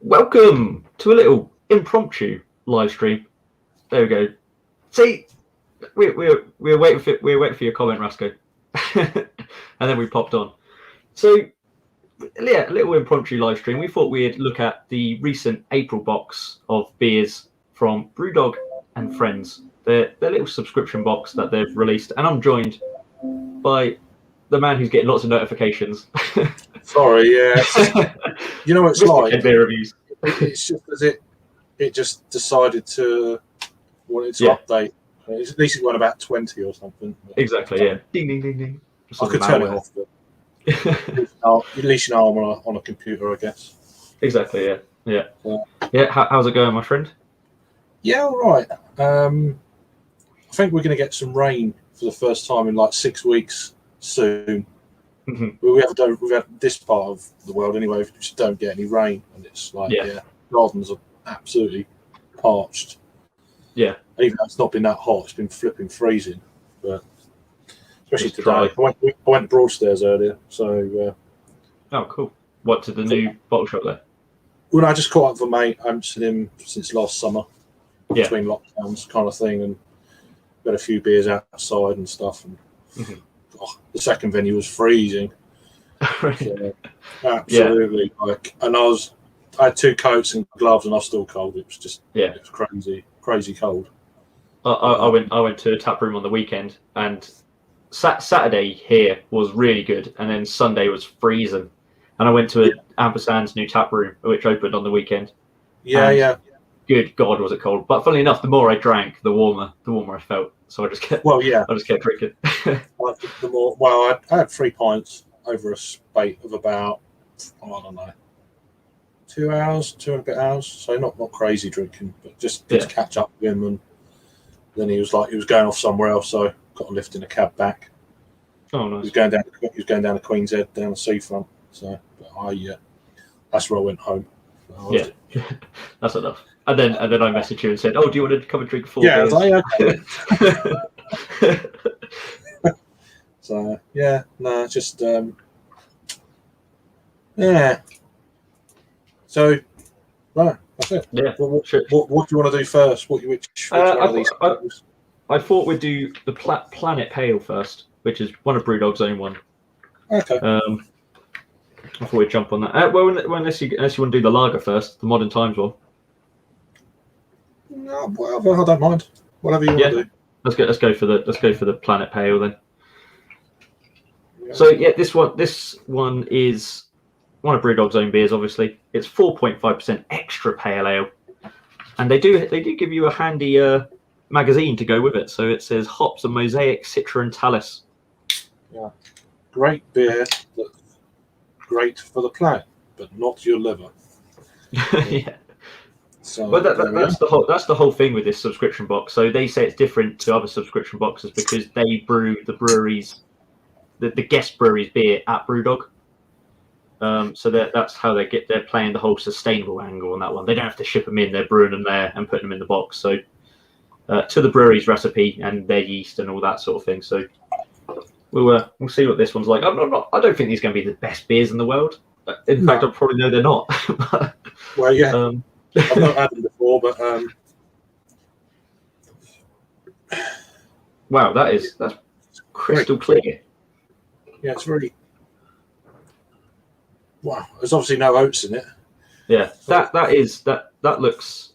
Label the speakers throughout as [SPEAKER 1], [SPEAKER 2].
[SPEAKER 1] Welcome to a little impromptu live stream. There we go. See, we're waiting for your comment, Rasco, and then we popped on. So yeah, a little impromptu live stream. We thought we'd look at the recent April box of beers from BrewDog and Friends. Their little subscription box that they've released, and I'm joined by the man who's getting lots of notifications.
[SPEAKER 2] Sorry, yeah. You know what it's like?
[SPEAKER 1] Beer reviews.
[SPEAKER 2] It's just as it just decided to wanted to update. At least it went about 20 or something.
[SPEAKER 1] Exactly, yeah. Ding, ding, ding, ding.
[SPEAKER 2] I could turn it off, but at least you know I'm on a computer, I guess.
[SPEAKER 1] Exactly, yeah. How's it going, my friend?
[SPEAKER 2] Yeah, all right. I think we're going to get some rain for the first time in like 6 weeks soon.
[SPEAKER 1] Mm-hmm.
[SPEAKER 2] We've had this part of the world anyway. We just don't get any rain, and it's like gardens are absolutely parched.
[SPEAKER 1] Yeah,
[SPEAKER 2] even though it's not been that hot, it's been flipping freezing. But especially
[SPEAKER 1] it's
[SPEAKER 2] today,
[SPEAKER 1] dry.
[SPEAKER 2] I went Broadstairs earlier. So
[SPEAKER 1] oh, cool. What, to the new bottle shop there?
[SPEAKER 2] Well, I just caught up with a mate. I haven't seen him since last summer, between lockdowns, kind of thing, and got a few beers outside and stuff. And the second venue was freezing. So, absolutely, and I had 2 coats and gloves, and I was still cold. It was just it was crazy cold.
[SPEAKER 1] I went to a tap room on the weekend, and Saturday here was really good, and then Sunday was freezing. And I went to Ampersand's new tap room, which opened on the weekend.
[SPEAKER 2] Yeah.
[SPEAKER 1] Good God, was it cold? But funnily enough, the more I drank, the warmer I felt. So I just kept. I just kept drinking.
[SPEAKER 2] I had 3 pints over a spate of about, I don't know, 2 hours, 2 and a bit hours. So not crazy drinking, but just to catch up with him. And then he was going off somewhere else, so got a lift in a cab back.
[SPEAKER 1] Oh, nice.
[SPEAKER 2] He was going down to Queen's Head, down the seafront. So, that's where I went home.
[SPEAKER 1] So that's enough. And then I messaged you and said, "Oh, do you want to come and drink 4 beers?"
[SPEAKER 2] Okay. So So, right, that's it.
[SPEAKER 1] Yeah.
[SPEAKER 2] What do you want to do first? Which one of these?
[SPEAKER 1] I thought we'd do the Planet Pale first, which is one of BrewDog's own one.
[SPEAKER 2] Okay.
[SPEAKER 1] I thought we'd jump on that. Well, unless you want to do the lager first, the Modern Times one.
[SPEAKER 2] No, whatever. I don't mind. Whatever you want to do.
[SPEAKER 1] Let's go for the Planet Pale then. Yeah. So this one is one of BrewDog's own beers. Obviously, it's 4.5% extra pale ale, and they do give you a handy magazine to go with it. So it says hops and Mosaic, Citra, and Talus.
[SPEAKER 2] Yeah, great beer. Great for the planet, but not your liver.
[SPEAKER 1] Yeah.
[SPEAKER 2] So,
[SPEAKER 1] well, that's the whole thing with this subscription box. So they say it's different to other subscription boxes because they brew the breweries, the guest breweries beer at BrewDog. So that's how they're playing the whole sustainable angle on that one. They don't have to ship them in; they're brewing them there and putting them in the box. So to the brewery's recipe and their yeast and all that sort of thing. So we'll see what this one's like. I don't think these are going to be the best beers in the world. In fact, I probably know they're not.
[SPEAKER 2] Well, yeah. I've not had them before, but
[SPEAKER 1] wow, that's crystal clear.
[SPEAKER 2] Yeah, it's really wow. There's obviously no oats in it.
[SPEAKER 1] Yeah, that looks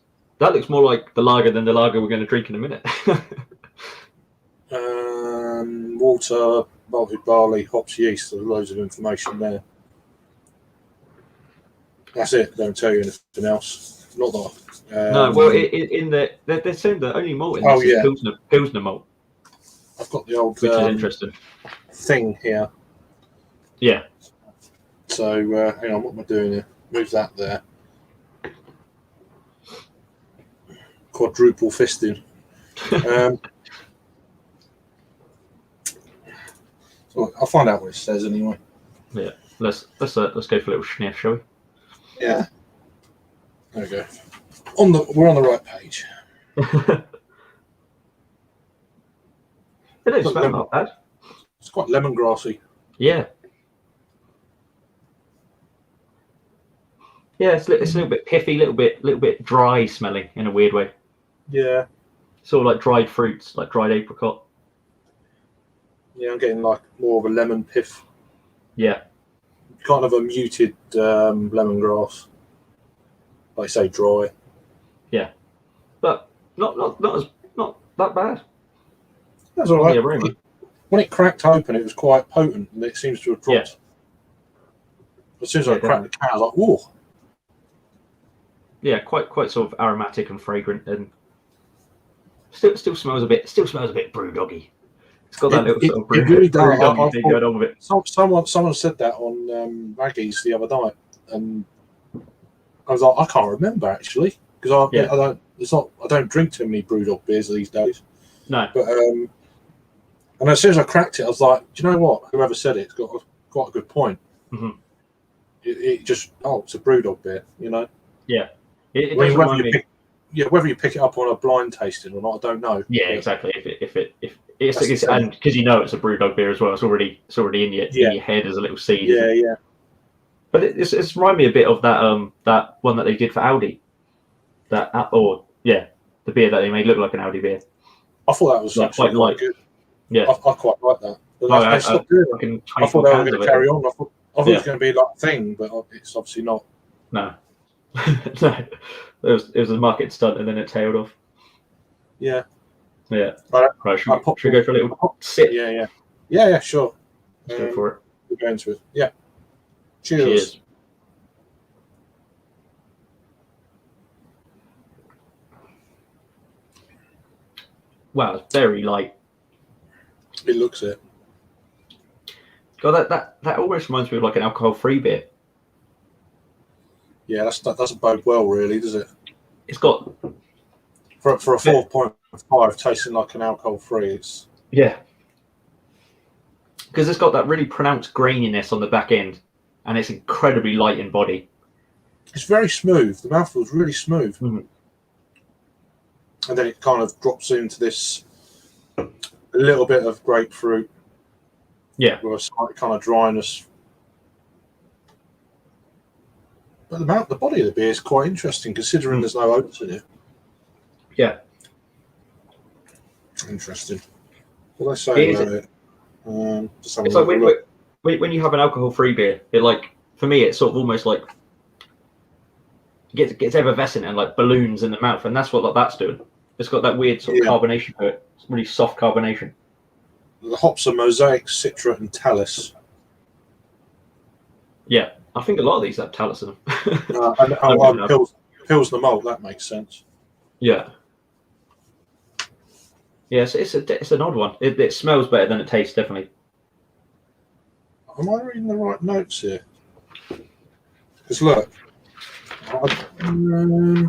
[SPEAKER 1] more like the lager than the lager we're going to drink in a minute.
[SPEAKER 2] Water, malted barley, hops, yeast. There's loads of information there. That's it. Don't tell you anything else. Not that.
[SPEAKER 1] No, well, they're saying the only malt in this is Pilsner malt.
[SPEAKER 2] I've got the old
[SPEAKER 1] which is interesting
[SPEAKER 2] thing here.
[SPEAKER 1] Yeah.
[SPEAKER 2] So hang on, what am I doing here? Move that there. Quadruple fisting. So I'll find out what it says anyway.
[SPEAKER 1] Yeah. Let's go for a little sniff, shall we?
[SPEAKER 2] Yeah. There we go. We're on the right page.
[SPEAKER 1] It don't smell not bad.
[SPEAKER 2] It's quite lemongrassy.
[SPEAKER 1] Yeah. Yeah, it's a little bit piffy, little bit dry smelling in a weird way.
[SPEAKER 2] Yeah.
[SPEAKER 1] Sort of like dried fruits, like dried apricot.
[SPEAKER 2] Yeah, I'm getting like more of a lemon piff.
[SPEAKER 1] Yeah.
[SPEAKER 2] Kind of a muted lemongrass. Like I say, dry.
[SPEAKER 1] Yeah. But not that bad.
[SPEAKER 2] That's all right.
[SPEAKER 1] The aroma.
[SPEAKER 2] When it cracked open, it was quite potent, and it seems to have dropped. Yeah. As soon as I cracked the can, I was like, "Whoa!"
[SPEAKER 1] Yeah, quite sort of aromatic and fragrant, and still smells a bit BrewDoggy. It's got that little sort of BrewDoggy thing going on with it.
[SPEAKER 2] Someone said that on Maggie's the other night, and I was like, I can't remember actually because I don't drink too many BrewDog beers these days.
[SPEAKER 1] No,
[SPEAKER 2] but and as soon as I cracked it, I was like, do you know what? Whoever said it's got quite a good point.
[SPEAKER 1] Mm-hmm.
[SPEAKER 2] It just it's a BrewDog beer, you know.
[SPEAKER 1] Yeah, it does remind me.
[SPEAKER 2] Whether you pick it up on a blind tasting or not, I don't know.
[SPEAKER 1] Yeah, exactly. If it's and because you know it's a BrewDog beer as well, it's already in your head as a little seed.
[SPEAKER 2] Yeah, yeah.
[SPEAKER 1] But it's reminded me a bit of that one that they did for Audi. The beer that they made look like an Audi beer.
[SPEAKER 2] I thought that was
[SPEAKER 1] quite light.
[SPEAKER 2] Good.
[SPEAKER 1] Yeah,
[SPEAKER 2] I quite like that.
[SPEAKER 1] I
[SPEAKER 2] thought they were going to carry on. I thought it was going to be like a thing, but it's obviously not.
[SPEAKER 1] No, no. It was a market stunt, and then it tailed off.
[SPEAKER 2] Yeah.
[SPEAKER 1] Yeah.
[SPEAKER 2] Right.
[SPEAKER 1] Should we go for a little sip?
[SPEAKER 2] Yeah. Sure.
[SPEAKER 1] Let's go for it.
[SPEAKER 2] We're going to it. Yeah. Cheers.
[SPEAKER 1] Wow, it's very light.
[SPEAKER 2] It looks it.
[SPEAKER 1] God, that almost reminds me of like an alcohol-free beer.
[SPEAKER 2] Yeah, that doesn't bode well, really, does it?
[SPEAKER 1] It's got
[SPEAKER 2] for a 4.5 tasting like an alcohol-free. It's
[SPEAKER 1] because it's got that really pronounced graininess on the back end, and it's incredibly light in body.
[SPEAKER 2] It's very smooth. The mouthfeel's really smooth, and then it kind of drops into this a little bit of grapefruit.
[SPEAKER 1] Yeah,
[SPEAKER 2] with a slight kind of dryness. But the body of the beer is quite interesting, considering there's no oats in it.
[SPEAKER 1] Yeah.
[SPEAKER 2] Interesting. What did I say about it?
[SPEAKER 1] It's like when you have an alcohol-free beer, it like for me, it's sort of almost like gets effervescent and like balloons in the mouth, and that's what that's doing. It's got that weird sort of carbonation to it. It's really soft carbonation.
[SPEAKER 2] The hops are Mosaic, Citra, and Talus.
[SPEAKER 1] Yeah, I think a lot of these have Talus in them.
[SPEAKER 2] and Pilsner malt, that makes sense.
[SPEAKER 1] Yeah. Yes, it's an odd one. It smells better than it tastes, definitely.
[SPEAKER 2] Am I reading the right notes here? Because look,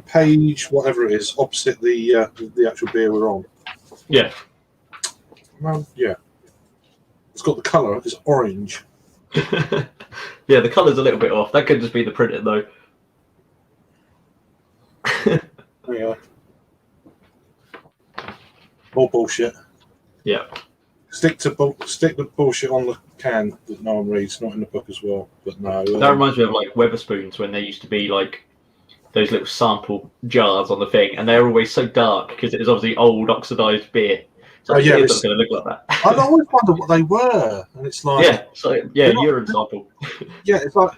[SPEAKER 2] page whatever it is, opposite the actual beer we're on.
[SPEAKER 1] Yeah.
[SPEAKER 2] Yeah. It's got the colour. It's orange.
[SPEAKER 1] Yeah, the colour's a little bit off. That could just be the printing, though.
[SPEAKER 2] Yeah. More bullshit.
[SPEAKER 1] Yeah.
[SPEAKER 2] Stick the bullshit on the can that no one reads, not in the book as well. But no.
[SPEAKER 1] That reminds me of like Weatherspoons when there used to be like those little sample jars on the thing, and they're always so dark because it was obviously old oxidized beer. So it's not going to look like that.
[SPEAKER 2] I always wonder what they were, and it's like
[SPEAKER 1] urine sample.
[SPEAKER 2] Yeah, it's like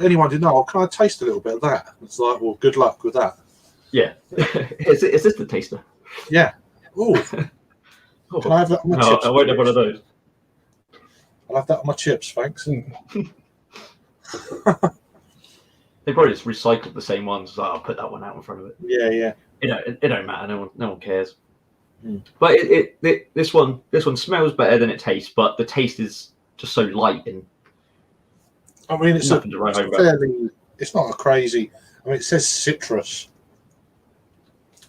[SPEAKER 2] anyone do know? Can I taste a little bit of that? It's like, well, good luck with that.
[SPEAKER 1] Yeah, is this the taster?
[SPEAKER 2] Yeah. Ooh. Can I have that on my chips?
[SPEAKER 1] I won't have one of those.
[SPEAKER 2] I'll have that on my chips, thanks.
[SPEAKER 1] They probably just recycled the same ones. So I'll put that one out in front of it.
[SPEAKER 2] Yeah.
[SPEAKER 1] It don't matter. No one cares. But this one smells better than it tastes, but the taste is just so light and.
[SPEAKER 2] I mean, it's not a crazy. I mean, it says citrus,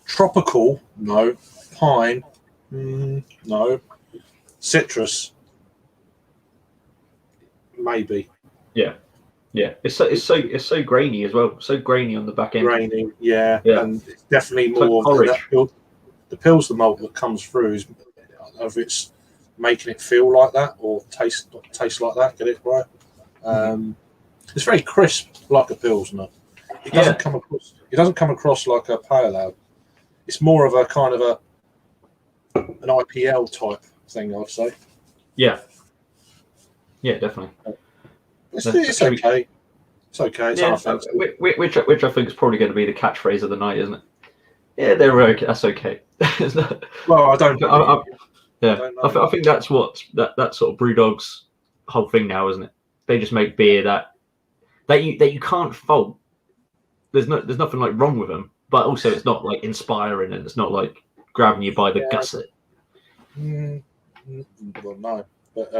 [SPEAKER 2] tropical, no, pine, no, citrus, maybe. Yeah. It's
[SPEAKER 1] so grainy as well. So grainy on the back end.
[SPEAKER 2] Grainy, yeah. And it's definitely more
[SPEAKER 1] like
[SPEAKER 2] the Pilsner malt that comes through is if it's making it feel like that or taste like that. Get it right? It's very crisp, like a Pilsner. It doesn't come across. It doesn't come across like a pale ale. It's more of a kind of an IPL type thing, I'd say.
[SPEAKER 1] Yeah. Yeah, definitely.
[SPEAKER 2] It's okay. It's okay. It's unoffensive.
[SPEAKER 1] Which I think is probably going to be the catchphrase of the night, isn't it? Yeah, they're okay. That's okay.
[SPEAKER 2] Well, I don't.
[SPEAKER 1] I think that's what that sort of BrewDog's whole thing now, isn't it? They just make beer that you can't fault. There's nothing like wrong with them, but also it's not like inspiring and it's not like grabbing you by the gusset.
[SPEAKER 2] Well, no, but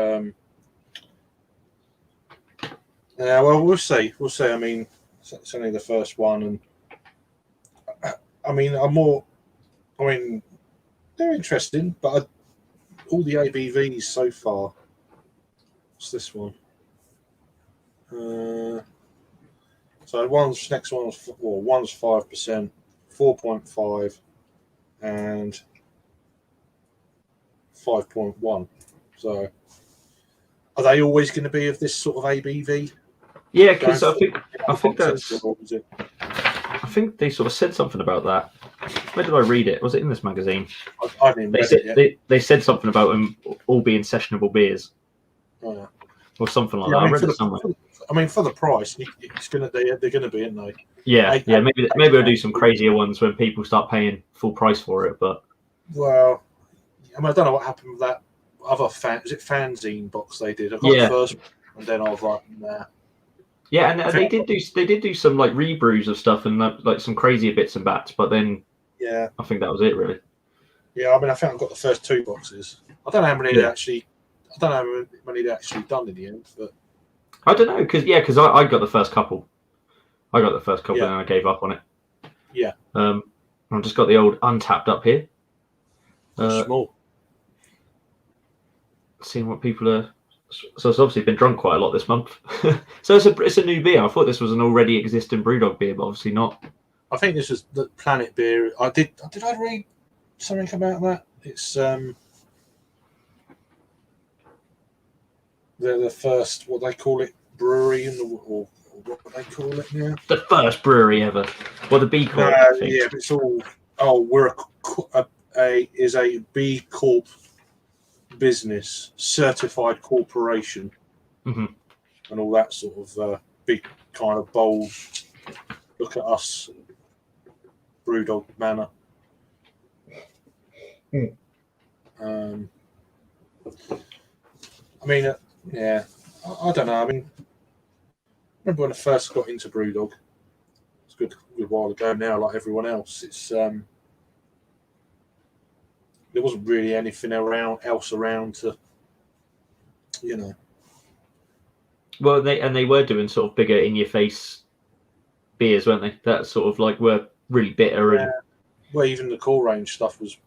[SPEAKER 2] yeah. Well, we'll see. We'll see. I mean, it's only the first one, and I mean, they're interesting, but all the ABVs so far. What's this one? So one's 5%, 4.5, and 5.1. So are they always going to be of this sort of ABV?
[SPEAKER 1] Yeah, because I think they sort of said something about that. Where did I read it? Was it in this magazine?
[SPEAKER 2] I didn't read it yet.
[SPEAKER 1] They said something about them all being sessionable beers.
[SPEAKER 2] Oh.
[SPEAKER 1] Or something like that. I read it somewhere.
[SPEAKER 2] I mean, for the price, they're going to be, aren't they?
[SPEAKER 1] Yeah, maybe they'll do some crazier ones when people start paying full price for it. But
[SPEAKER 2] well, I mean, I don't know what happened with that other fanzine box they did. I got the first one, and then I was like, nah.
[SPEAKER 1] Yeah, and they did do some like rebrews of stuff and like some crazier bits and bats. But then I think that was it really.
[SPEAKER 2] Yeah, I mean, I think I've got the first 2 boxes. I don't know how many they actually. I don't know how many they actually done in the end, but
[SPEAKER 1] I don't know because I got the first couple. And then I gave up on it.
[SPEAKER 2] Yeah.
[SPEAKER 1] I've just got the old Untapped up here.
[SPEAKER 2] Small.
[SPEAKER 1] Seeing what people are. So it's obviously been drunk quite a lot this month. So it's a new beer. I thought this was an already existing BrewDog beer, but obviously not.
[SPEAKER 2] I think this is the Planet beer. Did I read something about that? It's they're the first, what they call it, brewery or what do they call it now?
[SPEAKER 1] The first brewery ever. Well, the B Corp.
[SPEAKER 2] Yeah, but it's all. Oh, we're a B Corp business, certified corporation, and all that sort of big kind of bold. Look at us, BrewDog manner. I mean, yeah, I don't know. I mean, I remember when I first got into BrewDog. It's a good while ago now. Like everyone else, it's there wasn't really anything else around to, you know.
[SPEAKER 1] Well, they were doing sort of bigger in your face beers, weren't they? That sort of like were really bitter and.
[SPEAKER 2] Well, even the core range stuff was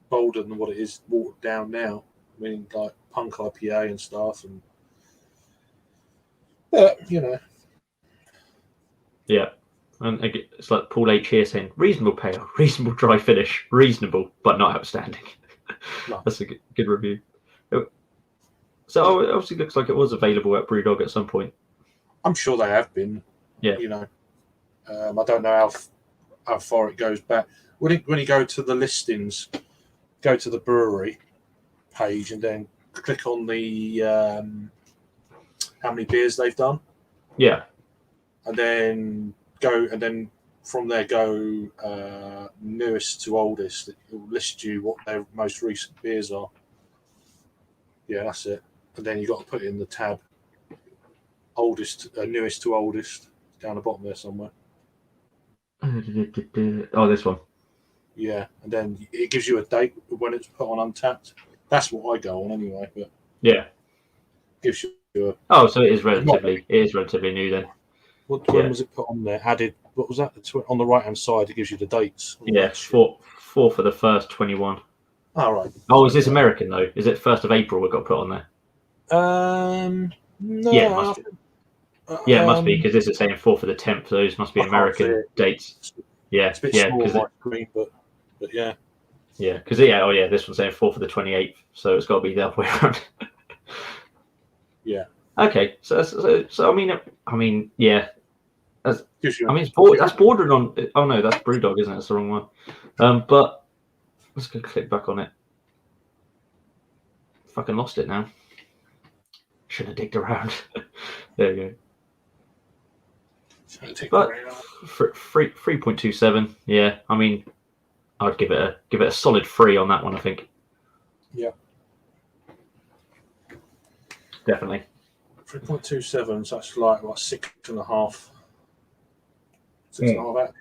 [SPEAKER 2] bolder than what it is watered down now. I mean, like Punk IPA and stuff, but you know.
[SPEAKER 1] Yeah, and it's like Paul H here saying reasonable pale, reasonable dry finish, reasonable but not outstanding. No. That's a good review. So it obviously looks like it was available at BrewDog at some point.
[SPEAKER 2] I'm sure they have been. Yeah, you know, I don't know how far it goes back. When you go to the listings, go to the brewery page and then click on the how many beers they've done.
[SPEAKER 1] Yeah,
[SPEAKER 2] and then from there go newest to oldest. It will list you what their most recent beers are. Yeah, that's it. And then you got to put it in the tab. Newest to oldest, down the bottom there somewhere.
[SPEAKER 1] Oh, this one.
[SPEAKER 2] Yeah, and then it gives you a date when it's put on Untapped. That's what I go on anyway. But
[SPEAKER 1] yeah,
[SPEAKER 2] gives you a.
[SPEAKER 1] Oh, so it is relatively new then.
[SPEAKER 2] When was it put on there? Added. What was that? On the right hand side, it gives you the dates.
[SPEAKER 1] Yeah, four for the first 21.
[SPEAKER 2] All right.
[SPEAKER 1] Oh, is this American though? Is it 1st of April it got put on there?
[SPEAKER 2] No.
[SPEAKER 1] Yeah, it must be. Yeah, it must be because this is saying 4th of the 10th. So those must be American dates. Yeah,
[SPEAKER 2] it's a bit small on my screen, but yeah.
[SPEAKER 1] Yeah, because this one's saying 4th of the 28th, so it's got to be the other way around.
[SPEAKER 2] Yeah.
[SPEAKER 1] Okay, so I mean, yeah. That's, it's that's bordering on. Oh no, that's BrewDog, isn't it? It's the wrong one. But let's go click back on it. Fucking lost it now. Should have digged around. There we go. But 3.27. Yeah, I mean, I'd give it a solid 3 on that one. I think.
[SPEAKER 2] Yeah.
[SPEAKER 1] Definitely.
[SPEAKER 2] 3.27. So that's like what 6.5. 6.5 out.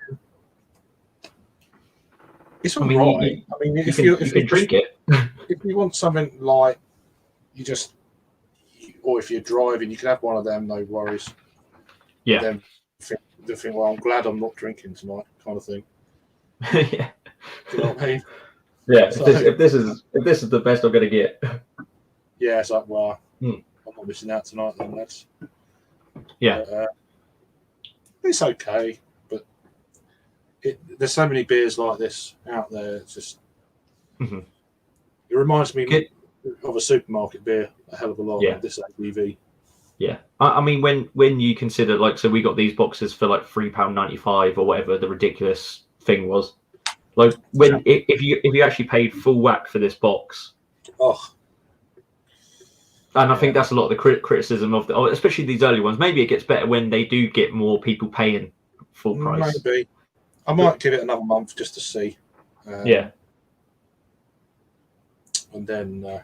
[SPEAKER 2] It's all right. I mean, if you
[SPEAKER 1] drink it,
[SPEAKER 2] if you want something like or if you're driving, you can have one of them. No worries.
[SPEAKER 1] Yeah.
[SPEAKER 2] Then they think, well, I'm glad I'm not drinking tonight, kind of thing.
[SPEAKER 1] Yeah.
[SPEAKER 2] Do you know what I mean?
[SPEAKER 1] Yeah. So, if this is the best I'm gonna get.
[SPEAKER 2] Yeah, it's like, well, I'm not missing out tonight, then lads.
[SPEAKER 1] Yeah.
[SPEAKER 2] But, it's okay, but there's so many beers like this out there. It's just it reminds me of a supermarket beer a hell of a lot.
[SPEAKER 1] Yeah.
[SPEAKER 2] This ABV.
[SPEAKER 1] Yeah, I mean, when you consider, like, so we got these boxes for like £3.95 or whatever the ridiculous thing was. Like, if you actually paid full whack for this box, and I think that's a lot of the criticism of especially these early ones. Maybe it gets better when they do get more people paying full price.
[SPEAKER 2] Maybe I might give it another month just to see.
[SPEAKER 1] Yeah,
[SPEAKER 2] and then.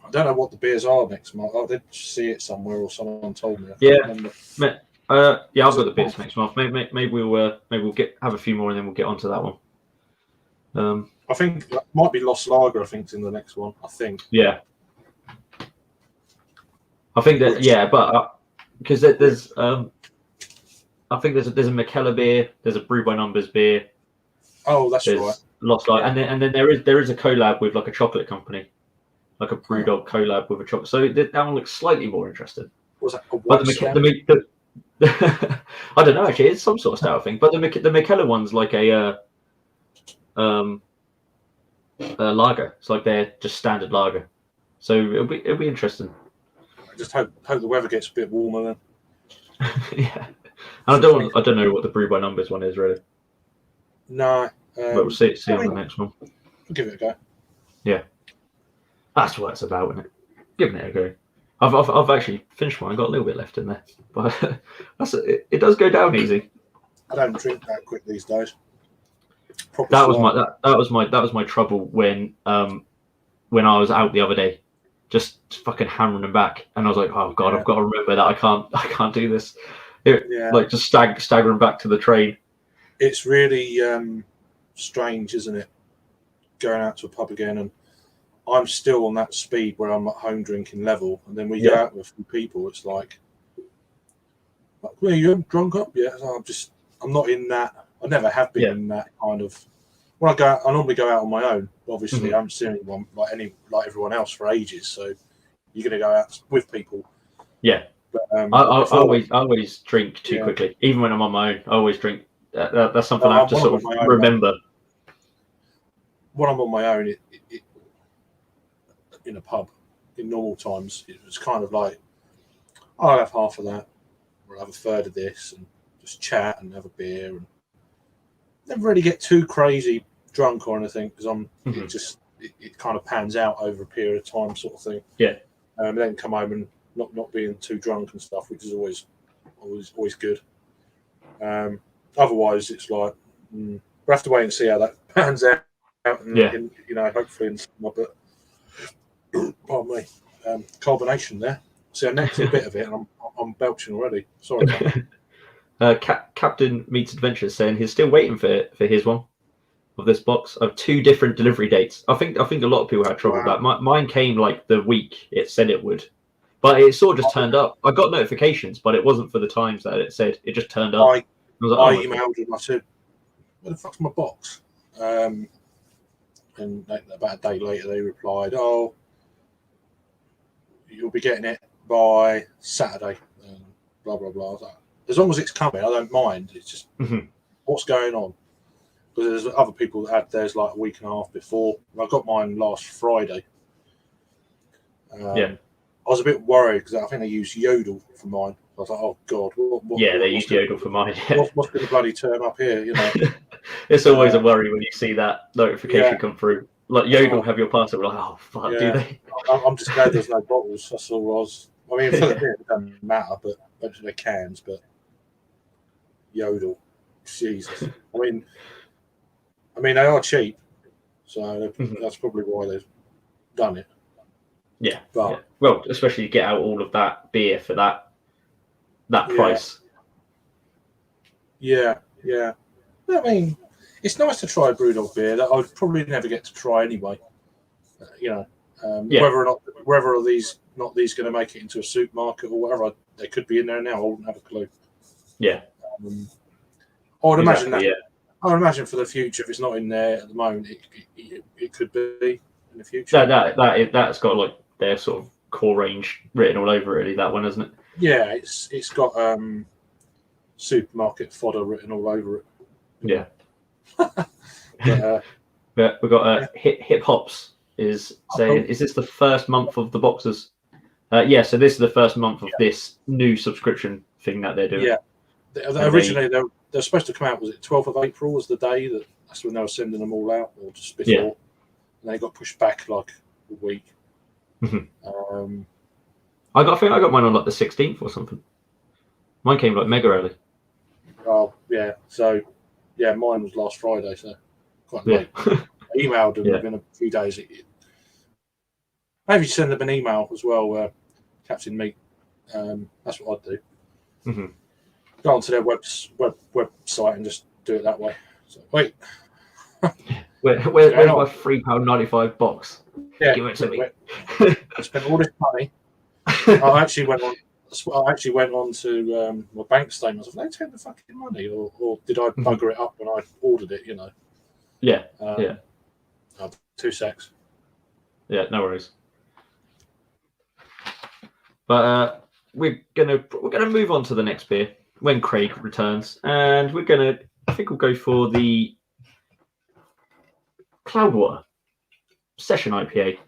[SPEAKER 2] I don't know what the beers are next month. I did see it somewhere, or someone told me.
[SPEAKER 1] Yeah, I've got the beers next month. Maybe we'll have a few more, and then we'll get onto that one.
[SPEAKER 2] I think that might be Lost Lager. I think it's in the next one. I think.
[SPEAKER 1] Yeah. I think that but because there's I think there's a McKellar beer, there's a Brew by Numbers beer.
[SPEAKER 2] Oh, that's right.
[SPEAKER 1] Lost Lager, and then there is a collab with like a chocolate company. Like a BrewDog collab with a chocolate. So that one looks slightly more interesting.
[SPEAKER 2] Was that a
[SPEAKER 1] but I don't know, actually. It's some sort of stout thing. But the McKellar one's like a lager. It's like their just standard lager. So it'll be interesting.
[SPEAKER 2] I just hope the weather gets a bit warmer then.
[SPEAKER 1] Yeah. I don't know what the Brew by Numbers one is, really.
[SPEAKER 2] No.
[SPEAKER 1] But we'll see on the next one.
[SPEAKER 2] We'll give it a go.
[SPEAKER 1] Yeah. That's what it's about, isn't it? Giving it a go. I've actually finished mine. Got a little bit left in there, but it does go down easy.
[SPEAKER 2] I don't drink that quick these days.
[SPEAKER 1] That was my trouble when I was out the other day, just fucking hammering them back, and I was like, oh god, I've got to remember that I can't do this. Like just staggering back to the train.
[SPEAKER 2] It's really strange, isn't it? Going out to a pub again and. I'm still on that speed where I'm at home drinking level, and then we go out with a few people. It's like well, you haven't drunk up yet. So I'm not in that. I never have been in that kind of. When I go out, I normally go out on my own. Obviously, I haven't seen anyone like everyone else for ages. So you're going to go out with people. Yeah, but I
[SPEAKER 1] always drink too quickly. Even when I'm on my own, I always drink. That's something I have to sort of remember.
[SPEAKER 2] When I'm on my own, in a pub in normal times, it was kind of like I'll have half of that, or I'll have a third of this, and just chat and have a beer, and never really get too crazy drunk or anything because it kind of pans out over a period of time, sort of thing. Yeah, and then come home and not being too drunk and stuff, which is always good. Otherwise, it's like we'll have to wait and see how that pans out, and hopefully in summer, but. Pardon me, carbonation there. See, I next a bit of it, and I'm belching already. Sorry.
[SPEAKER 1] Captain Meets Adventures saying he's still waiting for his one of this box of 2 different delivery dates. I think a lot of people had trouble with that. Mine came like the week it said it would, but it sort of just turned up. I got notifications, but it wasn't for the times that it said. It just turned up.
[SPEAKER 2] I emailed him. I said, "Where the fuck's my box?" And about a day later, they replied, "Oh, you'll be getting it by Saturday." And blah blah blah. Like, as long as it's coming, I don't mind. It's just what's going on. Because there's other people that had theirs like a week and a half before. I got mine last Friday. was a bit worried because I think they used Yodel for mine. I was like, oh God,
[SPEAKER 1] they used Yodel for mine. Yeah.
[SPEAKER 2] What's going to bloody turn up here? You know,
[SPEAKER 1] it's always a worry when you see that notification come through. Like Yodel have your parcel. We're like, oh fuck, do they?
[SPEAKER 2] I'm just glad there's no bottles. That's all I was. I mean, for the beer, it doesn't matter, but they're cans. But Yodel, Jesus. I mean, they are cheap, so that's probably why they've done it.
[SPEAKER 1] Yeah, but well, especially to get out all of that beer for that price.
[SPEAKER 2] Yeah. I mean, it's nice to try a BrewDog beer that I would probably never get to try anyway. You know, whether these going to make it into a supermarket or whatever, they could be in there now. I wouldn't have a clue. Yeah, I would imagine that. Yeah. I would imagine for the future, if it's not in there at the moment, it could be in the future.
[SPEAKER 1] That's got like their sort of core range written all over it, really, that one, hasn't it?
[SPEAKER 2] Yeah, it's got supermarket fodder written all over it.
[SPEAKER 1] Yeah. But we've got Hip Hops is saying, is this the first month of the boxes? Yeah, so this is the first month of this new subscription thing that they're doing. Yeah.
[SPEAKER 2] Originally, they're supposed to come out, was it 12th of April was the day that's when they were sending them all out, or just before. Yeah. And they got pushed back like a week.
[SPEAKER 1] Mm-hmm. I got mine on like the 16th or something. Mine came like mega early.
[SPEAKER 2] Oh, yeah. So, yeah, mine was last Friday, so quite late. I emailed them within a few days. Maybe send them an email as well, Captain Meat. That's what I'd do. Mm-hmm. Go onto their website and just do it that way. So, wait.
[SPEAKER 1] Where's my £3.95 box?
[SPEAKER 2] Yeah,
[SPEAKER 1] give it to me.
[SPEAKER 2] I spent all this money. I actually went on to my bank statements. Have they taken the fucking money, or did I bugger it up when I ordered it? You know.
[SPEAKER 1] Yeah.
[SPEAKER 2] 2 secs.
[SPEAKER 1] Yeah, no worries. But we're gonna move on to the next beer when Craig returns, and I think we'll go for the Cloudwater Session IPA,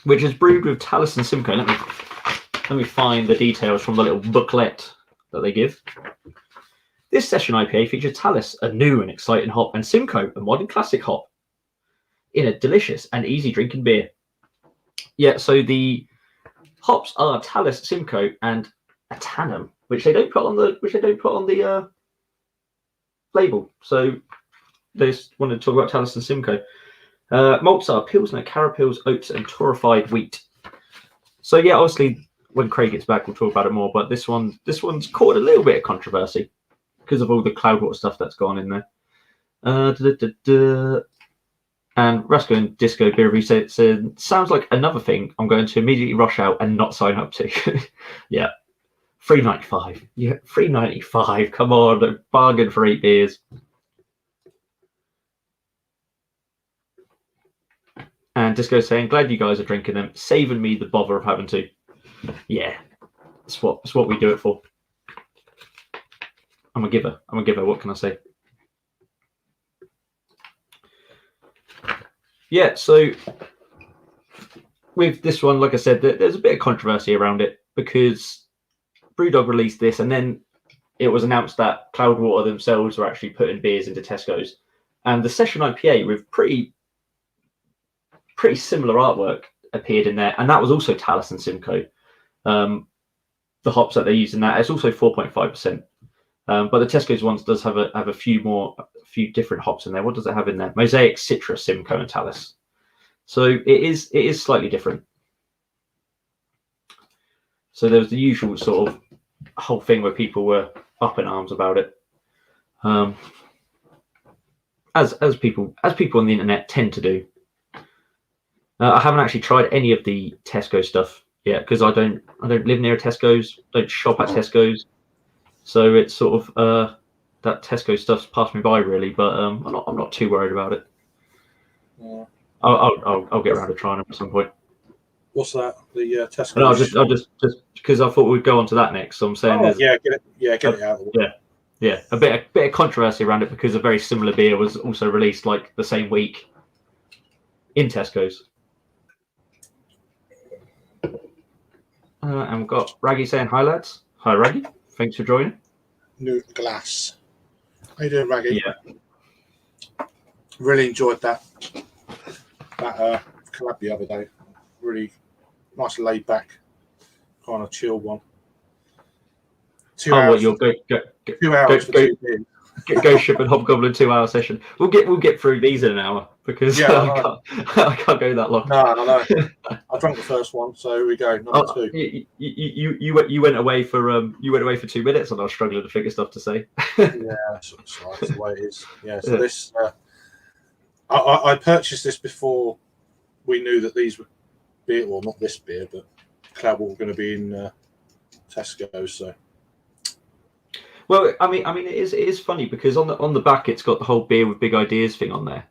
[SPEAKER 1] which is brewed with Talus and Simcoe. Let me find the details from the little booklet that they give. This Session IPA features Talus, a new and exciting hop, and Simcoe, a modern classic hop, in a delicious and easy drinking beer. Yeah, so the hops are Talus, Simcoe, and a tannum, which they don't put on the label. So they just wanted to talk about Talus and Simcoe. Malts are Pilsner, Carapils, oats, and torrefied wheat. So yeah, obviously when Craig gets back, we'll talk about it more. But this one's caught a little bit of controversy because of all the Cloudwater stuff that's gone in there. And Rasco and Disco Beer Review said, sounds like another thing I'm going to immediately rush out and not sign up to. Yeah. $3.95. Yeah, $3.95. Come on, a bargain for 8 beers. And Disco's saying, glad you guys are drinking them, saving me the bother of having to. Yeah, it's what we do it for. I'm a giver. What can I say? Yeah, so with this one, like I said, there's a bit of controversy around it because BrewDog released this, and then it was announced that Cloudwater themselves were actually putting beers into Tesco's, and the Session IPA with pretty similar artwork appeared in there, and that was also Talus and Simcoe. The hops that they use in that, it's also 4.5%. But the Tesco's ones does have a few different hops in there. What does it have in there? Mosaic, Citrus, Simcoe, and Talus. So it is slightly different. So there was the usual sort of whole thing where people were up in arms about it. As people on the internet tend to do. I haven't actually tried any of the Tesco stuff yet because I don't live near a Tesco's, don't shop at Tesco's, so it's sort of that Tesco stuff's passed me by really. But I'm not too worried about it. Yeah. I'll get around to trying them at some point.
[SPEAKER 2] What's that? The Tesco?
[SPEAKER 1] No, I'll just because I thought we'd go on to that next. So I'm saying,
[SPEAKER 2] get it out of the way.
[SPEAKER 1] Yeah, a bit of controversy around it because a very similar beer was also released like the same week in Tesco's. And we've got Raggy saying hi, lads. Hi, Raggy. Thanks for joining.
[SPEAKER 2] New glass. How you doing, Raggy?
[SPEAKER 1] Yeah.
[SPEAKER 2] Really enjoyed that collab the other day. Really nice, laid back, kind of chill one. 2 hours.
[SPEAKER 1] What you'll go
[SPEAKER 2] 2 hours for 2 beers.
[SPEAKER 1] Go ship and hobgoblin 2-hour session. We'll get through these in an hour because I can't go that long.
[SPEAKER 2] No, I know. I drank the first one, so here we go. Number 2.
[SPEAKER 1] You went away for 2 minutes, and I was struggling to figure stuff to say.
[SPEAKER 2] Yeah, that's the way it is. Yeah. So this, I purchased this before we knew that these were beer. Well, not this beer, but Cloudwater were going to be in Tesco. So.
[SPEAKER 1] Well, I mean, it is funny because on the back it's got the whole beer with big ideas thing on there,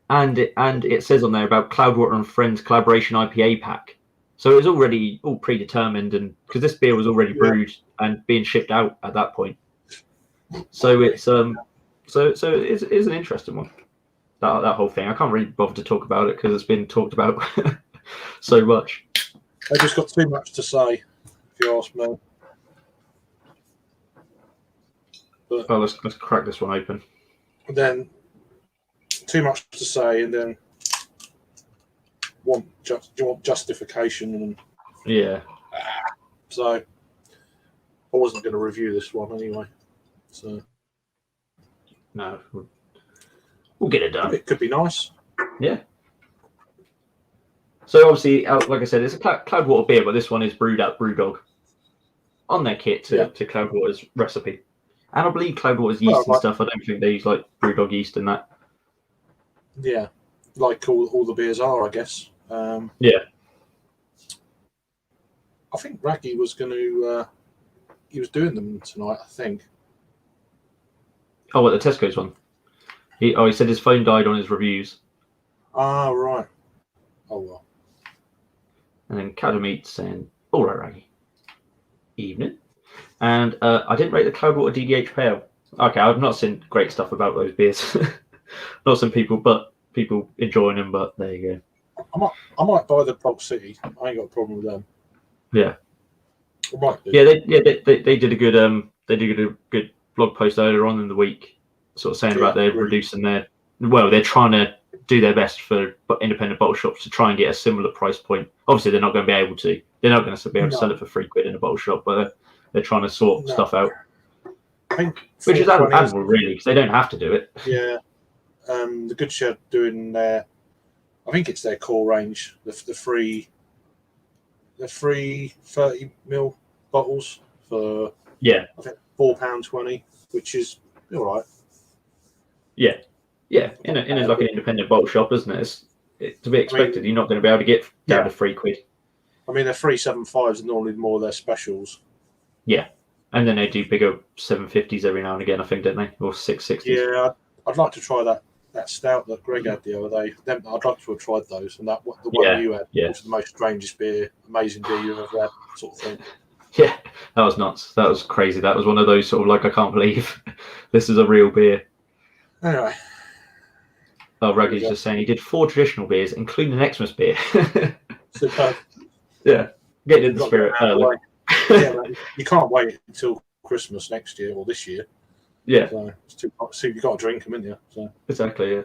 [SPEAKER 1] and it says on there about Cloudwater and Friends collaboration IPA pack. So it was already all predetermined, and because this beer was already brewed and being shipped out at that point. So it's so it's an interesting one. That whole thing. I can't really bother to talk about it because it's been talked about so much.
[SPEAKER 2] I just got too much to say, if you ask me. But
[SPEAKER 1] let's crack this one open.
[SPEAKER 2] Then too much to say, and then want justification, and
[SPEAKER 1] yeah.
[SPEAKER 2] So I wasn't going to review this one anyway. So
[SPEAKER 1] no, we'll get it done.
[SPEAKER 2] It could be nice.
[SPEAKER 1] Yeah. So obviously, like I said, it's a Cloudwater beer, but this one is brewed at BrewDog on their kit to Cloudwater's recipe. And I believe Cloudwater's yeast and stuff. I don't think they use like BrewDog yeast in that.
[SPEAKER 2] Yeah, like all the beers are, I guess.
[SPEAKER 1] Yeah.
[SPEAKER 2] I think Raggy was going to. He was doing them tonight, I think.
[SPEAKER 1] Oh, what, the Tesco's one? He said his phone died on his reviews.
[SPEAKER 2] Ah, right. Oh well.
[SPEAKER 1] And then Cadameat saying, "All right, Raggy. Evening." And I didn't rate the Cloudwater DDH Pale. Okay, I've not seen great stuff about those beers. Not some people enjoying them, but there you
[SPEAKER 2] go. I might buy the Bulk City. I ain't got a problem with them.
[SPEAKER 1] Yeah.
[SPEAKER 2] I might do.
[SPEAKER 1] Yeah, they did a good blog post earlier on in the week, sort of saying about they're reducing they're trying to do their best for independent bottle shops to try and get a similar price point. Obviously, they're not going to be able to. They're not going to be able to sell it for £3 in a bottle shop, but they're trying to sort stuff out.
[SPEAKER 2] I think
[SPEAKER 1] which is admirable, really, because they don't have to do it.
[SPEAKER 2] Yeah. The Good Shed doing their, I think it's their core range, the free 30ml bottles for I think £4.20, which is all right.
[SPEAKER 1] Yeah, in a like an independent bottle shop, isn't it? It's to be expected. You're not going to be able to get down to £3.
[SPEAKER 2] I mean, their 375s are normally more their specials.
[SPEAKER 1] Yeah, and then they do bigger 750s every now and again, I think, don't they? Or 660s.
[SPEAKER 2] Yeah, I'd like to try that stout that Greg had the other day. I'd like to have tried those, and the one you had was the most strangest beer, amazing beer you've ever had, sort of thing.
[SPEAKER 1] Yeah, that was nuts. That was crazy. That was one of those sort of like, I can't believe this is a real beer.
[SPEAKER 2] Anyway.
[SPEAKER 1] Oh, Ruggy's just saying he did 4 traditional beers, including an Xmas beer.
[SPEAKER 2] Superb.
[SPEAKER 1] Yeah, getting in the spirit early.
[SPEAKER 2] Yeah, you can't wait until Christmas next year or this year.
[SPEAKER 1] Yeah.
[SPEAKER 2] So it's too hot. So you've got to drink them, haven't you? So.
[SPEAKER 1] Exactly, yeah.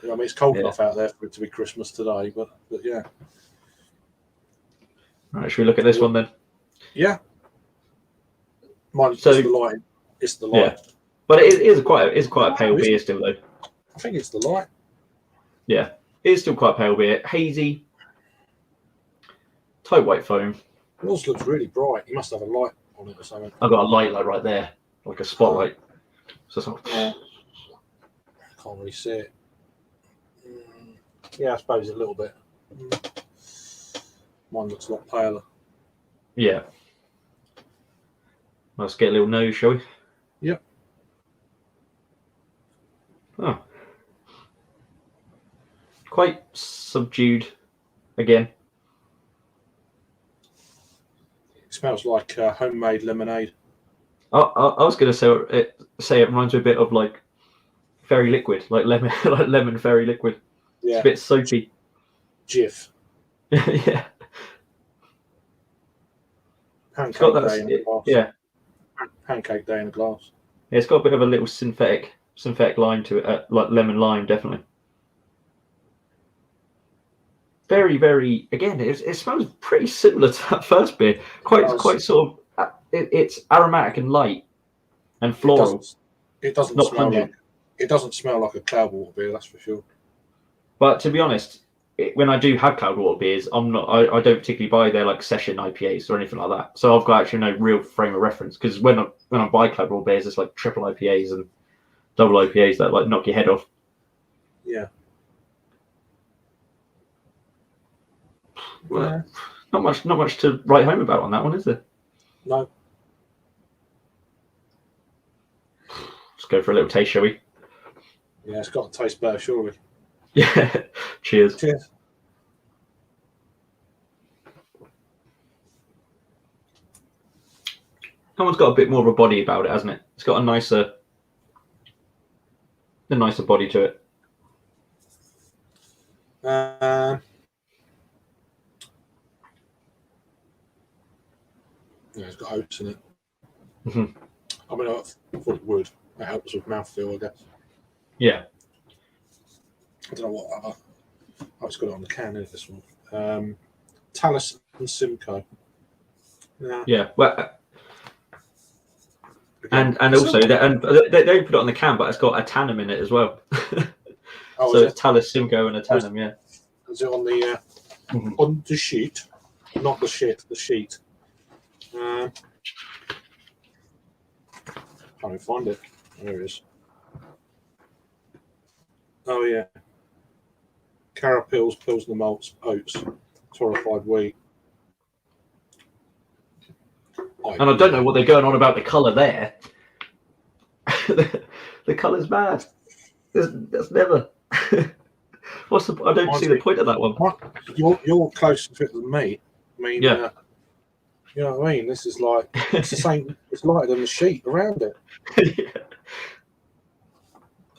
[SPEAKER 2] I mean, it's cold enough out there for it to be Christmas today, but yeah.
[SPEAKER 1] All right, should we look at this one then?
[SPEAKER 2] Yeah. It's the light. It's the light.
[SPEAKER 1] Yeah. But it is quite a pale beer still, though.
[SPEAKER 2] I think it's the light.
[SPEAKER 1] Yeah. It is still quite a pale beer. Hazy. Tight white foam.
[SPEAKER 2] Yours looks really bright. You must have a light on it or something.
[SPEAKER 1] I've got a light like right there, like a spotlight. So it's like,
[SPEAKER 2] I can't really see it. Yeah, I suppose a little bit. Mine looks a lot paler.
[SPEAKER 1] Yeah. Let's get a little nose, shall we?
[SPEAKER 2] Yep.
[SPEAKER 1] Oh. Quite subdued again.
[SPEAKER 2] It smells like homemade lemonade.
[SPEAKER 1] I was going to say it reminds me a bit of like fairy liquid, like lemon fairy liquid.
[SPEAKER 2] Yeah.
[SPEAKER 1] It's a bit soapy.
[SPEAKER 2] Jif.
[SPEAKER 1] Yeah.
[SPEAKER 2] Pancake day in a glass.
[SPEAKER 1] Yeah.
[SPEAKER 2] Pancake day in a glass.
[SPEAKER 1] Yeah, it's got a bit of a little synthetic lime to it, like lemon lime, definitely. Very, very. Again, it smells pretty similar to that first beer. Quite sort of. It's aromatic and light, and floral.
[SPEAKER 2] It doesn't smell like. It doesn't smell like a Cloudwater beer, that's for sure.
[SPEAKER 1] But to be honest, when I do have Cloudwater beers, I don't particularly buy their like session IPAs or anything like that. So I've got actually no real frame of reference, because when I buy Cloudwater beers, it's like triple IPAs and double IPAs that like knock your head off.
[SPEAKER 2] Yeah.
[SPEAKER 1] Well, not much to write home about on that one, is there?
[SPEAKER 2] No.
[SPEAKER 1] Let's go for a little taste, shall we?
[SPEAKER 2] Yeah, it's got to taste better, surely.
[SPEAKER 1] Yeah. Cheers.
[SPEAKER 2] Cheers.
[SPEAKER 1] That one's got a bit more of a body about it, hasn't it? It's got a nicer body to it.
[SPEAKER 2] Yeah, it's got oats in it.
[SPEAKER 1] Mm-hmm.
[SPEAKER 2] I mean, I thought it would. That helps with mouthfeel, I guess.
[SPEAKER 1] Yeah.
[SPEAKER 2] I don't know what other. Oh, it's got it on the can, isn't it, this one? Talus and Simcoe.
[SPEAKER 1] Yeah. Well, and also they don't put it on the can, but it's got a tannum in it as well.
[SPEAKER 2] Oh,
[SPEAKER 1] so it's Talus, Simcoe, and a tannum. Yeah.
[SPEAKER 2] Is it on the on the sheet? Not the shit, the sheet. Can't even find it. There it is. Oh yeah. Carapils, Pilsner malts, oats, torrefied wheat.
[SPEAKER 1] And I don't know what they're going on about the colour there. The colour's bad. That's never. What's the? I don't see the point of that one.
[SPEAKER 2] You're closer to it than me. I mean,
[SPEAKER 1] yeah.
[SPEAKER 2] You know what I mean? This is like it's the same. It's lighter than the sheet around it.
[SPEAKER 1] Yeah.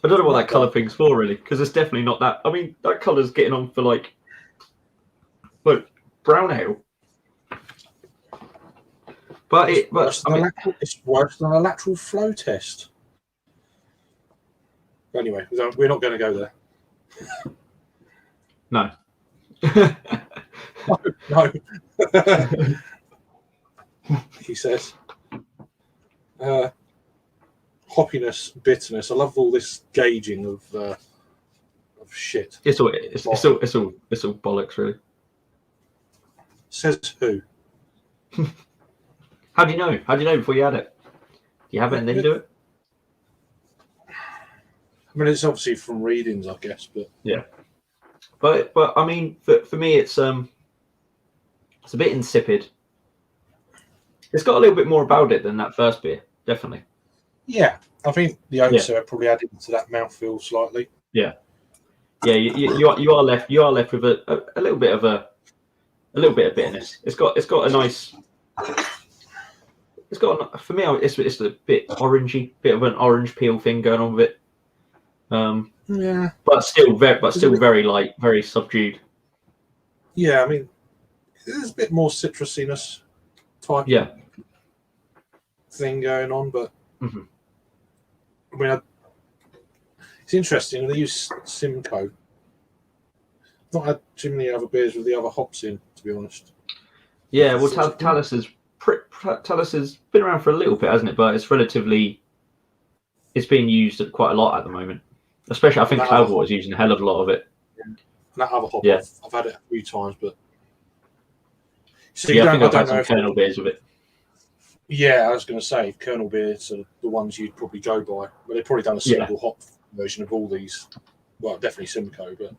[SPEAKER 1] I don't know what that colour thing's for, really, because it's definitely not that. I mean, that colour's getting on for like, look, brown ale. But
[SPEAKER 2] it's worse than a lateral flow test. Anyway, we're not going to go there.
[SPEAKER 1] No.
[SPEAKER 2] No. He says. Hoppiness, bitterness. I love all this gauging of shit.
[SPEAKER 1] It's all bollocks, really.
[SPEAKER 2] Says who?
[SPEAKER 1] How do you know? How do you know before you had it? Do you have it and then do it?
[SPEAKER 2] I mean, it's obviously from readings, I guess, but
[SPEAKER 1] yeah. But I mean, for me, it's a bit insipid. It's got a little bit more about it than that first beer, definitely.
[SPEAKER 2] Yeah, I think the oats are probably added to that mouthfeel slightly.
[SPEAKER 1] Yeah, yeah. You are left with a little bit of bitterness. It's got a nice. It's got for me. It's a bit orangey, bit of an orange peel thing going on with it.
[SPEAKER 2] Yeah,
[SPEAKER 1] but still very light, very subdued.
[SPEAKER 2] Yeah, I mean, there's a bit more citrusiness type thing going on, but I mean, it's interesting. They use Simcoe. Not had too many other beers with the other hops in, to be honest.
[SPEAKER 1] Yeah, well, Talus has been around for a little bit, hasn't it? But it's being used quite a lot at the moment. Especially, I think Cloudwater is using a hell of a lot of it.
[SPEAKER 2] Yeah. And that other hop, I've had it a few times, but
[SPEAKER 1] I think I've had some kernel beers with it.
[SPEAKER 2] Yeah, I was going to say kernel beers are the ones you'd probably go by, but they've probably done a single hop version of all these. Well, definitely Simcoe, but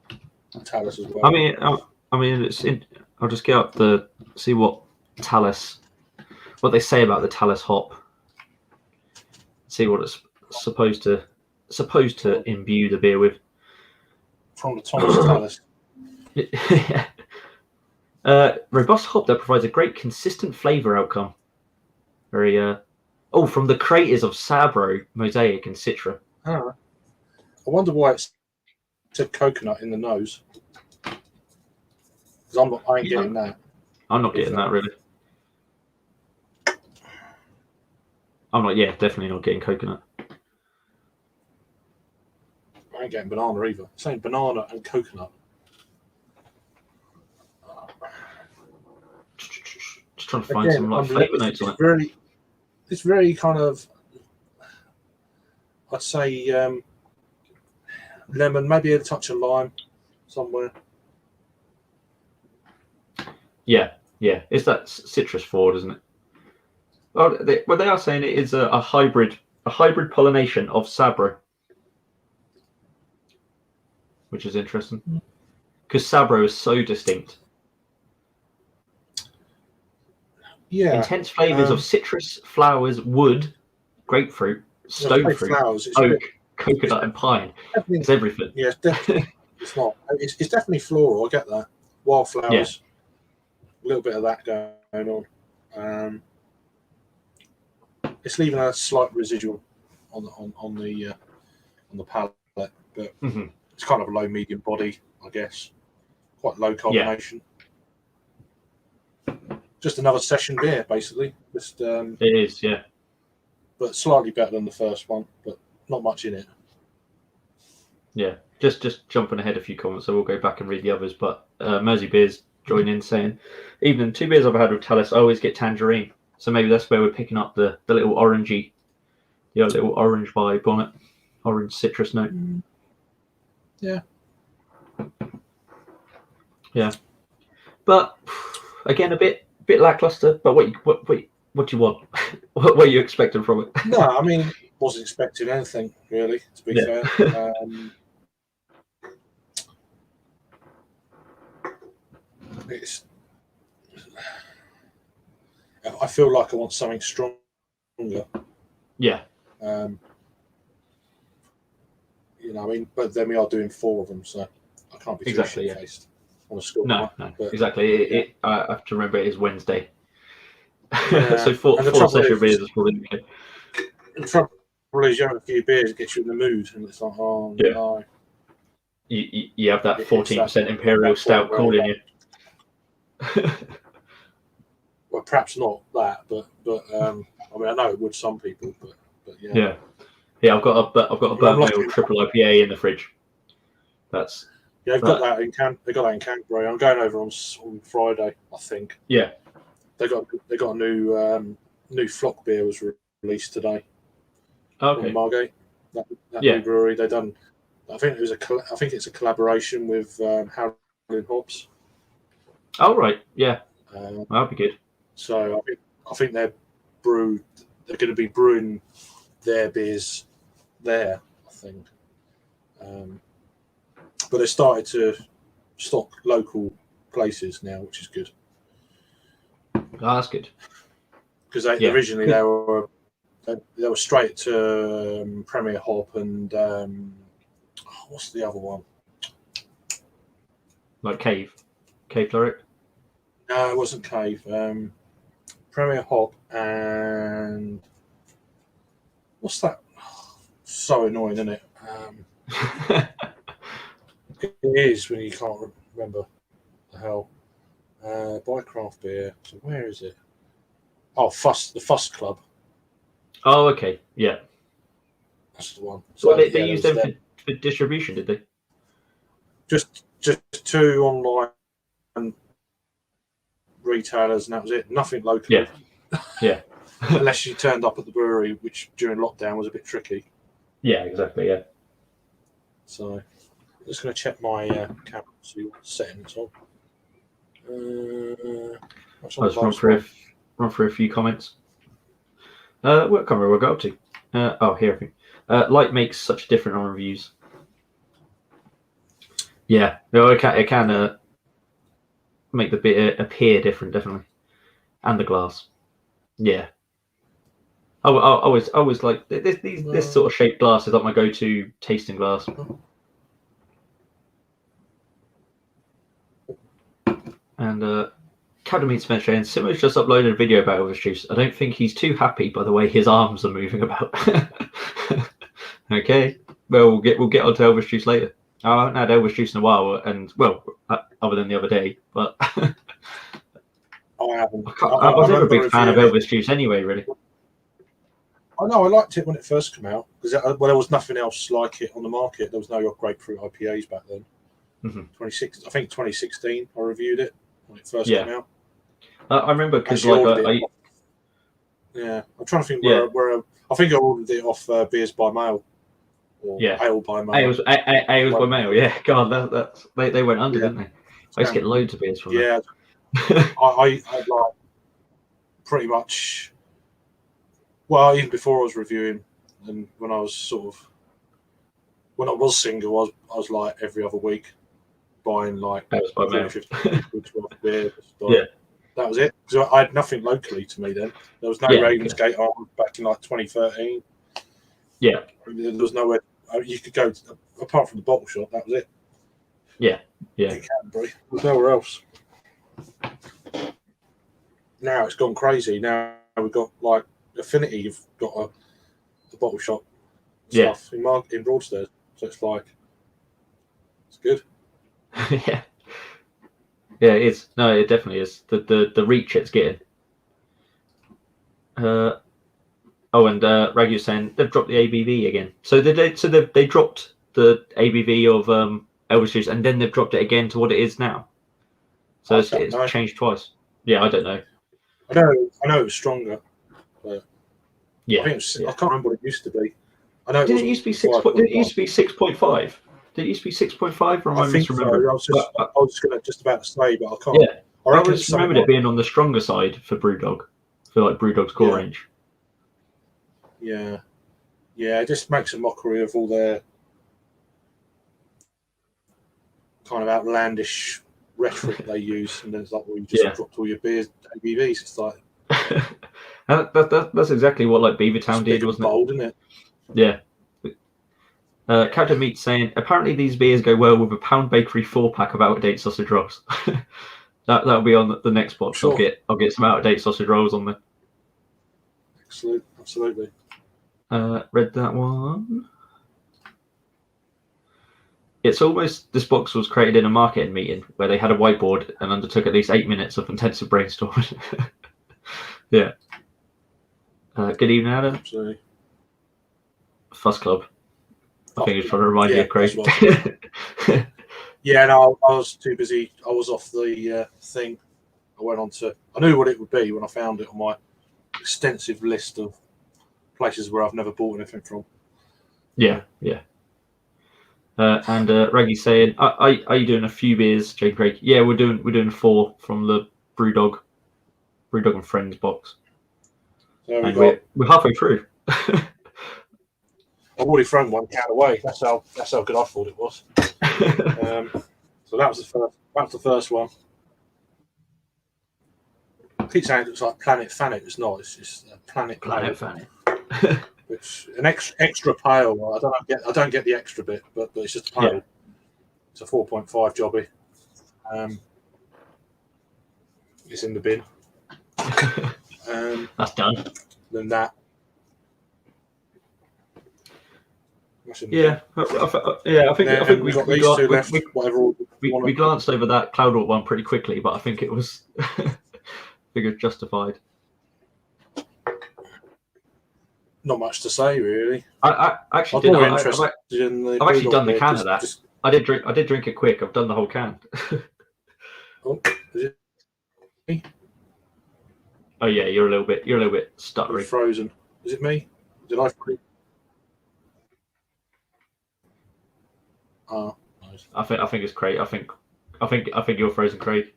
[SPEAKER 2] Talus as well.
[SPEAKER 1] I mean, I'll just get up see what they say about the Talus hop. See what it's supposed to imbue the beer with.
[SPEAKER 2] From the Thomas Talus.
[SPEAKER 1] Robust hop that provides a great consistent flavour outcome. Very from the creators of Sabro, Mosaic, and Citra.
[SPEAKER 2] I wonder why it's said coconut in the nose. Because I ain't getting that.
[SPEAKER 1] I'm not getting that, really. I'm not. Yeah, definitely not getting coconut.
[SPEAKER 2] I ain't getting banana either. Saying banana and coconut.
[SPEAKER 1] Just trying to find some like flavour notes on it.
[SPEAKER 2] It's very kind of, I'd say, lemon, maybe a touch of lime somewhere.
[SPEAKER 1] Yeah. It's that citrus forward, isn't it? Oh, they are saying it is a hybrid pollination of Sabro, which is interesting because Sabro is so distinct.
[SPEAKER 2] Yeah.
[SPEAKER 1] Intense flavours of citrus, flowers, wood, grapefruit, stone fruit, oak, coconut, and pine. It's everything.
[SPEAKER 2] Yeah, it's definitely. It's not. It's definitely floral. I get that. Wildflowers. A little bit of that going on. It's leaving a slight residual on the palate, but it's kind of a low medium body, I guess. Quite low carbonation. Just another session beer, basically. Just
[SPEAKER 1] it is, yeah.
[SPEAKER 2] But slightly better than the first one, but not much in it.
[SPEAKER 1] Yeah, just jumping ahead a few comments, so we'll go back and read the others. But Mersey Beers join in saying, even 2 beers I've had with Talus, I always get tangerine. So maybe that's where we're picking up the little orangey, little orange vibe on it, orange citrus note.
[SPEAKER 2] Yeah.
[SPEAKER 1] Yeah. But again, a bit lackluster. But what do you want? What were you expecting from it?
[SPEAKER 2] No, I mean, wasn't expecting anything really. To be fair, I feel like I want something stronger.
[SPEAKER 1] Yeah.
[SPEAKER 2] You know, I mean, but then we are doing 4 of them, so I can't be too shit-faced on a school.
[SPEAKER 1] No, exactly. I have to remember it is Wednesday. So 4 session beers is probably okay.
[SPEAKER 2] The trouble is, you have a few beers, it gets you in the mood, and it's like, oh no.
[SPEAKER 1] You have that 14% Imperial Stout calling you.
[SPEAKER 2] Well, perhaps not that, but I mean, I know it would some people, but yeah.
[SPEAKER 1] Yeah, I've got a Burnt Ale triple IPA in the fridge. That's
[SPEAKER 2] they've got that in Canterbury. I'm going over on Friday, I think.
[SPEAKER 1] Yeah,
[SPEAKER 2] they got a new flock beer was released today.
[SPEAKER 1] Okay.
[SPEAKER 2] From Margate, that new brewery. They done. I think it's a collaboration with Howling Hops.
[SPEAKER 1] Oh right, yeah, that'd be good.
[SPEAKER 2] So I think they're going to be brewing their beers there, I think. But they started to stock local places now, which is good.
[SPEAKER 1] Oh, that's good.
[SPEAKER 2] Because originally they were straight to Premier Hop and what's the other one?
[SPEAKER 1] Like Cave Lyric?
[SPEAKER 2] No, it wasn't Cave. Premier Hop and what's that? So annoying, isn't it? It is when you can't remember the hell. Buy craft beer. So where is it? Oh, the Fuss Club.
[SPEAKER 1] Oh, okay. Yeah.
[SPEAKER 2] That's the one.
[SPEAKER 1] So they used them for distribution, did they?
[SPEAKER 2] Just 2 online retailers, and that was it. Nothing local.
[SPEAKER 1] Yeah.
[SPEAKER 2] Unless you turned up at the brewery, which during lockdown was a bit tricky.
[SPEAKER 1] Yeah, exactly. Yeah.
[SPEAKER 2] So, I'm just going to check my camera, see what setting it's on.
[SPEAKER 1] Let's run through a few comments. What camera we'll go up to? Here I think. Light makes such a difference on reviews. Yeah, no, it can make the beer appear different, definitely, and the glass. Yeah, I always like this sort of shaped glass is like my go-to tasting glass. And Captain Meat Spencer and Simcoe just uploaded a video about Elvis Juice. I don't think he's too happy by the way his arms are moving about. Okay, well we'll get onto Elvis Juice later. I haven't had Elvis Juice in a while, and other than the other day, but
[SPEAKER 2] I haven't.
[SPEAKER 1] I was never a big fan of Elvis Juice anyway, really.
[SPEAKER 2] I know I liked it when it first came out because there was nothing else like it on the market. There was no grapefruit IPAs back then. 2016, I think 2016. I reviewed it when it first came out.
[SPEAKER 1] I remember because
[SPEAKER 2] I'm trying to think where I think I ordered it off Beers by Mail or Ale by Mail.
[SPEAKER 1] Ales by Mail. Yeah, God, they went under, didn't they? I used to get loads of beers from them.
[SPEAKER 2] Yeah, I like pretty much. Well, even before I was reviewing, and when I was single, I was like every other week buying like 50 beers. That was it. Because I had nothing locally to me then. There was no Ravensgate on back in like 2013.
[SPEAKER 1] Yeah,
[SPEAKER 2] there was nowhere you could go apart from the bottle shop. That was it.
[SPEAKER 1] Yeah.
[SPEAKER 2] In Canterbury, there's nowhere else. Now it's gone crazy. Now we've got like Affinity. You've got a bottle shop stuff in Broadstairs. So it's like it's good.
[SPEAKER 1] Yeah, it is. No, it definitely is. The reach it's getting. And Ragu's saying they've dropped the ABV again. So they dropped the ABV of Elvis juice, and then they've dropped it again to what it is now. So it's changed twice. Yeah, I don't know.
[SPEAKER 2] I know it was stronger. But I can't remember what it used to be. I know
[SPEAKER 1] it used to be 6. Did it used to be 6.5? Did it used to be 6.5? Or am I misremembering?
[SPEAKER 2] I was just about to say, but I can't.
[SPEAKER 1] Yeah, I just remembered it being on the stronger side for BrewDog, for like BrewDog's core range.
[SPEAKER 2] Yeah, it just makes a mockery of all their kind of outlandish rhetoric they use, and then it's like, well, you just dropped all your beers ABVs. It's like
[SPEAKER 1] that's exactly what like Beavertown did, wasn't
[SPEAKER 2] bold, isn't it?
[SPEAKER 1] Yeah. Captain Meat saying apparently these beers go well with a Pound Bakery 4-pack of out-of-date sausage rolls. That'll be on the next box. Sure. I'll get some out-of-date sausage rolls on there.
[SPEAKER 2] Absolutely.
[SPEAKER 1] Read that one. It's almost this box was created in a marketing meeting where they had a whiteboard and undertook at least 8 minutes of intensive brainstorming. Yeah. Good evening, Adam.
[SPEAKER 2] Absolutely.
[SPEAKER 1] Fuss Club. I think he's trying to remind you of Craig.
[SPEAKER 2] Yeah, no, I was too busy. I was off the thing. I knew what it would be when I found it on my extensive list of places where I've never bought anything from.
[SPEAKER 1] Yeah. And Raggy's saying, "Are you doing a few beers, Jake Craig?" Yeah, we're doing 4 from the BrewDog and Friends box. And we're halfway through.
[SPEAKER 2] I've already thrown one can away. That's how good I thought it was. So that was the first one. I keep saying it looks like Planet Fanet. It's not. It's just Planet
[SPEAKER 1] Fanet.
[SPEAKER 2] It's an extra pale. I don't get the extra bit, but it's just a pale. Yeah. It's a 4.5 jobby. It's in the bin.
[SPEAKER 1] That's done.
[SPEAKER 2] Then that.
[SPEAKER 1] Yeah, I think we got
[SPEAKER 2] these two left.
[SPEAKER 1] We glanced over that Cloudwater one pretty quickly, but I think it was justified.
[SPEAKER 2] Not much to say, really.
[SPEAKER 1] I actually did. I've actually done the can of that. I did drink it quick. I've done the whole can.
[SPEAKER 2] Is it?
[SPEAKER 1] Oh yeah, you're a little bit stuttery.
[SPEAKER 2] Frozen. Is it me? Did I freeze? Nice.
[SPEAKER 1] I think it's Craig. I think you're frozen, Craig.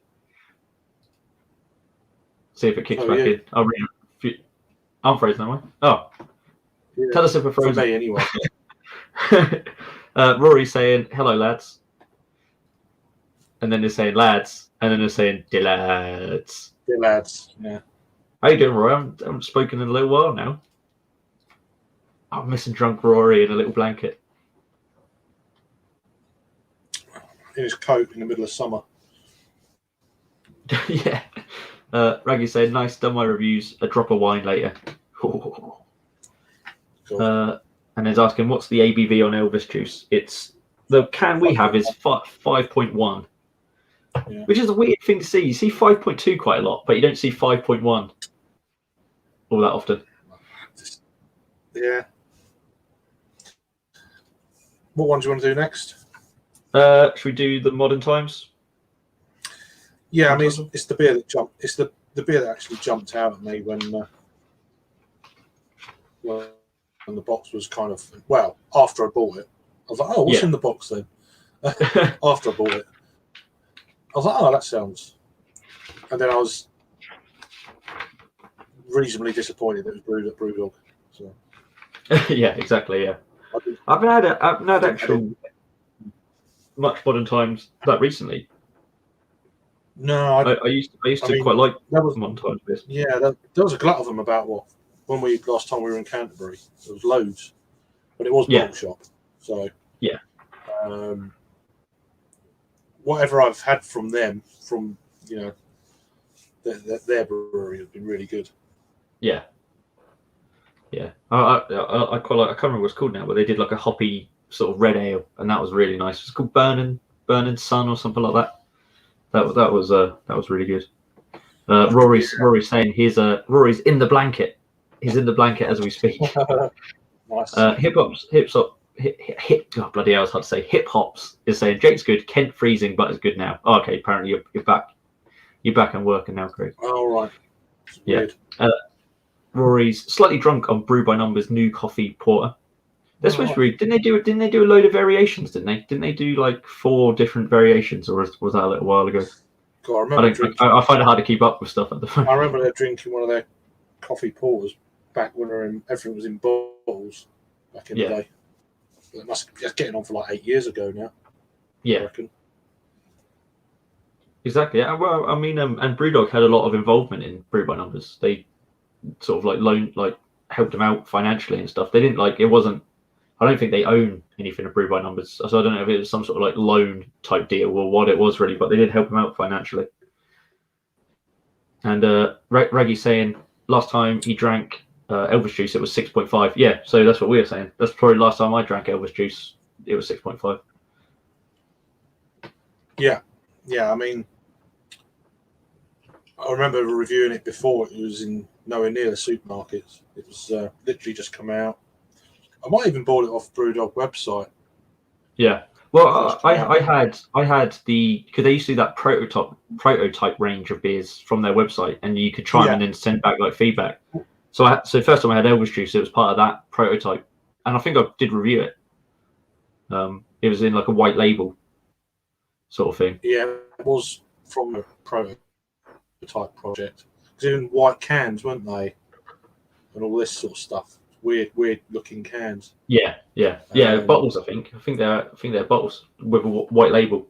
[SPEAKER 1] See if it kicks back in. I'll read it. I'm frozen, am I? Oh.
[SPEAKER 2] Yeah,
[SPEAKER 1] tell us if we're frozen.
[SPEAKER 2] For me, anyway.
[SPEAKER 1] Rory's saying, hello, lads. And then they're saying, lads. And then they're saying, dear lads.
[SPEAKER 2] Dear lads, yeah.
[SPEAKER 1] How you doing, Rory? I haven't spoken in a little while now. I'm missing drunk Rory in a little blanket.
[SPEAKER 2] In his coat in the middle of summer.
[SPEAKER 1] Yeah. Raggy said, nice, done my reviews. A drop of wine later. Cool. And he's asking, what's the ABV on Elvis juice? It's the can we have is 5.1, which is a weird thing to see. You see 5.2 quite a lot, but you don't see 5.1 all that often.
[SPEAKER 2] Yeah. What one do you want to do next?
[SPEAKER 1] Should we do the modern times?
[SPEAKER 2] Yeah, I mean, it's the beer that jumped. It's the beer that actually jumped out at me when the box was kind of after I bought it. I was like, oh, what's in the box then? After I bought it, I was like, oh, that sounds. And then I was reasonably disappointed that it was brewed at BrewDog. So.
[SPEAKER 1] Yeah, exactly. Yeah, I've not had actual much modern times that recently.
[SPEAKER 2] No,
[SPEAKER 1] I used to quite like modern times beers.
[SPEAKER 2] Yeah, there was a glut of them about when last time we were in Canterbury. There was loads, but it was bulk shop. So
[SPEAKER 1] yeah,
[SPEAKER 2] whatever I've had from them, from their brewery, has been really good.
[SPEAKER 1] Yeah. Yeah, I quite like. I can't remember what it's called now, but they did like a hoppy sort of red ale, and that was really nice. It's called Burning Sun or something like that. That was really good. Rory's saying Rory's in the blanket. He's in the blanket as we speak.
[SPEAKER 2] Nice.
[SPEAKER 1] Hip bloody hell, I was hard to say. Hip Hops is saying Jake's good. Kent freezing, but is good now. Oh, okay, apparently you're back. You're back and working now, Craig.
[SPEAKER 2] All right.
[SPEAKER 1] Yeah. Rory's slightly drunk on Brew by Numbers new coffee porter. They're supposed to be. Didn't they do a load of variations? Didn't they do like 4 different variations, or was that a little while ago?
[SPEAKER 2] God,
[SPEAKER 1] I find it hard to keep up with stuff at the moment.
[SPEAKER 2] I remember they're drinking one of their coffee porters back when everything was in bottles back in the day. It's getting on for like 8 years ago now.
[SPEAKER 1] Yeah.
[SPEAKER 2] I reckon.
[SPEAKER 1] Exactly. Yeah. Well, I mean, and BrewDog had a lot of involvement in Brew by Numbers. They sort of helped them out financially and stuff. They didn't it wasn't. I don't think they own anything of Brew by Numbers, so I don't know if it was some sort of loan type deal or what it was really, but they did help them out financially. And Raggy's saying last time he drank Elvis juice, it was 6.5. Yeah, so that's what we were saying. That's probably last time I drank Elvis juice, it was 6.5.
[SPEAKER 2] Yeah. I mean, I remember reviewing it before it was nowhere near the supermarkets. It was literally just come out. I might even bought it off BrewDog website.
[SPEAKER 1] Yeah. Well, I had because they used to do that prototype range of beers from their website, and you could try them and then send back feedback. So first time I had Elvis juice, it was part of that prototype, and I think I did review it. It was in a white label sort of thing.
[SPEAKER 2] Yeah, it was from a prototype project. It was in white cans, weren't they? And all this sort of stuff. Weird looking cans.
[SPEAKER 1] Yeah. Bottles. I think they're bottles with a white label.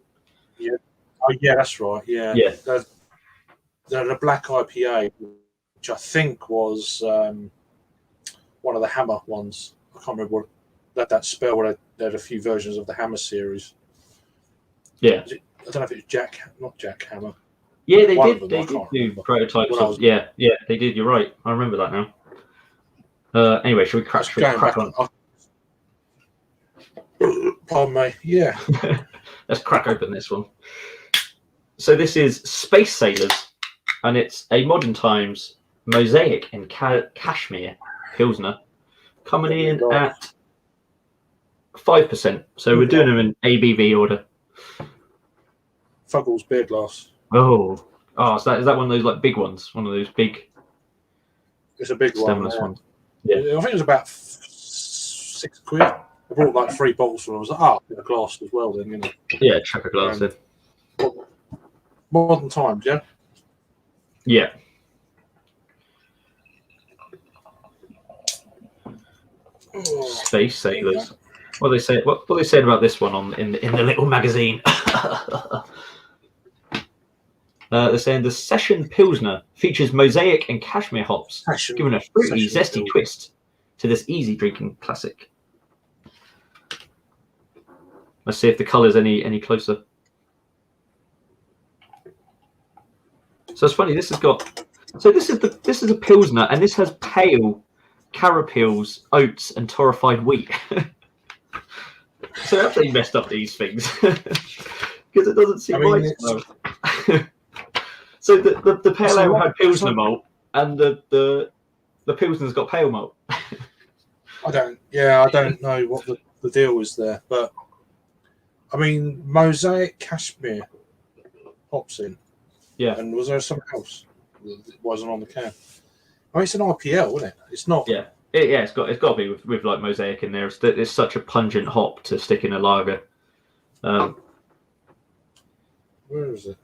[SPEAKER 2] Yeah. Oh yeah, that's right. Yeah. They're a black IPA, which I think was one of the Hammer ones. I can't remember what that spell. Where they had a few versions of the Hammer series.
[SPEAKER 1] Yeah.
[SPEAKER 2] I don't know if it was not Jack Hammer.
[SPEAKER 1] Yeah, they did. They did do prototypes. Yeah, they did. You're right. I remember that now. Anyway, should we crack on?
[SPEAKER 2] Pardon me. Yeah.
[SPEAKER 1] Let's crack open this one. So this is Space Sailors, and it's a modern times Mosaic and Cashmere Pilsner, coming in at 5%. So we're doing them in ABV order.
[SPEAKER 2] Fuggles beer glass.
[SPEAKER 1] Oh, so is that one of those big ones? One of those big.
[SPEAKER 2] It's a big
[SPEAKER 1] stemless
[SPEAKER 2] one.
[SPEAKER 1] Ones. Yeah.
[SPEAKER 2] I think it was about £6. I brought 3 bottles from. I was like, a glass as well. Then
[SPEAKER 1] Yeah, chuck a glass in.
[SPEAKER 2] Modern times, yeah.
[SPEAKER 1] Yeah. Space Sailors. What they say? What they said about this one in the little magazine? They're saying the Session Pilsner features Mosaic and Cashmere hops, giving a fruity, zesty twist to this easy drinking classic. Let's see if the colour's any closer. So it's funny. This is a Pilsner, and this has pale carapils, oats, and torrefied wheat. So they messed up these things because it doesn't seem right. So the pale ale had Pilsner malt, and the Pilsner's got pale malt.
[SPEAKER 2] I don't know what the deal is there, but I mean, Mosaic Cashmere Hops in.
[SPEAKER 1] Yeah.
[SPEAKER 2] And was there something else that wasn't on the can? I mean, it's an IPL, isn't it? It's not.
[SPEAKER 1] Yeah. It's got to be with like Mosaic in there. It's such a pungent hop to stick in a lager.
[SPEAKER 2] Where is it?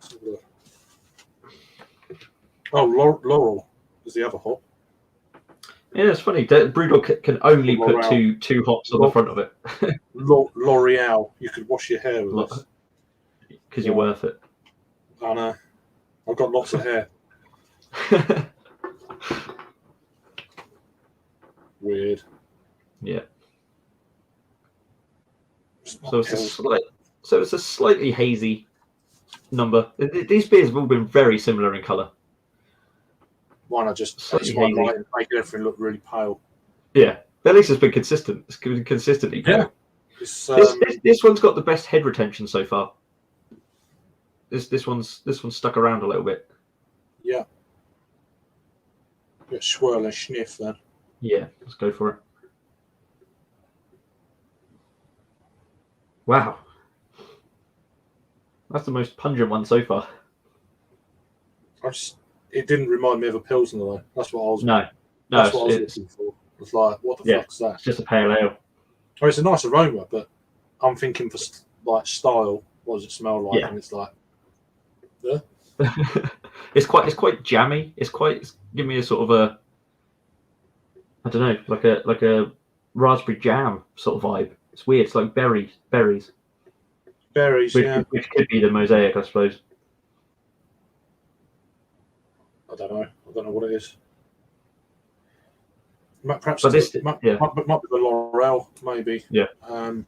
[SPEAKER 2] Oh, Laurel is the other hop.
[SPEAKER 1] Yeah, it's funny. BrewDog can only put two hops on the front of it.
[SPEAKER 2] L'Oreal. You could wash your hair with this.
[SPEAKER 1] Because you're worth it.
[SPEAKER 2] I know. I've got lots of hair. Weird.
[SPEAKER 1] Yeah. So it's a slightly hazy number. These beers have all been very similar in colour.
[SPEAKER 2] Mine are just making everything look really pale.
[SPEAKER 1] Yeah, at least it's been consistent. It's been consistently pale. Yeah. This one's got the best head retention so far. This one's stuck around a little bit.
[SPEAKER 2] Yeah. Bit swirl and sniff then.
[SPEAKER 1] Yeah, let's go for it. Wow. That's the most pungent one so far.
[SPEAKER 2] It didn't remind me of a Pilsner though. That's what I was.
[SPEAKER 1] That's
[SPEAKER 2] what I was looking for. It's like, what the fuck's that?
[SPEAKER 1] It's just a pale ale.
[SPEAKER 2] Oh, it's a nice aroma, but I'm thinking for like style. What does it smell like?
[SPEAKER 1] Yeah.
[SPEAKER 2] And it's like,
[SPEAKER 1] it's quite jammy. It's give me a sort of a, I don't know, like a raspberry jam sort of vibe. It's weird. It's like berries.
[SPEAKER 2] Berries,
[SPEAKER 1] which could be the Mosaic, I suppose.
[SPEAKER 2] I don't know what it is. Perhaps
[SPEAKER 1] but
[SPEAKER 2] it might be the L'Oreal, maybe.
[SPEAKER 1] Yeah.
[SPEAKER 2] I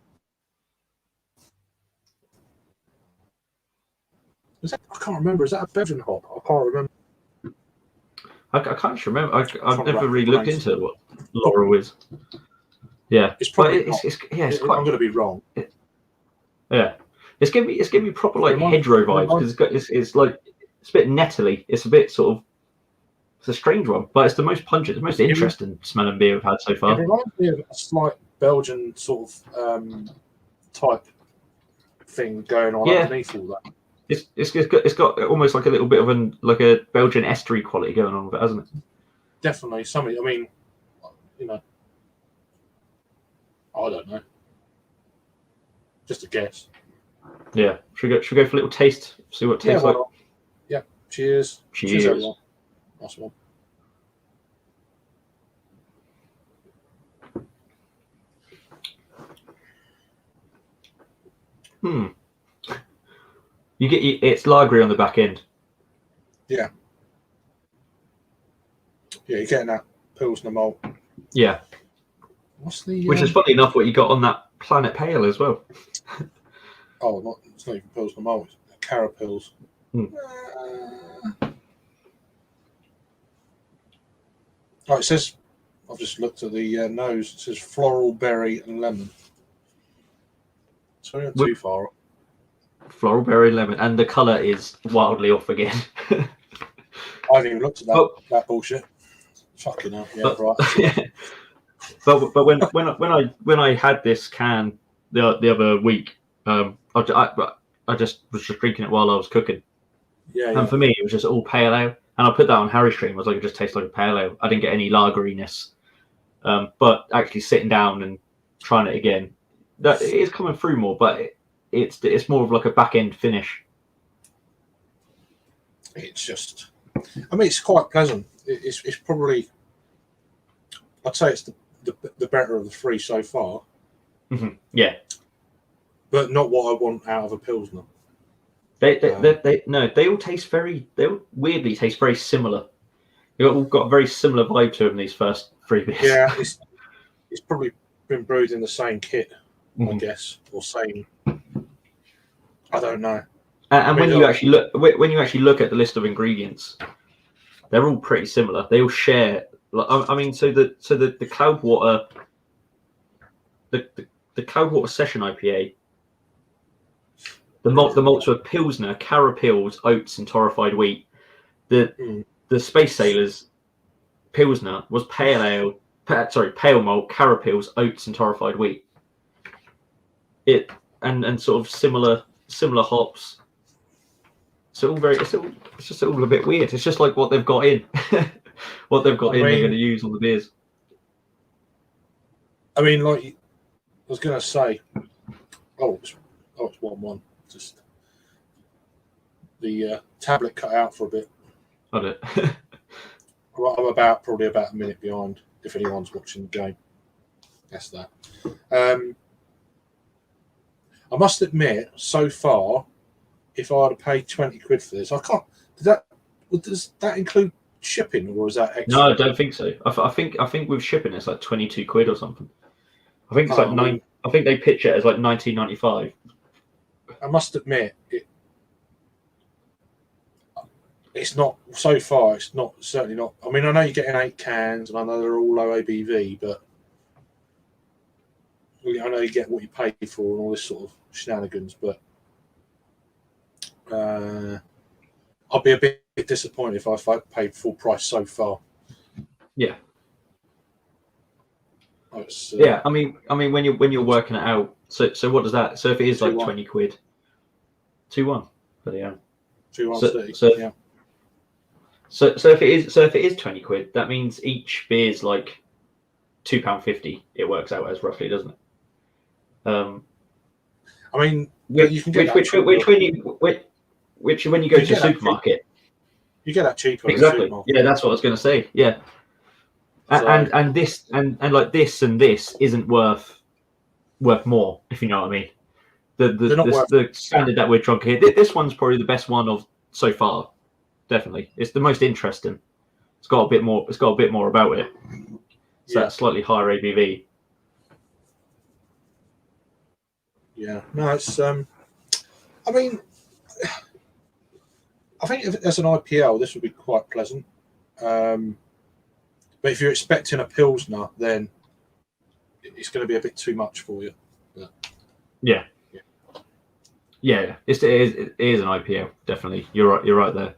[SPEAKER 2] can't remember. Is that a Belgian hop? I can't remember.
[SPEAKER 1] I can't remember. I've never really looked into what Laurel is. Yeah,
[SPEAKER 2] it's probably.
[SPEAKER 1] It's
[SPEAKER 2] quite. I'm going to be wrong.
[SPEAKER 1] Yeah, it's giving me proper like hedgerow vibes because it's like it's a bit nettly. It's a bit sort of. It's a strange one, but it's the most pungent, the most interesting smelling beer we've had so far.
[SPEAKER 2] It reminds me of a slight Belgian sort of type thing going on underneath all that.
[SPEAKER 1] It's got almost like a little bit of a Belgian estery quality going on with it, hasn't it?
[SPEAKER 2] Definitely something. I mean, I don't know. Just a guess.
[SPEAKER 1] Yeah. Should we go for a little taste? See what it tastes like.
[SPEAKER 2] Yeah. Cheers.
[SPEAKER 1] Cheers.
[SPEAKER 2] Everyone. Nice one.
[SPEAKER 1] It's lagery on the back end.
[SPEAKER 2] Yeah. Yeah, you're getting that Pilsner malt.
[SPEAKER 1] Yeah. Which is funny enough what you got on that Planet Pale as well.
[SPEAKER 2] It's not even Pilsner malt. It's Carapils. It says, I've just looked at the nose. It says floral, berry, and lemon. So not too far.
[SPEAKER 1] Floral, berry, lemon, and the colour is wildly off again.
[SPEAKER 2] I haven't even looked at that bullshit. Fucking hell, yeah, right.
[SPEAKER 1] But when I had this can the other week, I just was just drinking it while I was cooking.
[SPEAKER 2] Yeah.
[SPEAKER 1] And for me, it was just all pale ale. And I put that on Harry Stream. I was like, it just tastes like a pale ale. I didn't get any lageriness. But actually sitting down and trying it again, that it is coming through more, but it's more of like a back end finish.
[SPEAKER 2] It's just, I mean, it's quite pleasant. It's probably, I'd say it's the better of the three so far.
[SPEAKER 1] Mm-hmm. Yeah.
[SPEAKER 2] But not what I want out of a Pilsner.
[SPEAKER 1] They all taste they all weirdly taste very similar. They've all got a very similar vibe to them, these first three beers.
[SPEAKER 2] Yeah, it's probably been brewed in the same kit, I guess, or same. I don't know.
[SPEAKER 1] And when you actually look at the list of ingredients, they're all pretty similar. They all share. I mean, so the Cloudwater, the Cloudwater Session Ipa. The malts were Pilsner, Carapils, oats, and torrefied wheat. The Space Sailors Pilsner was pale ale, pale malt, carapils, oats, and torrefied wheat. And sort of similar hops. It's just all a bit weird. It's just like what they've got in. What they've got they're going to use on the beers.
[SPEAKER 2] I mean, like I was going to say, it's 1-1. Just the tablet cut out for a bit.
[SPEAKER 1] Got it.
[SPEAKER 2] I'm probably about a minute behind if anyone's watching the game. That's that. I must admit, so far, if I had to pay 20 quid for this, I can't. Does that include shipping, or is that extra?
[SPEAKER 1] No, I don't think so. I think with shipping it's like 22 quid or something. I think it's like nine. I think they pitch it as like 19.95.
[SPEAKER 2] I must admit, it's not so far. It's not certainly not. I mean, I know you're getting 8 cans, and I know they're all low ABV, but I know you get what you pay for and all this sort of shenanigans. But I'll be a bit disappointed if I paid full price so far.
[SPEAKER 1] Yeah. Yeah, I mean, when you're working it out, so what does that? So if it is like 20 quid, 2-1, but yeah,
[SPEAKER 2] 2-1. Yeah.
[SPEAKER 1] So if it is 20 quid, that means each beer is like £2.50. It works out as roughly, doesn't it?
[SPEAKER 2] I mean,
[SPEAKER 1] you can get which when you go to a supermarket,
[SPEAKER 2] you get that cheaper.
[SPEAKER 1] Exactly. Yeah, that's what I was going to say. Yeah. So, and this and like this and this isn't worth more, if you know what I mean. The standard that we're drunk here. This one's probably the best one of so far. Definitely, it's the most interesting. It's got a bit more. It's got a bit more about it. So that's slightly higher ABV.
[SPEAKER 2] Yeah. No, it's. I mean, I think if as an IPL, this would be quite pleasant. But if you're expecting a Pilsner, then it's going to be a bit too much for you.
[SPEAKER 1] Yeah. It is an IPL, definitely. You're right there.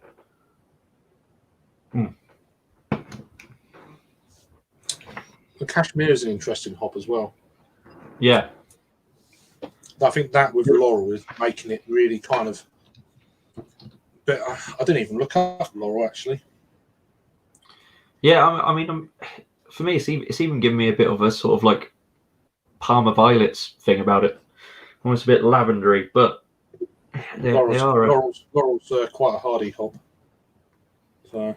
[SPEAKER 2] The Cashmere is an interesting hop as well.
[SPEAKER 1] Yeah.
[SPEAKER 2] I think that with Laurel is making it really kind of. But I didn't even look up Laurel actually.
[SPEAKER 1] Yeah, I mean, for me, it's even giving me a bit of a sort of like Parma Violets thing about it, almost a bit lavendery, but
[SPEAKER 2] Laurel's quite a hardy hop. So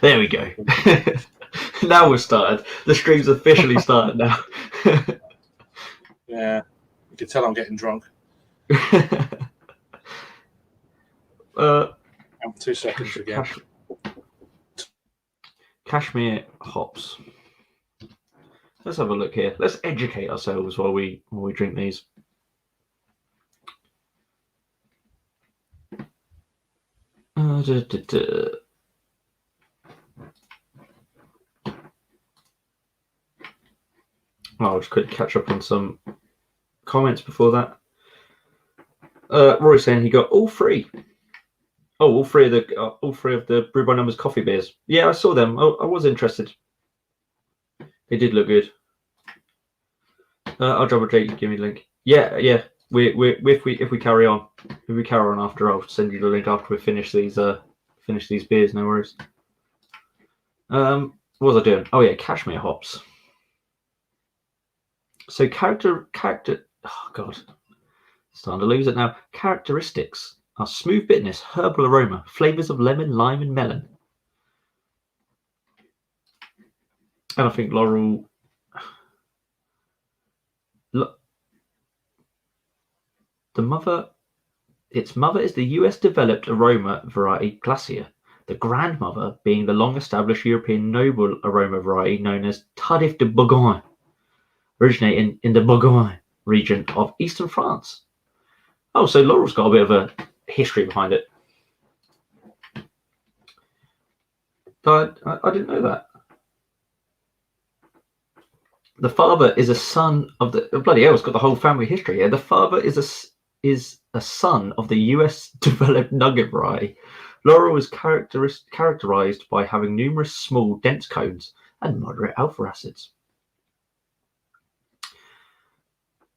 [SPEAKER 1] there we go. Now we're started. The stream's officially started now.
[SPEAKER 2] Yeah, you can tell I'm getting drunk. 2 seconds again.
[SPEAKER 1] Cashmere hops. Let's have a look here. Let's educate ourselves while we drink these. I'll just quickly catch up on some comments before that. Roy saying he got all three. Oh, all three of the Brew by Numbers coffee beers. Yeah, I saw them. I was interested. They did look good. I'll double check. Give me the link. Yeah. If we carry on after, I'll send you the link after we finish these beers. No worries. What was I doing? Oh yeah, Cashmere hops. So character. Oh god, starting to lose it now. Characteristics are smooth bitterness, herbal aroma, flavors of lemon, lime, and melon. And I think Laurel. Its mother is the US developed aroma variety Glacier, the grandmother being the long established European noble aroma variety known as Tardif de Bourgogne, originating in the Bourgogne region of eastern France. Oh, so Laurel's got a bit of a history behind it. I didn't know that. The father is a son of the bloody hell. It's got the whole family history here. The father is a son of the US developed nugget variety Laurel is characterized by having numerous small, dense cones and moderate alpha acids.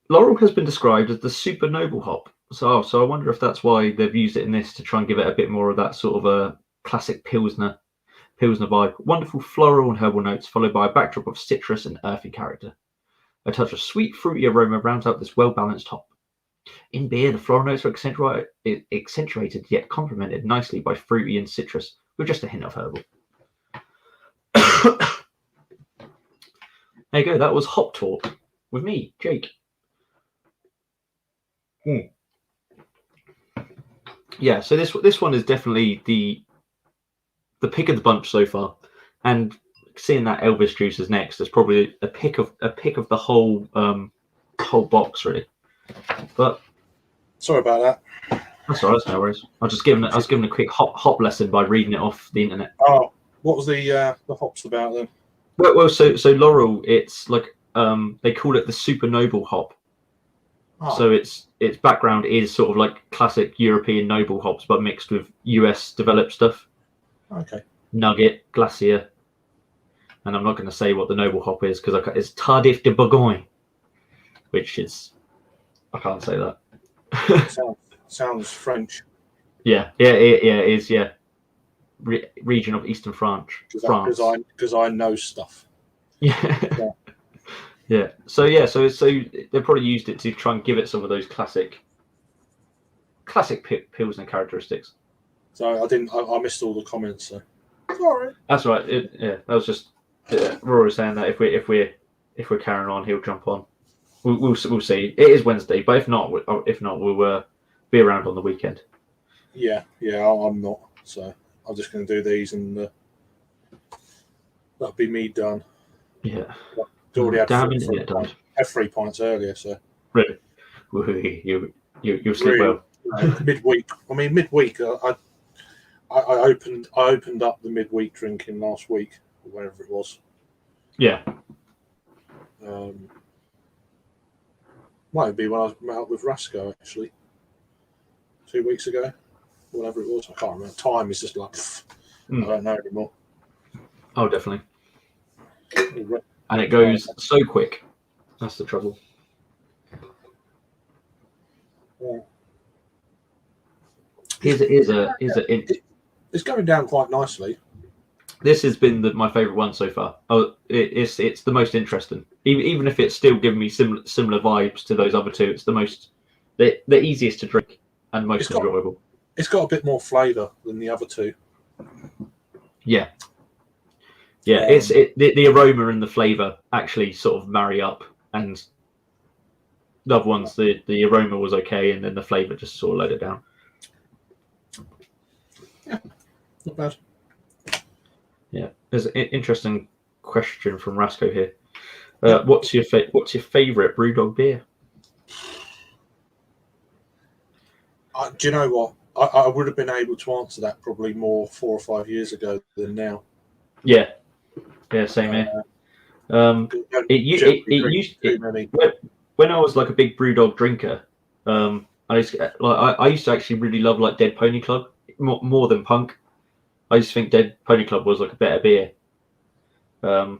[SPEAKER 1] Laurel has been described as the super noble hop. So I wonder if that's why they've used it in this, to try and give it a bit more of that sort of a classic Pilsner vibe. Wonderful floral and herbal notes, followed by a backdrop of citrus and earthy character. A touch of sweet, fruity aroma rounds out this well-balanced hop. In beer, the floral notes are accentuated yet complemented nicely by fruity and citrus, with just a hint of herbal. There you go. That was Hop Talk with me, Jake. Yeah, so this one is definitely the pick of the bunch so far, and seeing that Elvis juice is next is probably a pick of the whole box, really. But
[SPEAKER 2] sorry about that.
[SPEAKER 1] That's all right. That's no worries. I was given a quick hop lesson by reading it off the internet.
[SPEAKER 2] Oh, what was the hops about then?
[SPEAKER 1] Well, so Laurel, it's like they call it the super noble hop. Oh. So its background is sort of like classic European noble hops, but mixed with US developed stuff.
[SPEAKER 2] Okay.
[SPEAKER 1] Nugget, Glacier, and I'm not going to say what the noble hop is because it's Tardif de Bourgogne, which is, I can't say that.
[SPEAKER 2] sounds French.
[SPEAKER 1] Yeah, it is. Yeah, region of Eastern France.
[SPEAKER 2] Because I know stuff.
[SPEAKER 1] Yeah. Yeah. So they probably used it to try and give it some of those classic Pilsner characteristics.
[SPEAKER 2] So I missed all the comments. So sorry.
[SPEAKER 1] That's right. That was just Rory saying that if we're carrying on, he'll jump on. We'll see. It is Wednesday, but if not, we'll be around on the weekend.
[SPEAKER 2] Yeah. I'm not. So I'm just going to do these, and that'll be me done.
[SPEAKER 1] Yeah.
[SPEAKER 2] Already had 3 pints earlier, so
[SPEAKER 1] really, you sleep well.
[SPEAKER 2] Midweek. I mean, midweek. I opened up the midweek drinking last week, or whenever it was.
[SPEAKER 1] Yeah.
[SPEAKER 2] Might be when I was out with Rasco actually, 2 weeks ago, whatever it was. I can't remember. Time is just like I don't know anymore.
[SPEAKER 1] Oh, definitely. And it goes so quick. That's the trouble.
[SPEAKER 2] Yeah. It's going down quite nicely.
[SPEAKER 1] This has been my favourite one so far. Oh, it's the most interesting. Even if it's still giving me similar vibes to those other two, it's the easiest to drink and most enjoyable.
[SPEAKER 2] It's got a bit more flavour than the other two.
[SPEAKER 1] Yeah. Yeah, the aroma and the flavour actually sort of marry up, and the other ones, the aroma was okay, and then the flavour just sort of let it down.
[SPEAKER 2] Yeah, not bad.
[SPEAKER 1] Yeah, there's an interesting question from Rasco here. What's your favourite BrewDog beer?
[SPEAKER 2] Do you know what? I would have been able to answer that probably more 4 or 5 years ago than now.
[SPEAKER 1] Yeah. Yeah, same here. It used when I was like a big BrewDog drinker. I used to actually really love like Dead Pony Club more than Punk. I used to think Dead Pony Club was like a better beer. In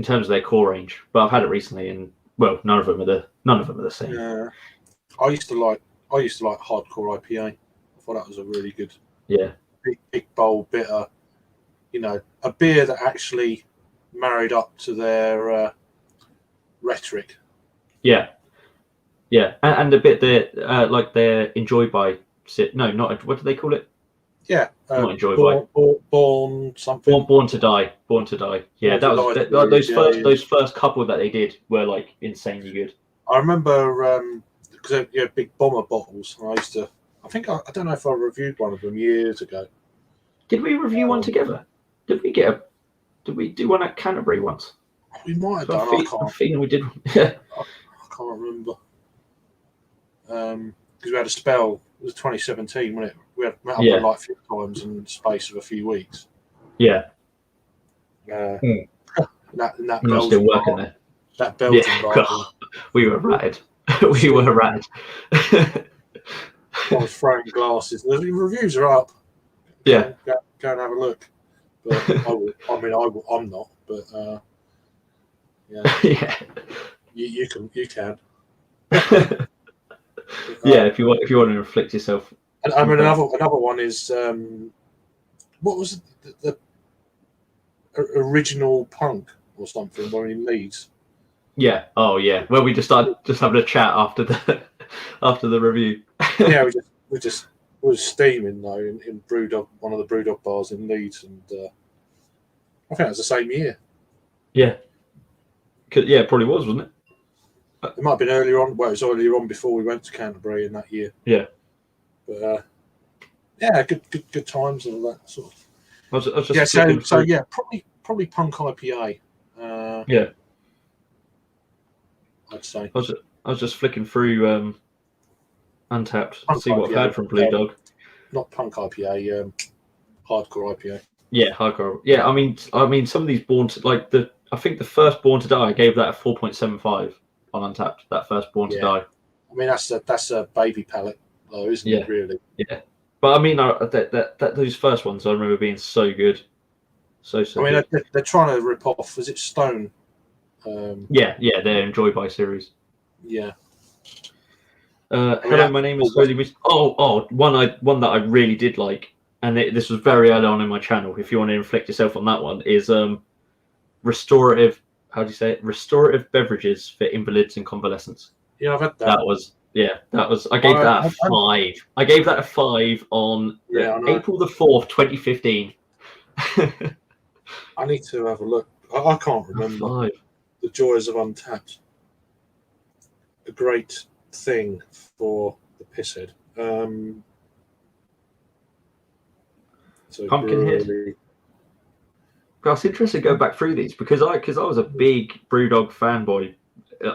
[SPEAKER 1] terms of their core range, but I've had it recently, and well, none of them are the same.
[SPEAKER 2] Yeah, I used to like Hardcore IPA. I thought that was a really good.
[SPEAKER 1] Yeah.
[SPEAKER 2] Big bold bitter. You know, a beer that actually married up to their rhetoric.
[SPEAKER 1] Yeah, and a bit that like they're enjoyed by. No, not what do they call it?
[SPEAKER 2] Yeah,
[SPEAKER 1] not enjoyed by.
[SPEAKER 2] Born something.
[SPEAKER 1] Born to die. Yeah, those first couple that they did were like insanely good.
[SPEAKER 2] I remember because they had big bomber bottles. I don't know if I reviewed one of them years ago.
[SPEAKER 1] Did we review one together? Did we do one at Canterbury once?
[SPEAKER 2] We might have done.
[SPEAKER 1] I'm feeling we did.
[SPEAKER 2] I can't remember. Because we had a spell. It was 2017, wasn't it? We had met up like a few times in the space of a few weeks.
[SPEAKER 1] Yeah.
[SPEAKER 2] That
[SPEAKER 1] I'm still working there.
[SPEAKER 2] That Belgian bar.
[SPEAKER 1] We were ratted. We were ratted.
[SPEAKER 2] I was throwing glasses. The reviews are up.
[SPEAKER 1] Yeah.
[SPEAKER 2] Go and have a look. But I'm not. But yeah.
[SPEAKER 1] Yeah.
[SPEAKER 2] You can.
[SPEAKER 1] Yeah, if you want to inflict yourself.
[SPEAKER 2] And I mean, another one is what was it, the original punk or something? One in Leeds.
[SPEAKER 1] Yeah. Oh, yeah. Well, we just started having a chat after the review.
[SPEAKER 2] Yeah, we was steaming though in BrewDog, one of the BrewDog bars in Leeds, and I think it was the same year.
[SPEAKER 1] Yeah. Yeah, it probably was, wasn't it?
[SPEAKER 2] It might have been earlier on. Well, it was earlier on before we went to Canterbury in that year.
[SPEAKER 1] Yeah.
[SPEAKER 2] But yeah, good times and all that sort of.
[SPEAKER 1] I was just
[SPEAKER 2] so yeah, probably punk IPA.
[SPEAKER 1] Yeah.
[SPEAKER 2] I'd say.
[SPEAKER 1] I was just flicking through Untapped
[SPEAKER 2] Punk
[SPEAKER 1] to see what I've had from BrewDog.
[SPEAKER 2] Not punk IPA, hardcore IPA.
[SPEAKER 1] Yeah, hardcore. Yeah, I mean, some of these I think the first Born to Die, I gave that a 4.75 on Untapped. That first Born to Die.
[SPEAKER 2] I mean, that's a baby palette, though, isn't it? Really.
[SPEAKER 1] Yeah, but I mean, those first ones I remember being so good, so. I mean,
[SPEAKER 2] good. They're trying to rip off. Was it Stone?
[SPEAKER 1] Yeah, they're Enjoy By series.
[SPEAKER 2] Yeah.
[SPEAKER 1] Hello, my name is Holy Mist. One that I really did like, and this was very early on in my channel. If you want to inflict yourself on that one, is restorative. How do you say it? Restorative beverages for invalids and convalescents.
[SPEAKER 2] Yeah, I've had that.
[SPEAKER 1] That was. I gave that a 5. I gave that a 5 on April the 4th, 2015.
[SPEAKER 2] I need to have a look. I can't remember. The joys of Untapped. A great thing for the pisshead.
[SPEAKER 1] Pumpkinhead. I was interested to go back through these because I was a big BrewDog fanboy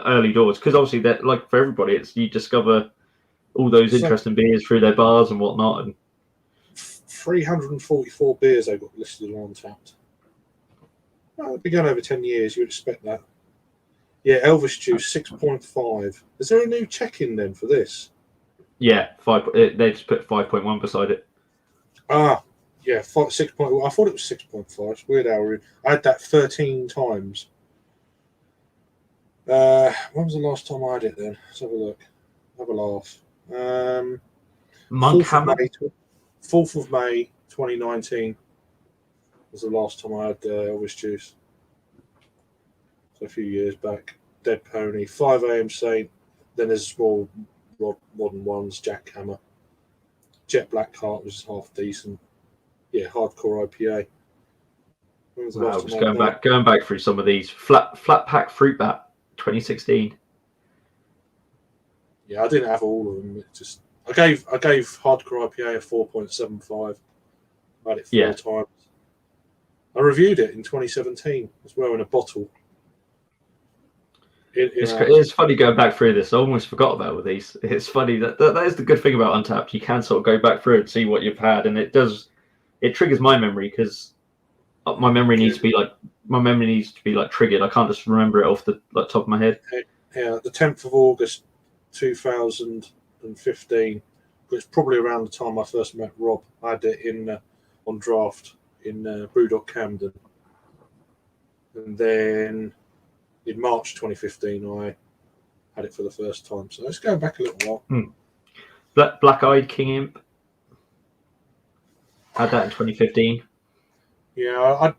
[SPEAKER 1] early doors, because obviously that, like for everybody, it's you discover all those interesting beers through their bars and whatnot. And
[SPEAKER 2] 344 beers they got listed on Untapped. Well, it's been going over 10 years. You'd expect that. Yeah, Elvis juice 6.5. Is there a new check-in then for this?
[SPEAKER 1] Yeah, 5. They just put 5.1 beside it.
[SPEAKER 2] Yeah, 6.1. I thought it was 6.5. It's weird how I had that 13 times. When was the last time I had it then? Let's have a look. Have a laugh.
[SPEAKER 1] Monk Hammer.
[SPEAKER 2] 4th of May 2019 was the last time I had Elvis juice. So a few years back. Dead Pony, 5 AM Saint. Then there's small modern ones, Jackhammer. Jet Black Heart was half decent. Yeah, hardcore IPA.
[SPEAKER 1] Wow, just going back through some of these. Flat Pack Fruit Bat, 2016.
[SPEAKER 2] Yeah, I didn't have all of them. It just I gave hardcore IPA a 4.75. I had it 4 times. I reviewed it in 2017 as well in a bottle.
[SPEAKER 1] It's funny going back through this. I almost forgot about all these. It's funny that is the good thing about Untapped. You can sort of go back through and see what you've had, and it triggers my memory, because my memory needs to be like triggered. I can't just remember it off the top of my head.
[SPEAKER 2] Yeah, the 10th of August 2015. It's probably around the time I first met Rob. I had it on draft in BrewDog Camden, and then in March 2015 I had it for the first time. So it's going back a little while.
[SPEAKER 1] Black Eyed King Imp. Had that in 2015.
[SPEAKER 2] Yeah,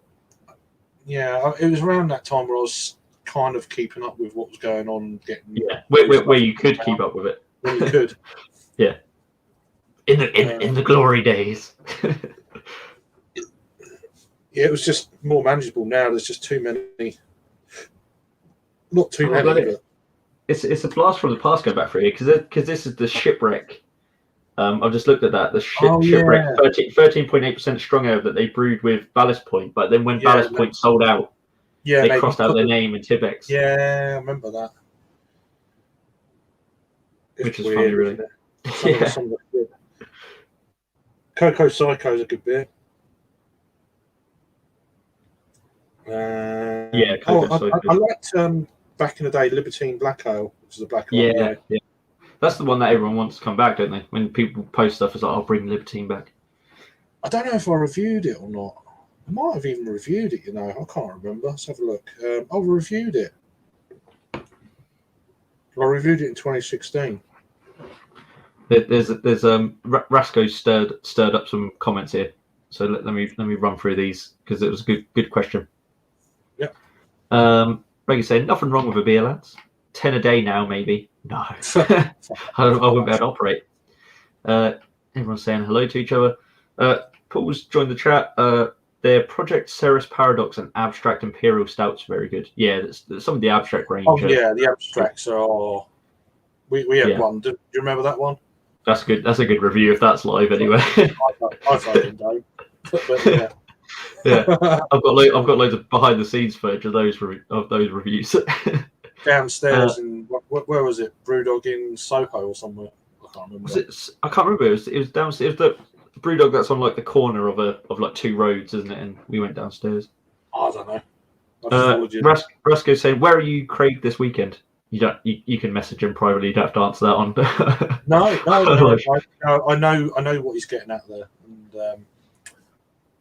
[SPEAKER 2] it was around that time where I was kind of keeping up with what was going on,
[SPEAKER 1] where you could keep up with it.
[SPEAKER 2] When you could.
[SPEAKER 1] Yeah. In the glory days.
[SPEAKER 2] Yeah, it was just more manageable now. There's just too many. Not too many, but
[SPEAKER 1] it's a blast from the past going back for you, because this is the Shipwreck. I've just looked at that. The Shipwreck 13.8% strong ale that they brewed with Ballast Point, but then when Ballast Point sold out, they crossed out their name in Tibex.
[SPEAKER 2] Yeah, I remember that.
[SPEAKER 1] Which is funny, really.
[SPEAKER 2] Some good. Cocoa Psycho is a good beer. I liked back in the day Libertine Black Ale, which is a black ale.
[SPEAKER 1] Yeah. That's the one that everyone wants to come back, don't they? When people post stuff, it's like, I'll bring Libertine back.
[SPEAKER 2] I don't know if I reviewed it or not. I might have even reviewed it, I can't remember. Let's have a look. I reviewed it. I reviewed it in 2016.
[SPEAKER 1] There's Rasco stirred up some comments here, so let me run through these because it was a good question.
[SPEAKER 2] Yeah.
[SPEAKER 1] Reggie saying nothing wrong with a beer, lads. 10 a day now, maybe. No, I wouldn't be able to operate. Everyone's saying hello to each other. Paul's joined the chat. Their Project Ceres Paradox and Abstract Imperial Stouts very good. Yeah, some of the abstract range.
[SPEAKER 2] Oh yeah, the abstracts are. We had one. Do you remember that one?
[SPEAKER 1] That's good. That's a good review if that's live anyway.
[SPEAKER 2] I fucking don't. But yeah.
[SPEAKER 1] Yeah, I've got loads of behind the scenes footage of those reviews.
[SPEAKER 2] Downstairs in where was it? BrewDog in Soho or somewhere. I can't remember.
[SPEAKER 1] I can't remember. It was downstairs. The BrewDog that's on like the corner of like two roads, isn't it? And we went downstairs.
[SPEAKER 2] I don't know.
[SPEAKER 1] Rasco saying, "Where are you, Craig, this weekend?" You can message him privately. You don't have to answer that on.
[SPEAKER 2] No. I know what he's getting at there, and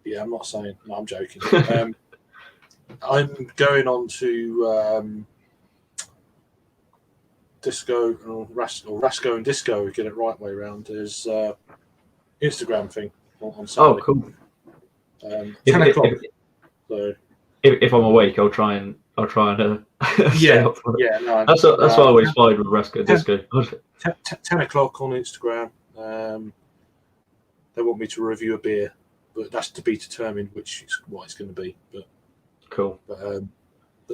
[SPEAKER 2] yeah, I'm not saying. No, I'm joking. I'm going on to Disco or Rasco and Disco. We get it right way around. There's Instagram thing on Saturday.
[SPEAKER 1] Oh, cool.
[SPEAKER 2] 10 o'clock. So
[SPEAKER 1] if I'm awake, I'll try and
[SPEAKER 2] yeah.
[SPEAKER 1] No, that's what I always find with Rasco Disco.
[SPEAKER 2] 10 o'clock on Instagram. They want me to review a beer, but that's to be determined what it's going to be. But
[SPEAKER 1] cool.
[SPEAKER 2] But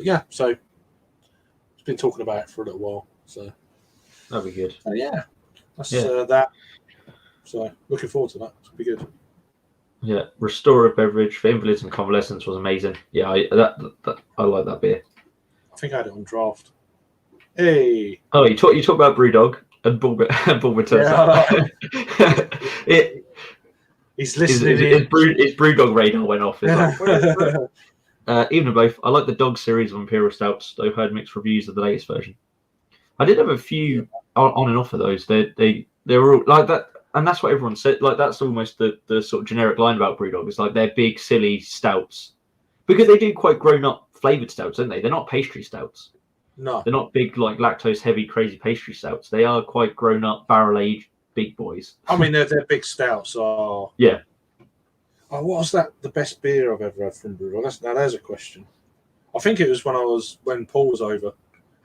[SPEAKER 2] yeah, so it's been talking about it for a little while. So
[SPEAKER 1] that'll be good.
[SPEAKER 2] Yeah, that's that. So looking forward to that. It'll be good.
[SPEAKER 1] Yeah, Restore a Beverage for Invalids and Convalescents was amazing. Yeah, I like that beer.
[SPEAKER 2] I think I had it on draft. Hey.
[SPEAKER 1] Oh, you talk about BrewDog and Bulbit turns up.
[SPEAKER 2] He's listening.
[SPEAKER 1] His BrewDog radar went off. Even both, I like the Dog series of Imperial Stouts. I've heard mixed reviews of the latest version. I did have a few on and off of those. They were all like that. And that's what everyone said. Like that's almost the sort of generic line about BrewDog. It's like they're big, silly stouts because they do quite grown-up flavored stouts, don't they? They're not pastry stouts.
[SPEAKER 2] No,
[SPEAKER 1] they're not big, like lactose-heavy, crazy pastry stouts. They are quite grown-up, barrel-aged, big boys.
[SPEAKER 2] I mean, they're big stouts. Oh,
[SPEAKER 1] yeah.
[SPEAKER 2] Oh, what was that? The best beer I've ever had from BrewDog? Now there's a question. I think it was when Paul was over.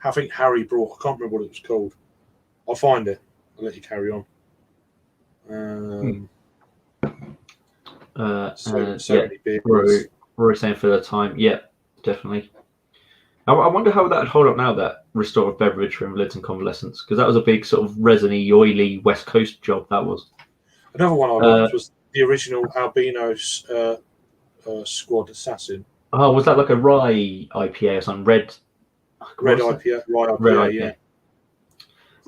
[SPEAKER 2] I think Harry brought. I can't remember what it was called. I'll find it. I'll let you carry on. Many beers.
[SPEAKER 1] Rory saying for the time, yeah, definitely. I wonder how that would hold up now, that Restorative Beverage for Invalids and Convalescents, because that was a big sort of resiny, oily West Coast job. That was.
[SPEAKER 2] Another one I liked was the original Albino Squad Assassin.
[SPEAKER 1] Oh, was that like a rye IPA or something? Red IPA,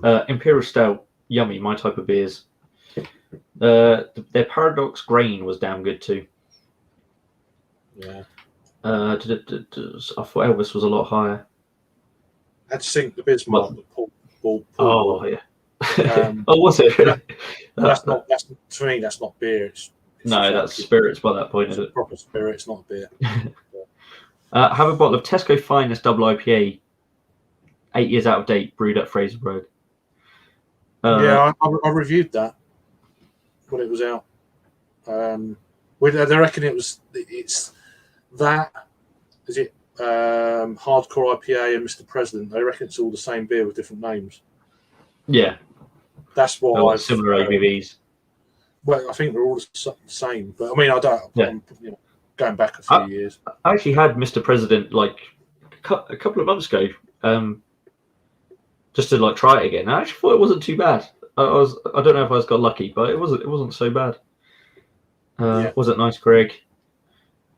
[SPEAKER 1] yeah. Imperial Stout, yummy, my type of beers. Their Paradox Grain was damn good too.
[SPEAKER 2] Yeah.
[SPEAKER 1] I thought Elvis was a lot higher.
[SPEAKER 2] I'd sink the Bismarck. Paul.
[SPEAKER 1] Oh yeah. Oh, was it?
[SPEAKER 2] That's not to me. That's not beer.
[SPEAKER 1] That's spirits by that point.
[SPEAKER 2] It's a proper spirit. It's not beer.
[SPEAKER 1] Have a bottle of Tesco Finest Double IPA, 8 years out of date, brewed at Fraserburgh.
[SPEAKER 2] Yeah, I reviewed that when it was out. They reckon it's that. Is it Hardcore IPA and Mr. President? They reckon it's all the same beer with different names.
[SPEAKER 1] Yeah,
[SPEAKER 2] that's what
[SPEAKER 1] similar ABVs.
[SPEAKER 2] Well, I think they're all the same, but I mean, I don't. Yeah. Going back a few years.
[SPEAKER 1] I actually had Mr. President like a couple of months ago, just to like try it again. I actually thought it wasn't too bad. I don't know if I got lucky, but it wasn't so bad. Was it nice, Greg?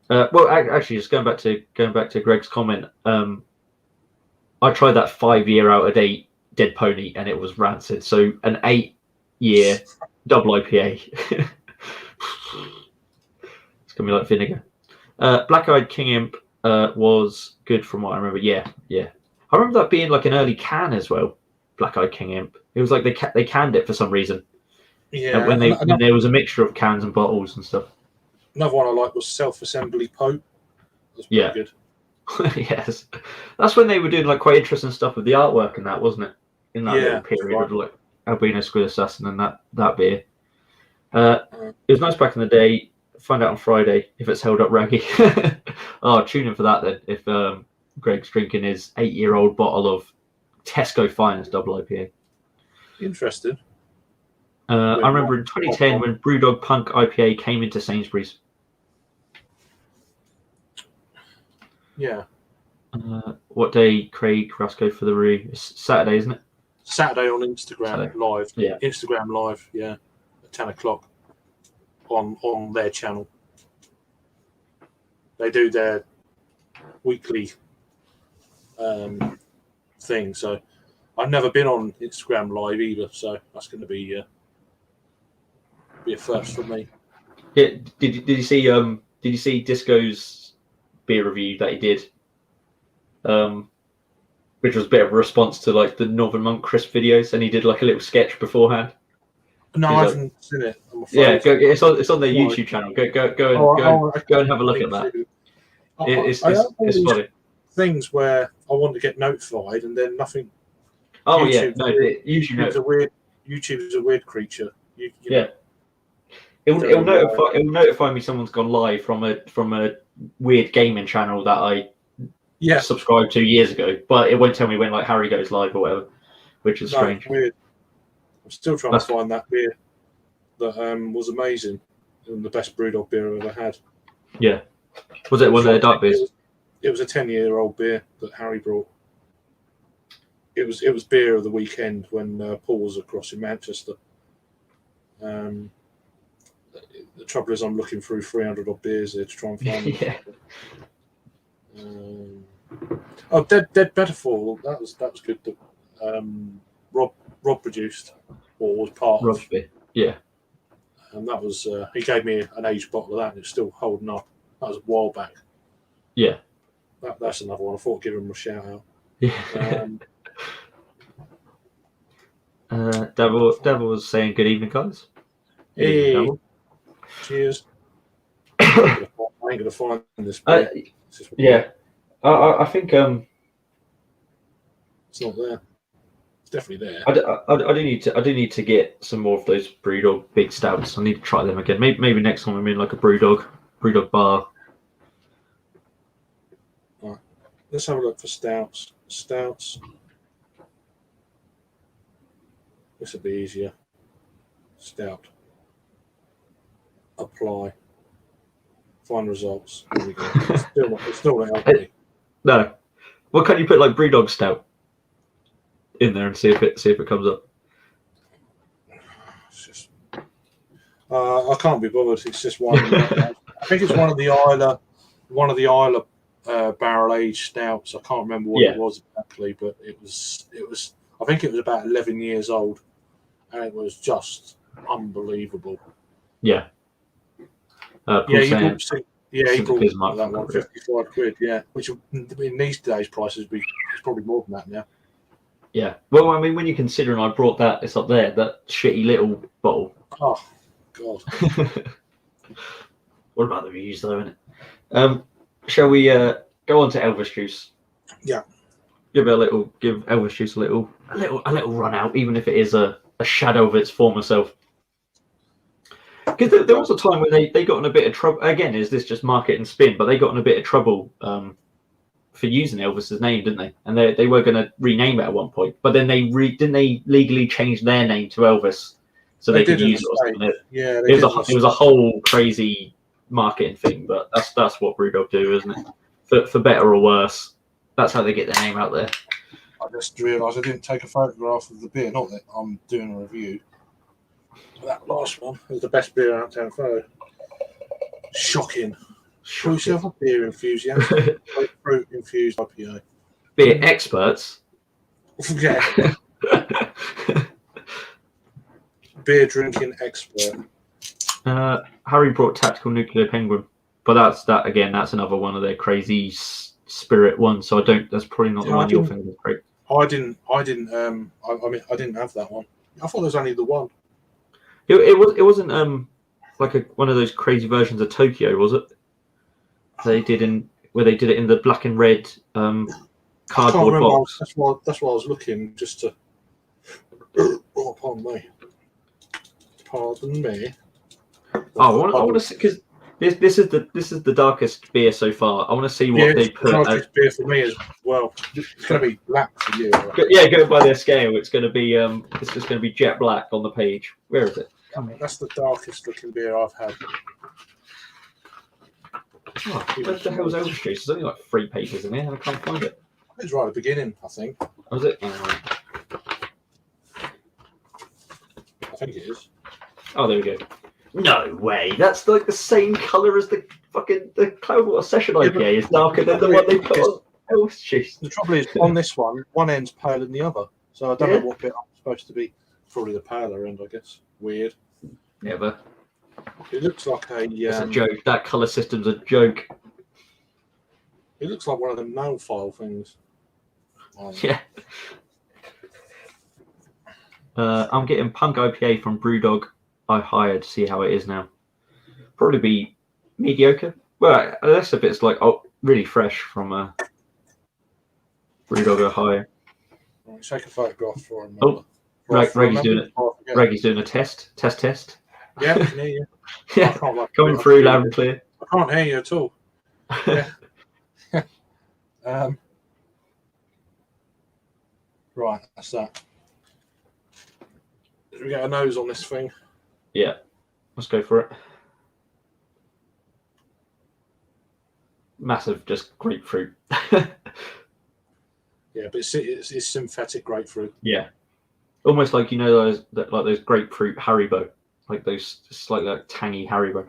[SPEAKER 1] Well, actually, just going back to Greg's comment, I tried that 5-year out of date Dead Pony, and it was rancid. So an 8-year double IPA. It's gonna be like vinegar. Black Eyed King Imp was good from what I remember. Yeah. I remember that being like an early can as well. Black Eyed King Imp. It was like they canned it for some reason.
[SPEAKER 2] Yeah.
[SPEAKER 1] When there was a mixture of cans and bottles and stuff.
[SPEAKER 2] Another one I liked was Self-Assembly Pope. That's pretty good.
[SPEAKER 1] Yes, that's when they were doing like quite interesting stuff with the artwork and that, wasn't it? In that little period of like Albino Squid Assassin and that beer. It was nice back in the day. Find out on Friday if it's held up raggy. Oh, tune in for that then. If Greg's drinking his 8-year-old bottle of Tesco Finest double IPA.
[SPEAKER 2] Interesting.
[SPEAKER 1] I remember in 2010 when BrewDog Punk IPA came into Sainsbury's.
[SPEAKER 2] Yeah.
[SPEAKER 1] What day, Craig Rasco for the Roo? It's Saturday, isn't it?
[SPEAKER 2] Saturday on Instagram Live.
[SPEAKER 1] Yeah.
[SPEAKER 2] Instagram Live, yeah. At 10 o'clock on their channel. They do their weekly thing. So I've never been on Instagram Live either. So that's going to be a first for me.
[SPEAKER 1] Yeah. Did you see Disco's beer review that he did? Which was a bit of a response to like the Northern Monk Crisp videos, and he did like a little sketch beforehand.
[SPEAKER 2] No, I haven't seen it. I'm afraid.
[SPEAKER 1] Yeah, it's on their YouTube channel. Go and have a look at that. It's funny.
[SPEAKER 2] Things where I want to get notified and then nothing.
[SPEAKER 1] Oh YouTube, yeah, no,
[SPEAKER 2] YouTube's a weird creature.
[SPEAKER 1] Yeah, it'll notify me someone's gone live from a weird gaming channel that I subscribed to years ago, but it won't tell me when like Harry goes live or whatever, which is strange.
[SPEAKER 2] Weird. I'm still trying to find that beer that was amazing and the best BrewDog beer I've ever had. Yeah,
[SPEAKER 1] was it one of their dark beers?
[SPEAKER 2] It was a 10-year-old beer that Harry brought. It was beer of the weekend when Paul was across in Manchester. The trouble is, I'm looking through 300 odd beers here to try and find them. Dead Metaphor. That was good. That Rob produced or was part of.
[SPEAKER 1] Yeah.
[SPEAKER 2] And that was he gave me an aged bottle of that, and it's still holding up. That was a while back.
[SPEAKER 1] Yeah.
[SPEAKER 2] That's another one. I thought I'd give him a shout out.
[SPEAKER 1] Yeah. Devil was saying good evening, guys.
[SPEAKER 2] Hey. Devil. Cheers. I ain't gonna find this.
[SPEAKER 1] Yeah. I think
[SPEAKER 2] it's not there. It's definitely there.
[SPEAKER 1] I do need to get some more of those BrewDog big stouts. I need to try them again. Maybe next time I'm in like a BrewDog bar.
[SPEAKER 2] Right. Let's have a look for stouts. This will be easier. Stout. Apply. Find results. There we go. It's still not helping me.
[SPEAKER 1] No. Well, can't you put like BrewDog stout in there and see if it comes up?
[SPEAKER 2] It's just, I can't be bothered. It's just one. I think it's one of the Islay barrel aged stouts. I can't remember what it was exactly, but it was. I think it was about 11 years old, and it was just unbelievable.
[SPEAKER 1] Yeah.
[SPEAKER 2] He bought that one, 55 quid. Yeah, which in these days prices it's probably more than that now.
[SPEAKER 1] Yeah. Well, I mean, when you consider, and I brought that, it's up there, that shitty little bottle.
[SPEAKER 2] Oh, God.
[SPEAKER 1] What about the reviews, though, isn't it? Shall we go on to Elvis Juice?
[SPEAKER 2] Yeah.
[SPEAKER 1] Give Elvis Juice a little run out, even if it is a shadow of its former self. Because there was a time when they got in a bit of trouble. Again, is this just market and spin? But they got in a bit of trouble for using Elvis's name, didn't they? And they were going to rename it at one point. But then didn't they legally change their name to Elvis so they could use it?
[SPEAKER 2] Yeah,
[SPEAKER 1] it was a whole crazy marketing thing. But that's what BrewDog do, isn't it? For better or worse, that's how they get their name out there.
[SPEAKER 2] I just realised I didn't take a photograph of the beer. Not that I'm doing a review. That last one was the best beer out of photo. Shocking. Show yourself a beer enthusiast. Grapefruit infused IPA.
[SPEAKER 1] Beer experts.
[SPEAKER 2] Yeah. Beer drinking expert.
[SPEAKER 1] Harry brought Tactical Nuclear Penguin, but that's another one of their crazy spirit ones. So that's probably not the one you're thinking of, Craig.
[SPEAKER 2] I didn't have that one. I thought there was only the one.
[SPEAKER 1] It wasn't like one of those crazy versions of Tokyo, was it? They did where they did it in the black and red cardboard box.
[SPEAKER 2] That's why I was looking just to. Oh, pardon me. Pardon me.
[SPEAKER 1] Oh, I want to see, because this is the darkest beer so far. I want to see what they put.
[SPEAKER 2] Darkest beer for me as well. It's going to be black for you. Right?
[SPEAKER 1] Yeah, go by their scale. It's going to be it's just going to be jet black on the page. Where is it?
[SPEAKER 2] That's the darkest looking beer I've had.
[SPEAKER 1] Oh, where the hell's Elvis juice? There's only like 3 pages in here, and I can't find it.
[SPEAKER 2] It's right at the beginning, I think.
[SPEAKER 1] Was it?
[SPEAKER 2] I think it is.
[SPEAKER 1] Oh, there we go. No way. That's like the same colour as the Cloudwater Session IPA. It's darker than the one they put on Elvis juice.
[SPEAKER 2] The trouble is, on this one end's paler than the other. So I don't know what bit I'm supposed to be. Probably the paler end, I guess. Weird.
[SPEAKER 1] Never.
[SPEAKER 2] It looks like
[SPEAKER 1] it's a joke. That colour system's a joke.
[SPEAKER 2] It looks like one of them nail file things.
[SPEAKER 1] Yeah. I'm getting Punk IPA from BrewDog. I hired to see how it is now. Probably be mediocre. Well, that's a bit like really fresh from BrewDog. I hire.
[SPEAKER 2] Right, take a photograph for him.
[SPEAKER 1] Oh, Reggie's doing it. Reggie's doing a test.
[SPEAKER 2] Yeah, I can hear you.
[SPEAKER 1] Yeah, coming through loud and clear.
[SPEAKER 2] I can't hear you at all. Yeah. Right, that's that. Did we get a nose on this thing?
[SPEAKER 1] Yeah, let's go for it. Massive, just grapefruit.
[SPEAKER 2] Yeah, but it's synthetic grapefruit.
[SPEAKER 1] Yeah, almost like those grapefruit Haribo, like those slightly like tangy Haribo.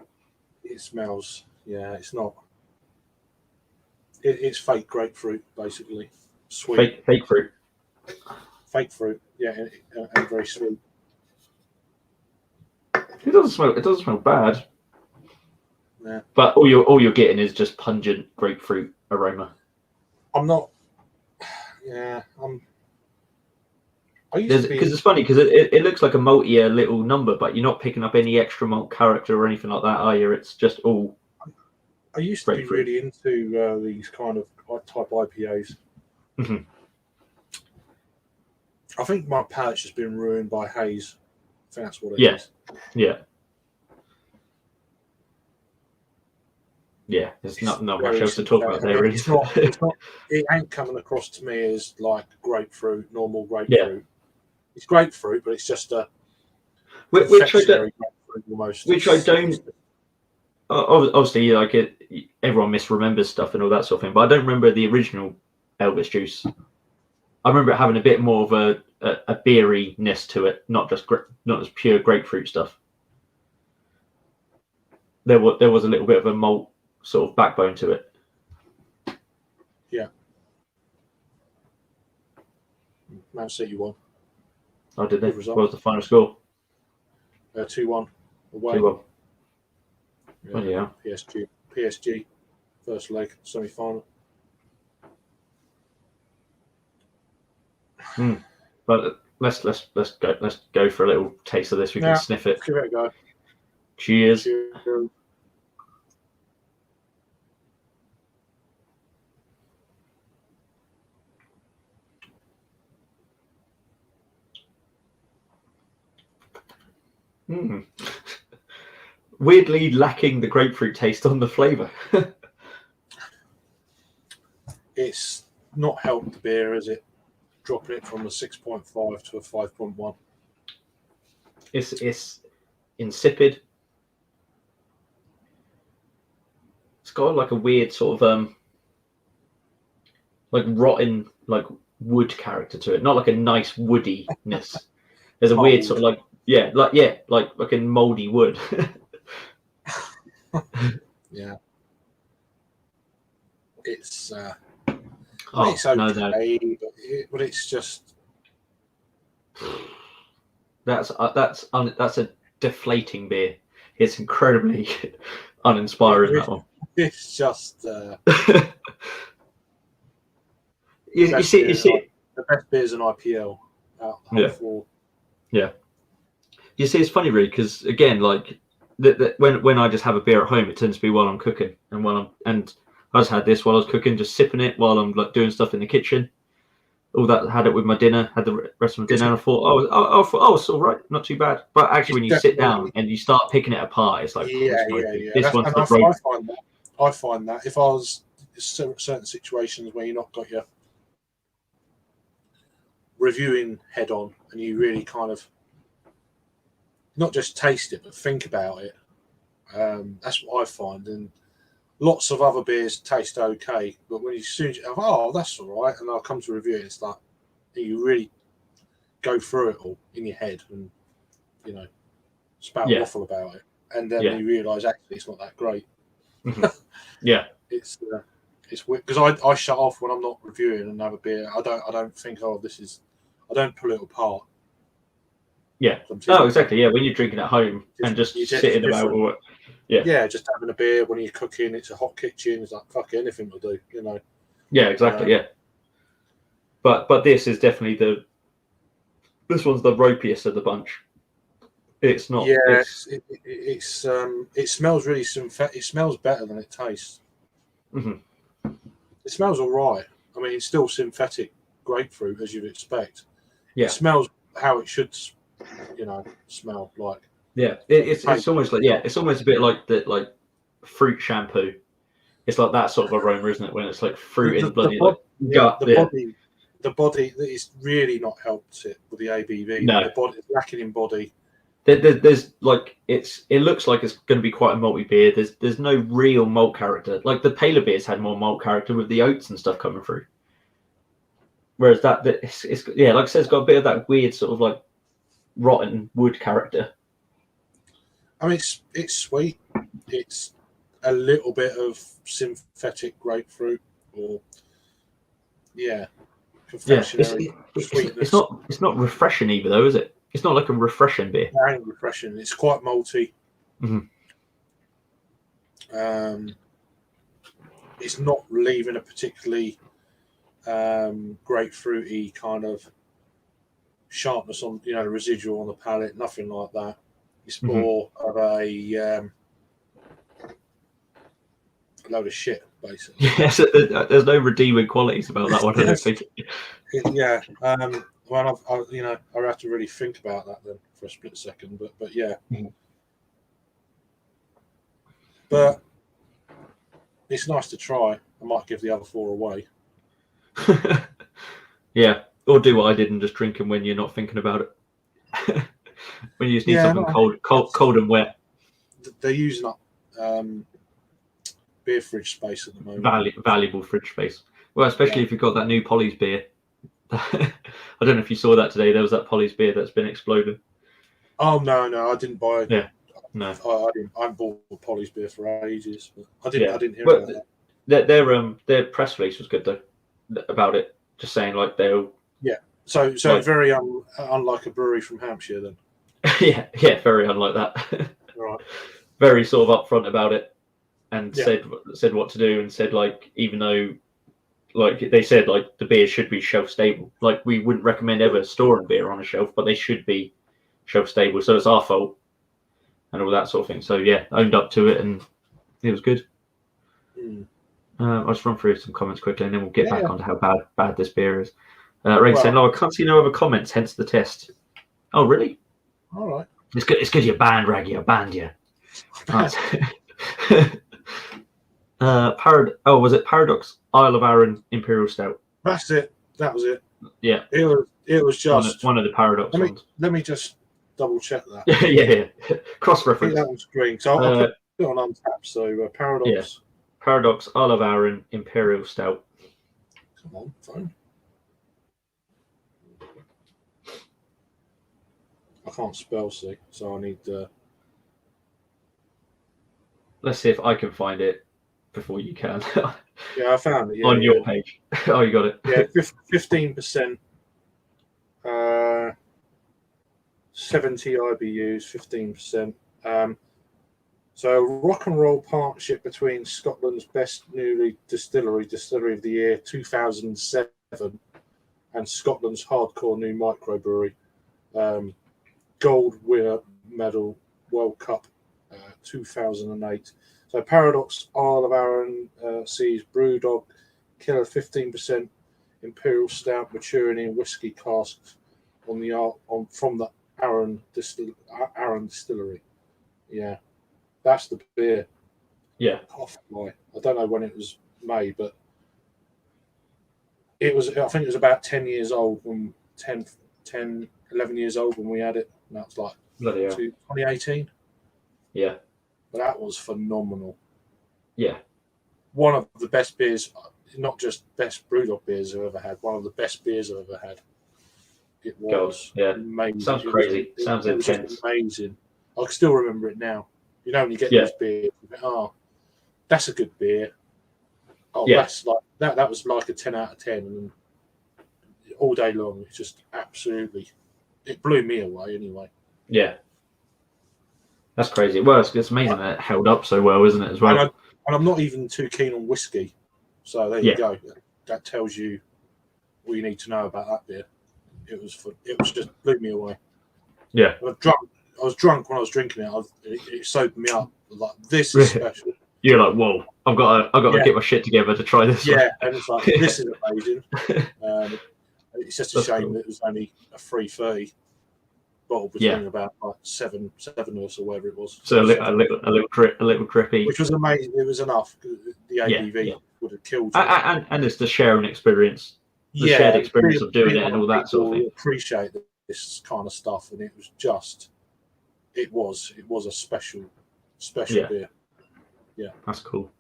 [SPEAKER 2] It smells. Yeah, it's not. It's fake grapefruit, basically. Sweet.
[SPEAKER 1] Fake fruit.
[SPEAKER 2] Fake fruit. Yeah, and very sweet.
[SPEAKER 1] It doesn't smell bad.
[SPEAKER 2] Yeah.
[SPEAKER 1] But all you're getting is just pungent grapefruit aroma.
[SPEAKER 2] I'm not. Yeah,
[SPEAKER 1] because it's funny because it looks like a maltier little number, but you're not picking up any extra malt character or anything like that, are you? It's just all.
[SPEAKER 2] I used to be really into these kind of type IPAs.
[SPEAKER 1] Mm-hmm.
[SPEAKER 2] I think my palate's just been ruined by haze. I think that's what it is.
[SPEAKER 1] Yeah. Yeah, there's not much else to talk about there, really.
[SPEAKER 2] It ain't coming across to me as like grapefruit, normal grapefruit.
[SPEAKER 1] Yeah.
[SPEAKER 2] It's grapefruit, but it's just a
[SPEAKER 1] which I don't.
[SPEAKER 2] Almost.
[SPEAKER 1] Which I don't. Obviously, like everyone misremembers stuff and all that sort of thing, but I don't remember the original Elvis juice. I remember it having a bit more of a beeriness to it, not just pure grapefruit stuff. There was a little bit of a malt sort of backbone to it.
[SPEAKER 2] Yeah. Man City won.
[SPEAKER 1] Oh, did they? What was the final score?
[SPEAKER 2] 2-1 away.
[SPEAKER 1] 2-1.
[SPEAKER 2] Yeah. PSG, first leg, semi-final.
[SPEAKER 1] But let's go for a little taste of this. We can sniff it.
[SPEAKER 2] Give it a go.
[SPEAKER 1] Cheers.
[SPEAKER 2] Cheers.
[SPEAKER 1] Weirdly lacking the grapefruit taste on the flavour.
[SPEAKER 2] It's not helped the beer, is it? Dropping it from a 6.5 to a 5.1.
[SPEAKER 1] It's insipid. It's got like a weird sort of like rotten like wood character to it. Not like a nice woodiness. There's a weird sort of like like in mouldy wood.
[SPEAKER 2] Yeah. It's
[SPEAKER 1] it's
[SPEAKER 2] okay, but it's just
[SPEAKER 1] that's a deflating beer. It's incredibly uninspiring, that one.
[SPEAKER 2] It's just
[SPEAKER 1] you see
[SPEAKER 2] the best beers in IPL out
[SPEAKER 1] Yeah. You see, it's funny, really, because again, like when I just have a beer at home, it tends to be while I'm cooking, and I just had this while I was cooking, just sipping it while I'm like doing stuff in the kitchen. All that, had it with my dinner, had the rest of my dinner, and I thought, oh, it's all right, not too bad. But actually, when you sit down and you start picking it apart, it's like,
[SPEAKER 2] yeah.
[SPEAKER 1] This one's not
[SPEAKER 2] great. I find that if I was certain situations where you're not got your reviewing head on, and you really kind of not just taste it but think about it, that's what I find. And lots of other beers taste okay, but when that's all right, and I'll come to review it, it's like you really go through it all in your head and spout waffle about it, and then you realise actually it's not that great.
[SPEAKER 1] Yeah,
[SPEAKER 2] it's weird because I shut off when I'm not reviewing and have a beer. I don't think I don't pull it apart.
[SPEAKER 1] Yeah. Oh, exactly. Yeah, when you're drinking at home and just sitting about.
[SPEAKER 2] Just having a beer when you're cooking. It's a hot kitchen. It's like fuck anything will do.
[SPEAKER 1] Yeah, exactly. Yeah. But this is definitely this one's the ropiest of the bunch. It's not.
[SPEAKER 2] Yeah, it smells really synthetic. It smells better than it tastes.
[SPEAKER 1] Mm-hmm.
[SPEAKER 2] It smells all right. I mean, it's still synthetic grapefruit as you'd expect.
[SPEAKER 1] Yeah.
[SPEAKER 2] It smells how it should, smell like.
[SPEAKER 1] Yeah, it's almost like it's almost a bit like fruit shampoo. It's like that sort of aroma, isn't it? When it's like fruit in bloody
[SPEAKER 2] the body that is really not helped it with the ABV.
[SPEAKER 1] No,
[SPEAKER 2] the body is lacking in body.
[SPEAKER 1] There's like it looks like it's going to be quite a malty beer. There's no real malt character. Like the paler beers had more malt character with the oats and stuff coming through. Whereas it's like I said, it's got a bit of that weird sort of like rotten wood character.
[SPEAKER 2] I mean, it's sweet. It's a little bit of synthetic grapefruit, or confectionery sweetness.
[SPEAKER 1] It's not refreshing either, though, is it? It's not like a refreshing beer.
[SPEAKER 2] It ain't refreshing. It's quite malty.
[SPEAKER 1] Mm-hmm.
[SPEAKER 2] It's not leaving a particularly grapefruity kind of sharpness on the residual on the palate. Nothing like that. It's more of a load of shit, basically.
[SPEAKER 1] Yes, there's no redeeming qualities about that one. I don't think.
[SPEAKER 2] Yeah. Well, I have to really think about that then for a split second, but yeah. Mm-hmm. But it's nice to try. I might give the other 4 away.
[SPEAKER 1] Yeah, or do what I did and just drink them when you're not thinking about it. When you just need something cold and wet.
[SPEAKER 2] They're using up beer fridge space at the moment.
[SPEAKER 1] Valuable fridge space. Well, especially if you've got that new Polly's beer. I don't know if you saw that today. There was that Polly's beer that's been exploded.
[SPEAKER 2] Oh no, I didn't buy it.
[SPEAKER 1] Yeah, no,
[SPEAKER 2] I haven't bought Polly's beer for ages. But I didn't hear about
[SPEAKER 1] that. Their press release was good though about it. Just saying like they'll.
[SPEAKER 2] Yeah. So like, very unlike a brewery from Hampshire then.
[SPEAKER 1] yeah, very unlike that.
[SPEAKER 2] Right.
[SPEAKER 1] Very sort of upfront about it, and said what to do, and said like even though. Like they said, like the beer should be shelf stable. Like we wouldn't recommend ever storing beer on a shelf, but they should be shelf stable. So it's our fault and all that sort of thing. So yeah, owned up to it, and it was good. I'll just run through some comments quickly, and then we'll get back onto how bad this beer is. Ray saying, "Oh, I can't see no other comments, hence the test." Oh, really?
[SPEAKER 2] All right.
[SPEAKER 1] It's good. It's good. You're banned, Raggy. I banned you. Was it Paradox Isle of Arran Imperial Stout?
[SPEAKER 2] That's it. That was it.
[SPEAKER 1] Yeah.
[SPEAKER 2] It was just
[SPEAKER 1] one of the Paradox ones.
[SPEAKER 2] Let me just double check that.
[SPEAKER 1] yeah. Cross reference.
[SPEAKER 2] That was green. So I'll put it on Untapped. So Paradox.
[SPEAKER 1] Yeah. Paradox Isle of Arran Imperial Stout.
[SPEAKER 2] Come on, phone. I can't spell, so I need.
[SPEAKER 1] Let's see if I can find it before you can.
[SPEAKER 2] Yeah, I found it. Yeah,
[SPEAKER 1] on your page. Oh, you got it.
[SPEAKER 2] Yeah, 15%. 70 IBUs, 15%. So rock and roll partnership between Scotland's best newly distillery of the year 2007 and Scotland's hardcore new microbrewery. Gold winner medal World Cup 2008. So Paradox Isle of Arran sees BrewDog kill a 15% Imperial Stout maturing in whiskey casks from the Arran distillery. Yeah, that's the beer.
[SPEAKER 1] Yeah.
[SPEAKER 2] I don't know when it was made, but it was. I think it was about 10 years old when 11 years old when we had it. And that was like 2018.
[SPEAKER 1] Yeah.
[SPEAKER 2] But that was phenomenal.
[SPEAKER 1] Yeah.
[SPEAKER 2] One of the best beers, not just best BrewDog beers I've ever had, one of the best beers I've ever had. It was amazing.
[SPEAKER 1] Sounds crazy. Sounds intense.
[SPEAKER 2] Just amazing. I can still remember it now. You know, when you get these beers, you go, oh, that's a good beer. Oh, that's like that was like a 10 out of 10. And all day long, it's just absolutely, it blew me away anyway.
[SPEAKER 1] Yeah. That's crazy. Well, it's amazing that it held up so well, isn't it, as well?
[SPEAKER 2] And I'm not even too keen on whiskey. So there you go. That tells you all you need to know about that beer. It was just blew me away.
[SPEAKER 1] Yeah.
[SPEAKER 2] I was drunk when I was drinking it. It sobered me up. Like, this is special.
[SPEAKER 1] You're like, whoa! I've got to get my shit together to try this.
[SPEAKER 2] Yeah, and it's like, this is amazing. It's just a shame that it was only a 330 bottle between about like seven of us or whatever it was.
[SPEAKER 1] So a little crippy,
[SPEAKER 2] which was amazing. It was enough. The ABV would have killed it.
[SPEAKER 1] And it's the sharing experience. The shared experience of doing it and all that sort of thing.
[SPEAKER 2] Appreciate this kind of stuff, and it was just, it was a special beer. Yeah,
[SPEAKER 1] that's cool.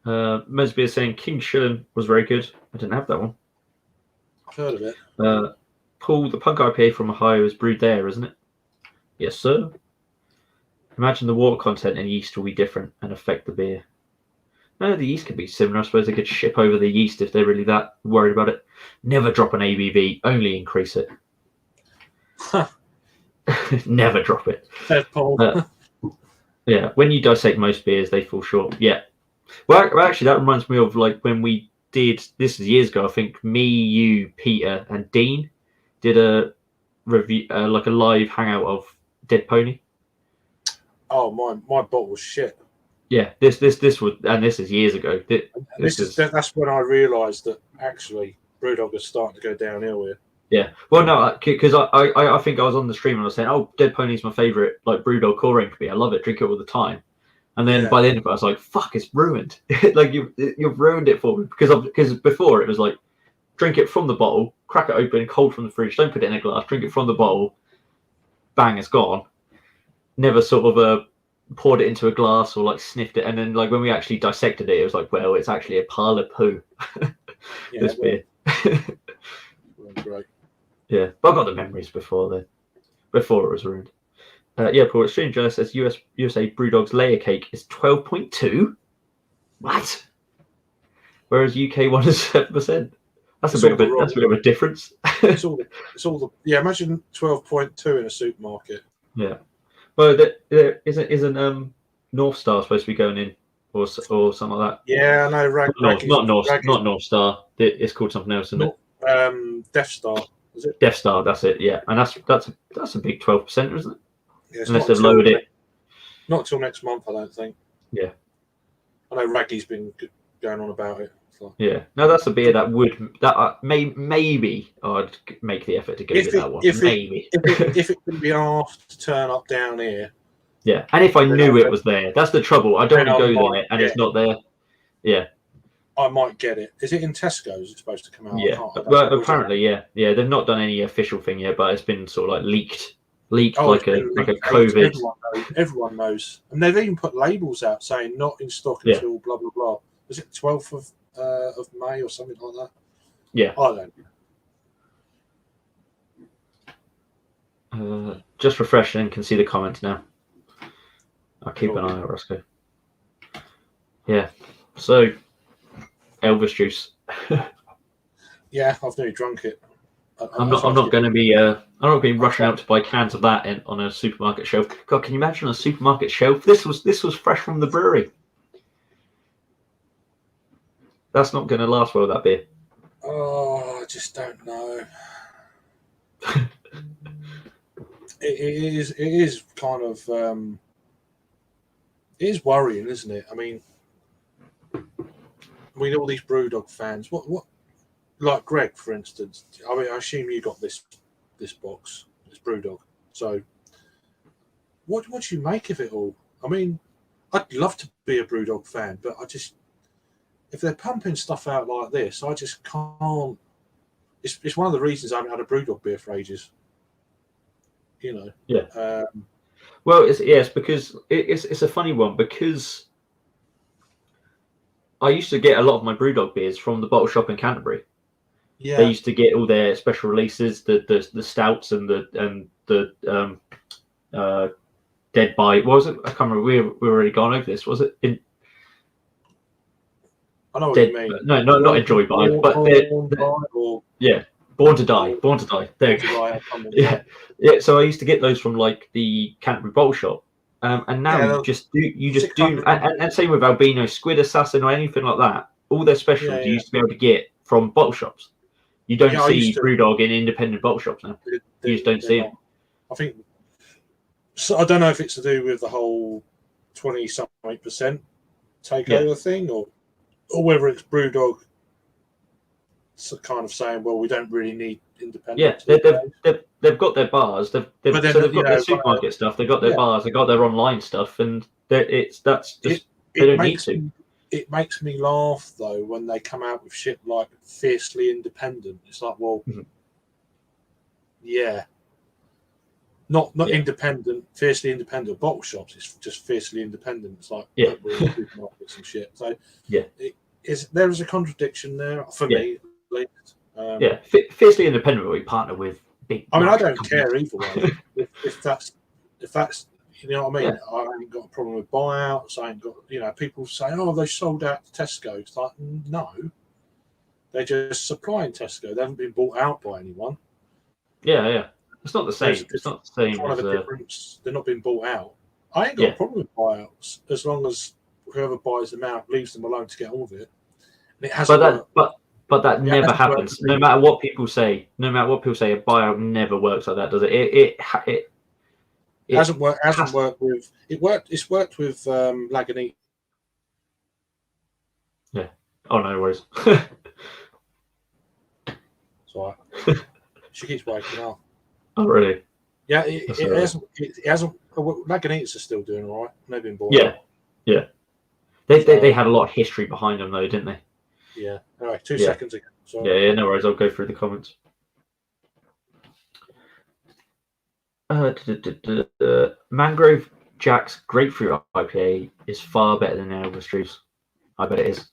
[SPEAKER 1] Mosby is saying King Shillen was very good. I didn't have that one.
[SPEAKER 2] I've heard of it.
[SPEAKER 1] Paul, the Punk IPA from Ohio is brewed there, isn't it? Yes, sir. Imagine the water content and yeast will be different and affect the beer. No, the yeast could be similar. I suppose they could ship over the yeast if they're really that worried about it. Never drop an ABV, only increase it. Never drop it.
[SPEAKER 2] Fair, Paul.
[SPEAKER 1] Yeah, when you dissect most beers, they fall short. Yeah. Well, actually, that reminds me of like when we did, this is years ago, I think me, you, Peter, and Dean did a review, like a live hangout of Dead Pony.
[SPEAKER 2] Oh, my bottle was shit.
[SPEAKER 1] Yeah, this was, and this is years ago.
[SPEAKER 2] That's when I realised that actually BrewDog is starting to go downhill here.
[SPEAKER 1] Yeah, well, no, because I think I was on the stream and I was saying, oh, Dead Pony's my favourite, like BrewDog core range beer. I love it, drink it all the time. And then by the end of it, I was like, fuck, it's ruined. Like you've ruined it for me because before it was like, drink it from the bottle, crack it open, cold from the fridge, don't put it in a glass, drink it from the bottle, bang, it's gone. Never sort of poured it into a glass or like sniffed it, and then like when we actually dissected it, it was like, well, it's actually a pile of poo. This beer.
[SPEAKER 2] Great.
[SPEAKER 1] Yeah, but I got the memories before it was ruined. Paul, Extreme Jealous says USA BrewDog's layer cake is 12.2. What? Whereas UK one is 7%. That's a bit of a difference.
[SPEAKER 2] it's all the imagine 12.2 in a supermarket.
[SPEAKER 1] Yeah. Well, there isn't North Star supposed to be going in or something like that?
[SPEAKER 2] Yeah, I know.
[SPEAKER 1] Not North Star. It's called something else, isn't it?
[SPEAKER 2] Death Star. Is it?
[SPEAKER 1] Death Star. That's it. Yeah, and that's a big 12%, isn't it?
[SPEAKER 2] Yeah,
[SPEAKER 1] unless they've lowered it.
[SPEAKER 2] Not till next month, I don't think.
[SPEAKER 1] Yeah.
[SPEAKER 2] I know Raggy's been going on about it. So.
[SPEAKER 1] Yeah. No, that's a beer that maybe I'd make the effort to go get that one. Maybe.
[SPEAKER 2] If it can be asked to turn up down here.
[SPEAKER 1] Yeah, and if I knew it was there, that's the trouble. I don't want to go there and it's not there. Yeah. I
[SPEAKER 2] might get it. Is it in Tesco's? It's supposed to come out.
[SPEAKER 1] Yeah. Well, apparently, yeah. They've not done any official thing yet, but it's been sort of like leaked like a COVID.
[SPEAKER 2] Everyone knows, and they've even put labels out saying not in stock until blah blah blah. Was it 12th of May or something like that?
[SPEAKER 1] Yeah.
[SPEAKER 2] I don't
[SPEAKER 1] know. Just refresh and can see the comments now. I'll keep an eye on Roscoe. Yeah. So, Elvis juice.
[SPEAKER 2] Yeah, I've nearly drunk it.
[SPEAKER 1] I'm not going to be rushing out to buy cans of that on a supermarket shelf. God, can you imagine a supermarket shelf? This was fresh from the brewery. That's not going to last well, that beer.
[SPEAKER 2] Oh, I just don't know. It is kind of it is worrying, isn't it? I mean, all these BrewDog fans. What? Like Greg, for instance. I mean, I assume you got this box, this BrewDog. So, what do you make of it all? I mean, I'd love to be a BrewDog fan, but if they're pumping stuff out like this, I just can't. It's one of the reasons I haven't had a BrewDog beer for ages. You know.
[SPEAKER 1] Yeah. Well, it's because it's a funny one, because I used to get a lot of my BrewDog beers from the bottle shop in Canterbury.
[SPEAKER 2] Yeah.
[SPEAKER 1] They used to get all their special releases, the stouts and the Dead by, what was it? I can't remember. We already gone over this. Was it in?
[SPEAKER 2] I know what you mean.
[SPEAKER 1] No, not Enjoy By, but yeah, Born to Die. Born to Die. There you go. Yeah. So I used to get those from like the Canterbury bottle shop, and now you just do, and same with Albino, Squid Assassin, or anything like that. All their specials you used to be able to get from bottle shops. You don't see BrewDog in independent bottle shops now. You just don't see them.
[SPEAKER 2] I think. So I don't know if it's to do with the whole 20-something% takeover thing, or whether it's BrewDog kind of saying, well, we don't really need independent.
[SPEAKER 1] Yeah, they've got their bars. They've got their supermarket stuff. They've got their bars. They've got their online stuff, and they don't need to.
[SPEAKER 2] It makes me laugh though when they come out with shit like fiercely independent. It's like, well, yeah. Not independent, fiercely independent bottle shops. It's just fiercely independent. It's like supermarkets and shit. So there is a contradiction there for me. At least. Fiercely independent. We partner with big. I mean, I don't care either way. if that's you know what I mean. Yeah. I ain't got a problem with buyouts. I ain't got people saying, oh, they sold out to Tesco. It's like, no, they're just supplying Tesco. They haven't been bought out by anyone.
[SPEAKER 1] Yeah. It's not the same. It's not the same.
[SPEAKER 2] One of the difference. They're not being bought out. I ain't got a problem with buyouts as long as whoever buys them out leaves them alone to get on with it. And it hasn't worked.
[SPEAKER 1] But that never happens. No matter what people say. No matter what people say, a buyout never works like that, does it? It
[SPEAKER 2] hasn't worked. Hasn't worked with. It worked. It's worked with Lagunitas.
[SPEAKER 1] Yeah. Oh no worries.
[SPEAKER 2] It's all right. She keeps waking up.
[SPEAKER 1] Oh really?
[SPEAKER 2] Yeah, it hasn't. Lagunitas are still doing all right. They've been bought.
[SPEAKER 1] Yeah. They had a lot of history behind them though, didn't they?
[SPEAKER 2] Yeah. All right. 2 seconds again.
[SPEAKER 1] Sorry. Yeah. No worries. I'll go through the comments. Mangrove Jack's Grapefruit IPA is far better than Elvis Juice. I bet it is.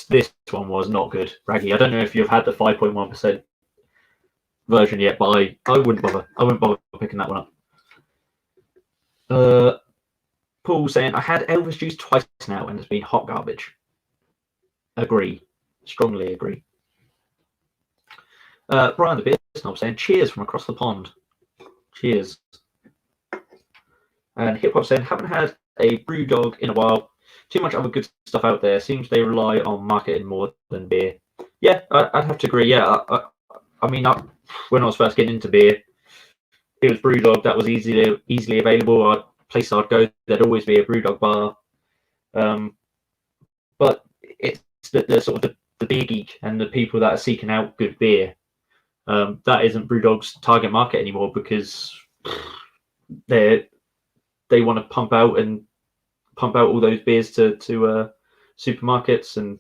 [SPEAKER 1] This one was not good, Raggy. I don't know if you've had the 5.1% version yet, but I wouldn't bother. I wouldn't bother picking that one up. Paul saying, I had Elvis Juice twice now and it's been hot garbage. Agree. Strongly agree. Brian the Beer Snob saying, cheers from across the pond. Cheers. And Hip Hop saying, haven't had a BrewDog in a while. Too much other good stuff out there. Seems they rely on marketing more than beer. Yeah, I'd have to agree. Yeah, I mean, when I was first getting into beer, it was BrewDog that was easily available. Place I'd go, there'd always be a BrewDog bar. But it's the sort of the beer geek and the people that are seeking out good beer. That isn't BrewDog's target market anymore because they want to pump out all those beers to supermarkets and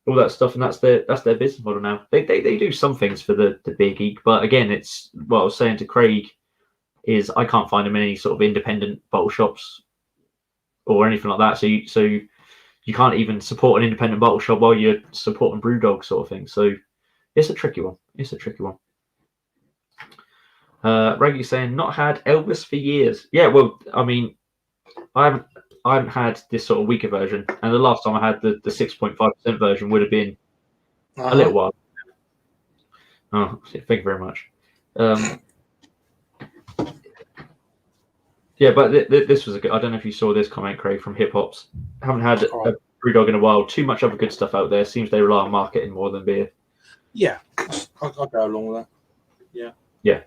[SPEAKER 1] all that stuff, and that's their business model now. They do some things for the beer geek, but again, it's what I was saying to Craig is I can't find them in any sort of independent bottle shops or anything like that. So you can't even support an independent bottle shop while you're supporting BrewDog sort of thing. So it's a tricky one. Reggie saying not had Elvis for years. Yeah, well, I mean, I haven't had this sort of weaker version, and the last time I had the 6.5% version would have been a little while. Oh, thank you very much. Yeah, but this was a good. I don't know if you saw this comment, Craig, from Hip Hops. Haven't had a BrewDog in a while. Too much other good stuff out there. Seems they rely on marketing more than beer.
[SPEAKER 2] Yeah, I'll go along with that. Yeah.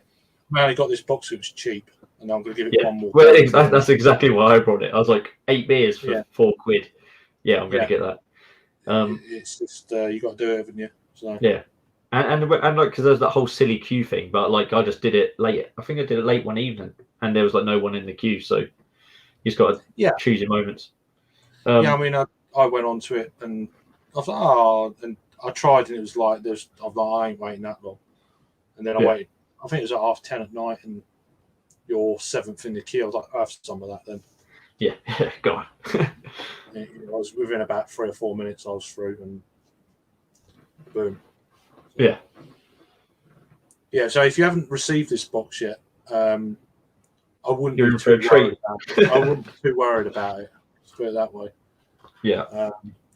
[SPEAKER 2] man, I got this box. It was cheap, and I'm going to give it one more.
[SPEAKER 1] Well, that's exactly why I brought it. I was like, 8 beers for £4. Yeah, I'm going to get that.
[SPEAKER 2] It's just you got to do it, haven't you? So.
[SPEAKER 1] Yeah, and like because there's that whole silly queue thing, but like I just did it late. I think I did it late one evening, and there was like no one in the queue, so you just got to choose your moments.
[SPEAKER 2] I mean, I went on to it, and I was like, oh, and I tried, and it was like I ain't waiting that long, and then I waited. I think it was at 10:30 at night, and you're 7th in the queue. I was like, I have some of that then.
[SPEAKER 1] Yeah, go on.
[SPEAKER 2] I was within about 3 or 4 minutes. I was through, and boom.
[SPEAKER 1] Yeah.
[SPEAKER 2] So if you haven't received this box yet, I wouldn't
[SPEAKER 1] You're
[SPEAKER 2] be too worried about it. I wouldn't be too worried about it. Let's put it that way.
[SPEAKER 1] Yeah.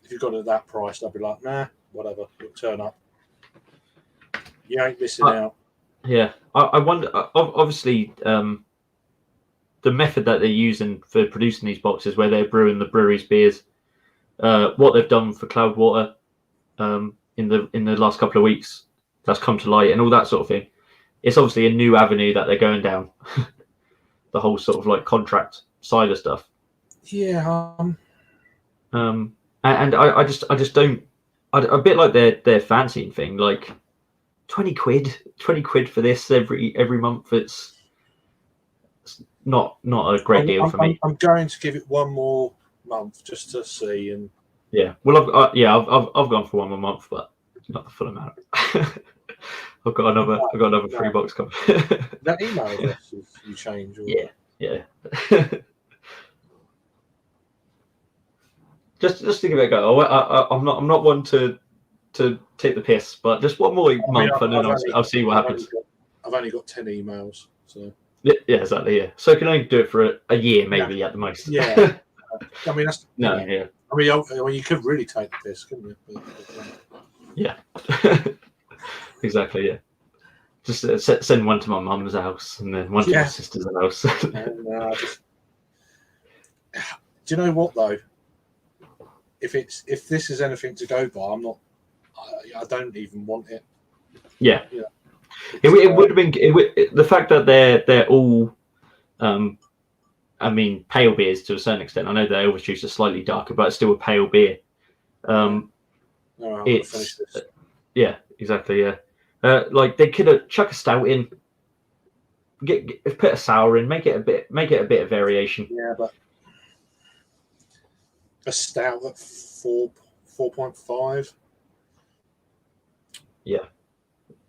[SPEAKER 2] If you got it at that price, I'd be like, nah, whatever. It'll turn up. You ain't missing out.
[SPEAKER 1] Yeah. I wonder. Obviously, the method that they're using for producing these boxes, where they're brewing the brewery's beers, what they've done for Cloudwater in the last couple of weeks, that's come to light, and all that sort of thing. It's obviously a new avenue that they're going down. The whole sort of like contract side of stuff.
[SPEAKER 2] Yeah.
[SPEAKER 1] And I just don't. A bit like their fancying thing, like 20 quid for this every month. It's not a great deal for me.
[SPEAKER 2] I'm going to give it one more month just to see. And
[SPEAKER 1] yeah, well, I've gone for one more month, but not the full amount. I've got another 3 box coming.
[SPEAKER 2] That email address you change? Or...
[SPEAKER 1] Yeah. just to give it a go. I'm not one to take the piss, but just one more month, and then I'll see what happens.
[SPEAKER 2] I've only got 10 emails, so.
[SPEAKER 1] Yeah, exactly. Yeah, so I can only do it for a year, maybe at the most.
[SPEAKER 2] Yeah, I mean that's
[SPEAKER 1] no. Yeah,
[SPEAKER 2] I mean you could really take the piss, couldn't you?
[SPEAKER 1] Yeah, exactly. Yeah, just send one to my mum's house and then one to my sister's house.
[SPEAKER 2] And, do you know what though? If this is anything to go by, I don't even want it.
[SPEAKER 1] Yeah. It would have been the fact that they're all, I mean, pale beers to a certain extent. I know the Elvis juice is slightly darker, but it's still a pale beer. It's exactly. Yeah, like they could have chuck a stout in, put a sour in, make it a bit of variation.
[SPEAKER 2] Yeah, but a stout at 4.5.
[SPEAKER 1] Yeah.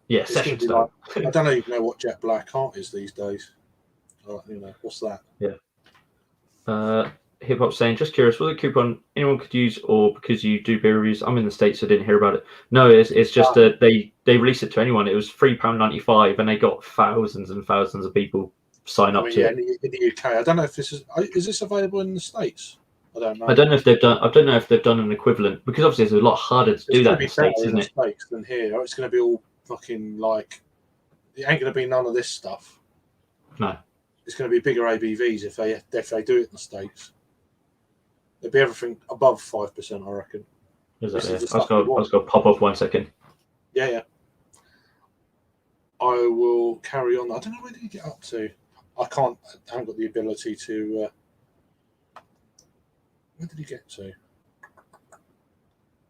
[SPEAKER 1] Yeah, session stout.
[SPEAKER 2] Like, I don't even know what Jet Black Heart is these days. What's that?
[SPEAKER 1] Yeah. Hip Hop saying, just curious, was it a coupon anyone could use, or because you do beer reviews? I'm in the States, so I didn't hear about it. No, it's just that they released it to anyone. It was £3.95, and they got thousands and thousands of people sign up to it.
[SPEAKER 2] In the UK, I don't know if this is this available in the States. I don't know.
[SPEAKER 1] I don't know if they've done an equivalent, because obviously it's a lot harder to do that in the States, isn't it?
[SPEAKER 2] Than here. It's going to be all fucking like. It ain't going to be none of this stuff.
[SPEAKER 1] No.
[SPEAKER 2] It's going to be bigger ABVs if they do it in the States. It'll be everything above 5%, I reckon.
[SPEAKER 1] I was going to pop off 1 second.
[SPEAKER 2] Yeah. I will carry on. I don't know where did you get up to. I haven't got the ability to. Where did he get to?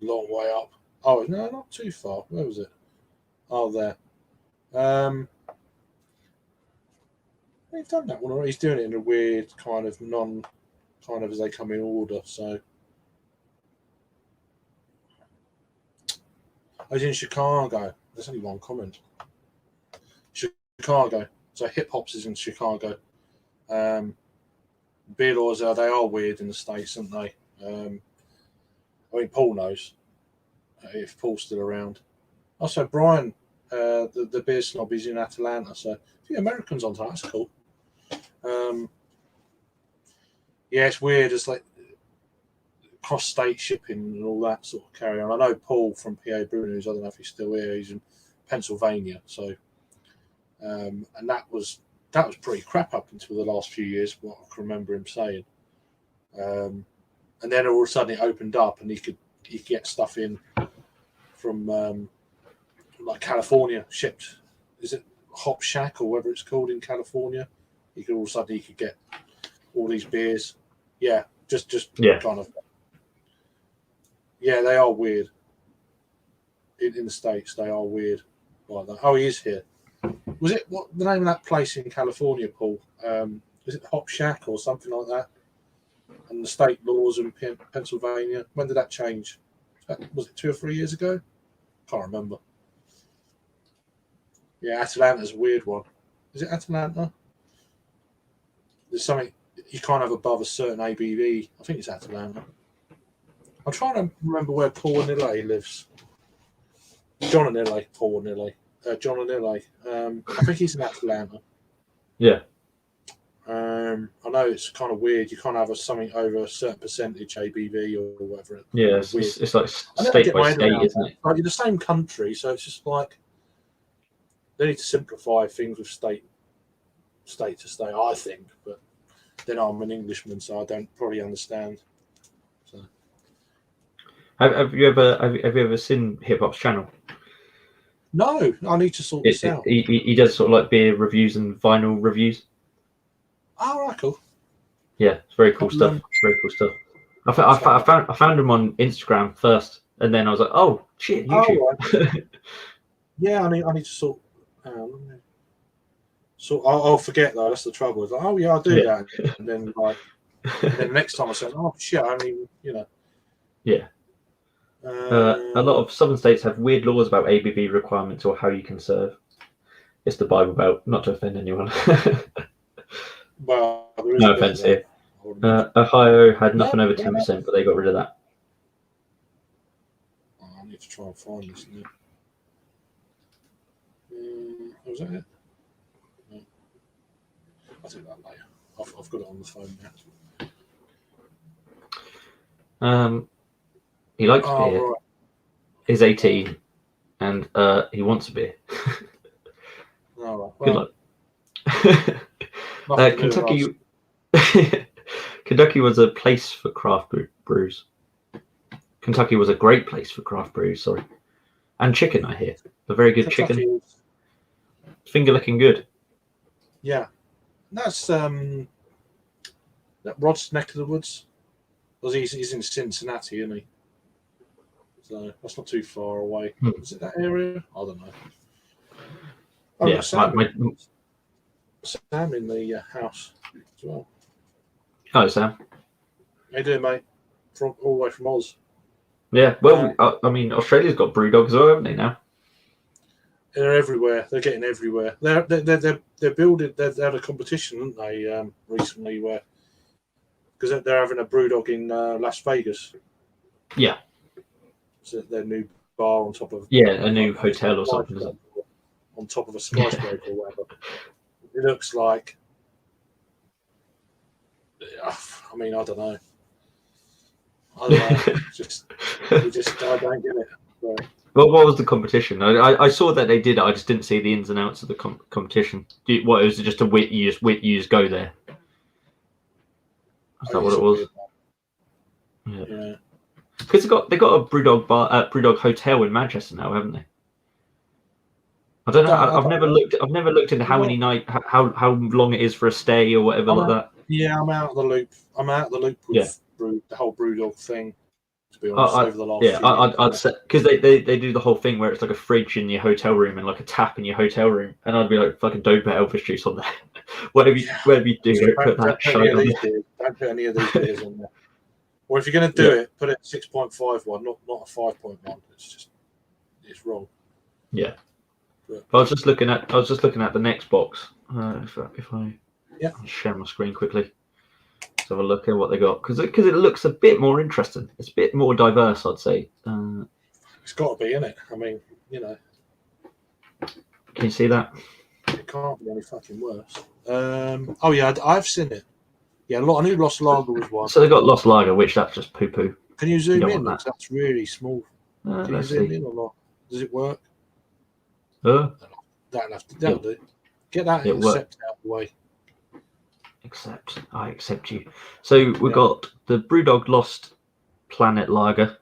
[SPEAKER 2] Long way up. Oh no, not too far. Where was it? Oh, there. He's done that one already. He's doing it in a weird kind of as they come in order. So I was in Chicago. There's only one comment. Chicago. So Hip Hops is in Chicago. Beer laws they are weird in the States, aren't they? I mean, Paul knows if Paul's still around. Also, Brian, the beer snob, is in Atlanta, so a few Americans on tonight. That's cool. Yeah, it's weird. It's like cross-state shipping and all that sort of carry on. I know Paul from PA Brewing News. I don't know if he's still here. He's in Pennsylvania, so and that was pretty crap up until the last few years. What I can remember him saying, and then all of a sudden it opened up, and he could get stuff in from like California shipped. Is it? Hop Shack or whatever it's called in California. You could all of a sudden get all these beers. Yeah, just kind of. Yeah, they are weird. In the States, they are weird like that. Oh, he is here. Was it what the name of that place in California, Paul? Is it Hop Shack or something like that? And the state laws in Pennsylvania. When did that change? Was it 2 or 3 years ago? Can't remember. Yeah, Atlanta's a weird one. Is it Atlanta? There's something you can't have above a certain ABV. I think it's Atlanta. I'm trying to remember where Paul Anile lives. John Anile. John Anile. I think he's in Atlanta.
[SPEAKER 1] Yeah.
[SPEAKER 2] I know it's kind of weird. You can't have something over a certain percentage ABV or whatever.
[SPEAKER 1] Yeah, it's like state by state, isn't it?
[SPEAKER 2] Like in the same country, so it's just like they need to simplify things with state to state, I think. But then I'm an Englishman, so I don't probably understand. So,
[SPEAKER 1] have you ever seen Hip Hop's channel?
[SPEAKER 2] No, I need to sort this out.
[SPEAKER 1] He does sort of like beer reviews and vinyl reviews.
[SPEAKER 2] Oh, right, cool.
[SPEAKER 1] Yeah, it's very cool stuff. Very cool stuff. I found him on Instagram first, and then I was like, oh shit, YouTube.
[SPEAKER 2] Oh, right. Yeah, I need to sort. So I'll forget though. That's the trouble. It's like, oh yeah, I'll do that, and then next time I say, oh shit, I mean,
[SPEAKER 1] Yeah. A lot of southern states have weird laws about ABV requirements or how you can serve. It's the Bible Belt, not to offend anyone.
[SPEAKER 2] Well, there is
[SPEAKER 1] no offense here. Ohio had nothing over 10%, but they got rid of that.
[SPEAKER 2] I need to try and find this now. Was that it? No. I'll do that later. I've got it on the phone now.
[SPEAKER 1] He likes beer.
[SPEAKER 2] Right.
[SPEAKER 1] He's 18, and he wants a beer.
[SPEAKER 2] All right.
[SPEAKER 1] Good luck. Kentucky. Kentucky was a place for craft brews. Kentucky was a great place for craft brews. Sorry, and chicken. I hear a very good chicken. Finger looking good.
[SPEAKER 2] Yeah, that's that Rod's neck of the woods. Well, he's in Cincinnati, isn't he? So that's not too far away. Is it that area? I don't know. Oh,
[SPEAKER 1] yeah,
[SPEAKER 2] Sam in the house as well.
[SPEAKER 1] Hello, Sam.
[SPEAKER 2] How you doing, mate? All the way from Oz.
[SPEAKER 1] Yeah, well, I mean, Australia's got BrewDog as well, haven't they now?
[SPEAKER 2] They're everywhere. They're getting everywhere. They're building. They had a competition, didn't they? Recently, where because they're having a BrewDog in Las Vegas.
[SPEAKER 1] Yeah.
[SPEAKER 2] So their new bar on top of
[SPEAKER 1] a new hotel or something, isn't it?
[SPEAKER 2] On top of a skyscraper or whatever. It looks like. I mean, I don't know. I don't get it. So.
[SPEAKER 1] Well, what was the competition? I saw that they did it. I just didn't see the ins and outs of the competition. What, was it just a wit? You just go there. Is that what it was?
[SPEAKER 2] Yeah.
[SPEAKER 1] Because they got a BrewDog bar at BrewDog Hotel in Manchester now, haven't they? I don't know. I've never looked into how many how long it is for a stay or whatever like that.
[SPEAKER 2] Yeah, I'm out of the loop. With the whole BrewDog thing. To be honest, over the last few years,
[SPEAKER 1] I'd say because they do the whole thing where it's like a fridge in your hotel room and like a tap in your hotel room, and I'd be like, fucking don't put Elvis juice on there. whatever you do, don't put that shit on there.
[SPEAKER 2] Don't put any of these beers on there. Or if you're going to do it, put it 6.51, not a 5.1. It's wrong.
[SPEAKER 1] Yeah. But I was just looking at the next box. If I share my screen quickly. Let's have a look at what they got because it looks a bit more interesting. It's a bit more diverse, I'd say.
[SPEAKER 2] It's got to be, isn't it? I mean,
[SPEAKER 1] Can you see that?
[SPEAKER 2] It can't be any fucking worse. Oh yeah, I've seen it. Yeah, I knew Lost Lager was one.
[SPEAKER 1] So they got Lost Lager, which that's just poo poo.
[SPEAKER 2] Can you zoom in? That's really small. Can you zoom in or not? Does it work? That'll do. Get that and accept out of the way.
[SPEAKER 1] Accept. I accept you. So we got the BrewDog Lost Planet Lager,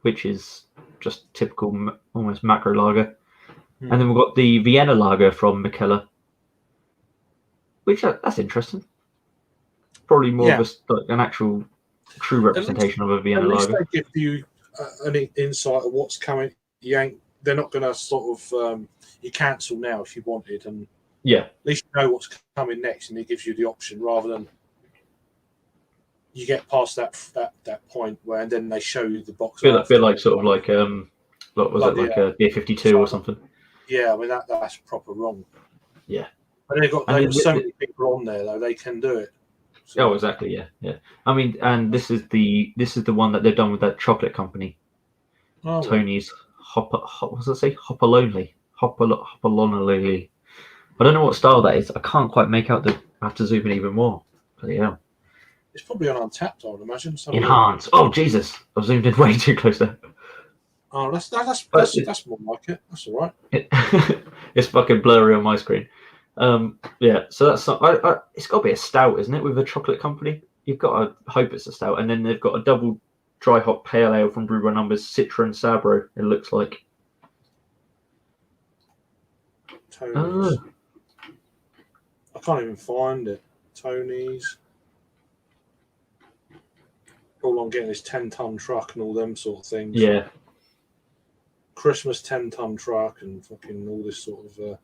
[SPEAKER 1] which is just typical, almost macro lager. And then we've got the Vienna lager from Mikkeller, which that's interesting. Probably more of an actual true representation of a Vienna lager.
[SPEAKER 2] At least they give you an insight of what's coming. They're not going to sort of you cancel now if you wanted, and at least you know what's coming next, and it gives you the option rather than you get past that point where and then they show you the box.
[SPEAKER 1] Bit like sort of like what was it, like a Beer 52 or something?
[SPEAKER 2] Yeah, I mean that's proper wrong.
[SPEAKER 1] Yeah,
[SPEAKER 2] but they've got so many people on there though, they can do it.
[SPEAKER 1] So. Oh, exactly. Yeah. I mean, and this is the one that they've done with that chocolate company, Tony's what does it say? Hopalonely. I don't know what style that is. I can't quite make out I have to zoom in even more. But yeah.
[SPEAKER 2] It's probably on Untapped, I would imagine.
[SPEAKER 1] Enhanced. Oh Jesus! I've zoomed in way too close there.
[SPEAKER 2] Oh, that's more like it. That's all right.
[SPEAKER 1] It's fucking blurry on my screen. Yeah, so that's it's got to be a stout, isn't it? With a chocolate company, you've got to hope it's a stout. And then they've got a double dry hop pale ale from Brew by Numbers, Citra and Sabro. It looks like.
[SPEAKER 2] Tony's. I can't even find it. Tony's. All I'm getting is 10-ton truck and all them sort of things.
[SPEAKER 1] Yeah.
[SPEAKER 2] Christmas 10-ton truck and fucking all this sort of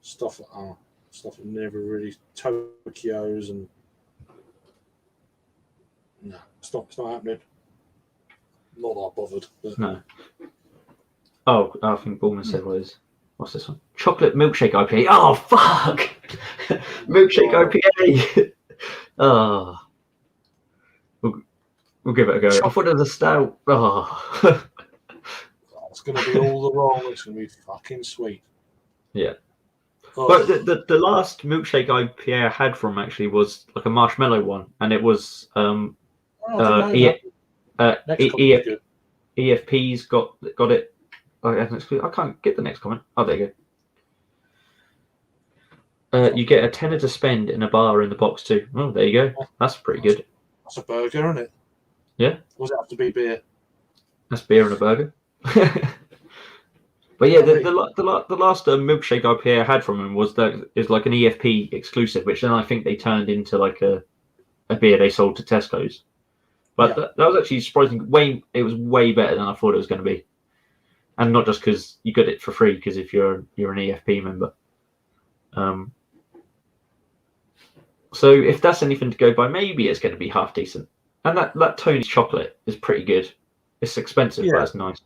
[SPEAKER 2] stuff that never really Tokyo's and no, it's not happening. Not that bothered. But...
[SPEAKER 1] No. Oh, I think Ballman said what's this one? Chocolate milkshake IPA. Oh fuck! Milkshake IPA. Oh. We'll give it a go. I thought it was a stout. Oh.
[SPEAKER 2] It's going to be all the wrong. It's going to be fucking sweet.
[SPEAKER 1] Yeah. Oh. But the last milkshake IPA I had from actually was like a marshmallow one, and it was EFP's got it. I can't get the next comment. Oh, there you go. You get a tenner to spend in a bar in the box too. Oh, there you go. That's pretty good.
[SPEAKER 2] That's a burger, isn't it?
[SPEAKER 1] Yeah.
[SPEAKER 2] Or does it have to be beer?
[SPEAKER 1] That's beer and a burger. But yeah, the last milkshake IPA I had from him was like an EFP exclusive, which then I think they turned into like a beer they sold to Tesco's. But that was actually surprising. It was way better than I thought it was going to be, and not just because you got it for free, because if you're an EFP member. So if that's anything to go by, maybe it's going to be half decent. And that Tony's chocolate is pretty good. It's expensive, but it's nice.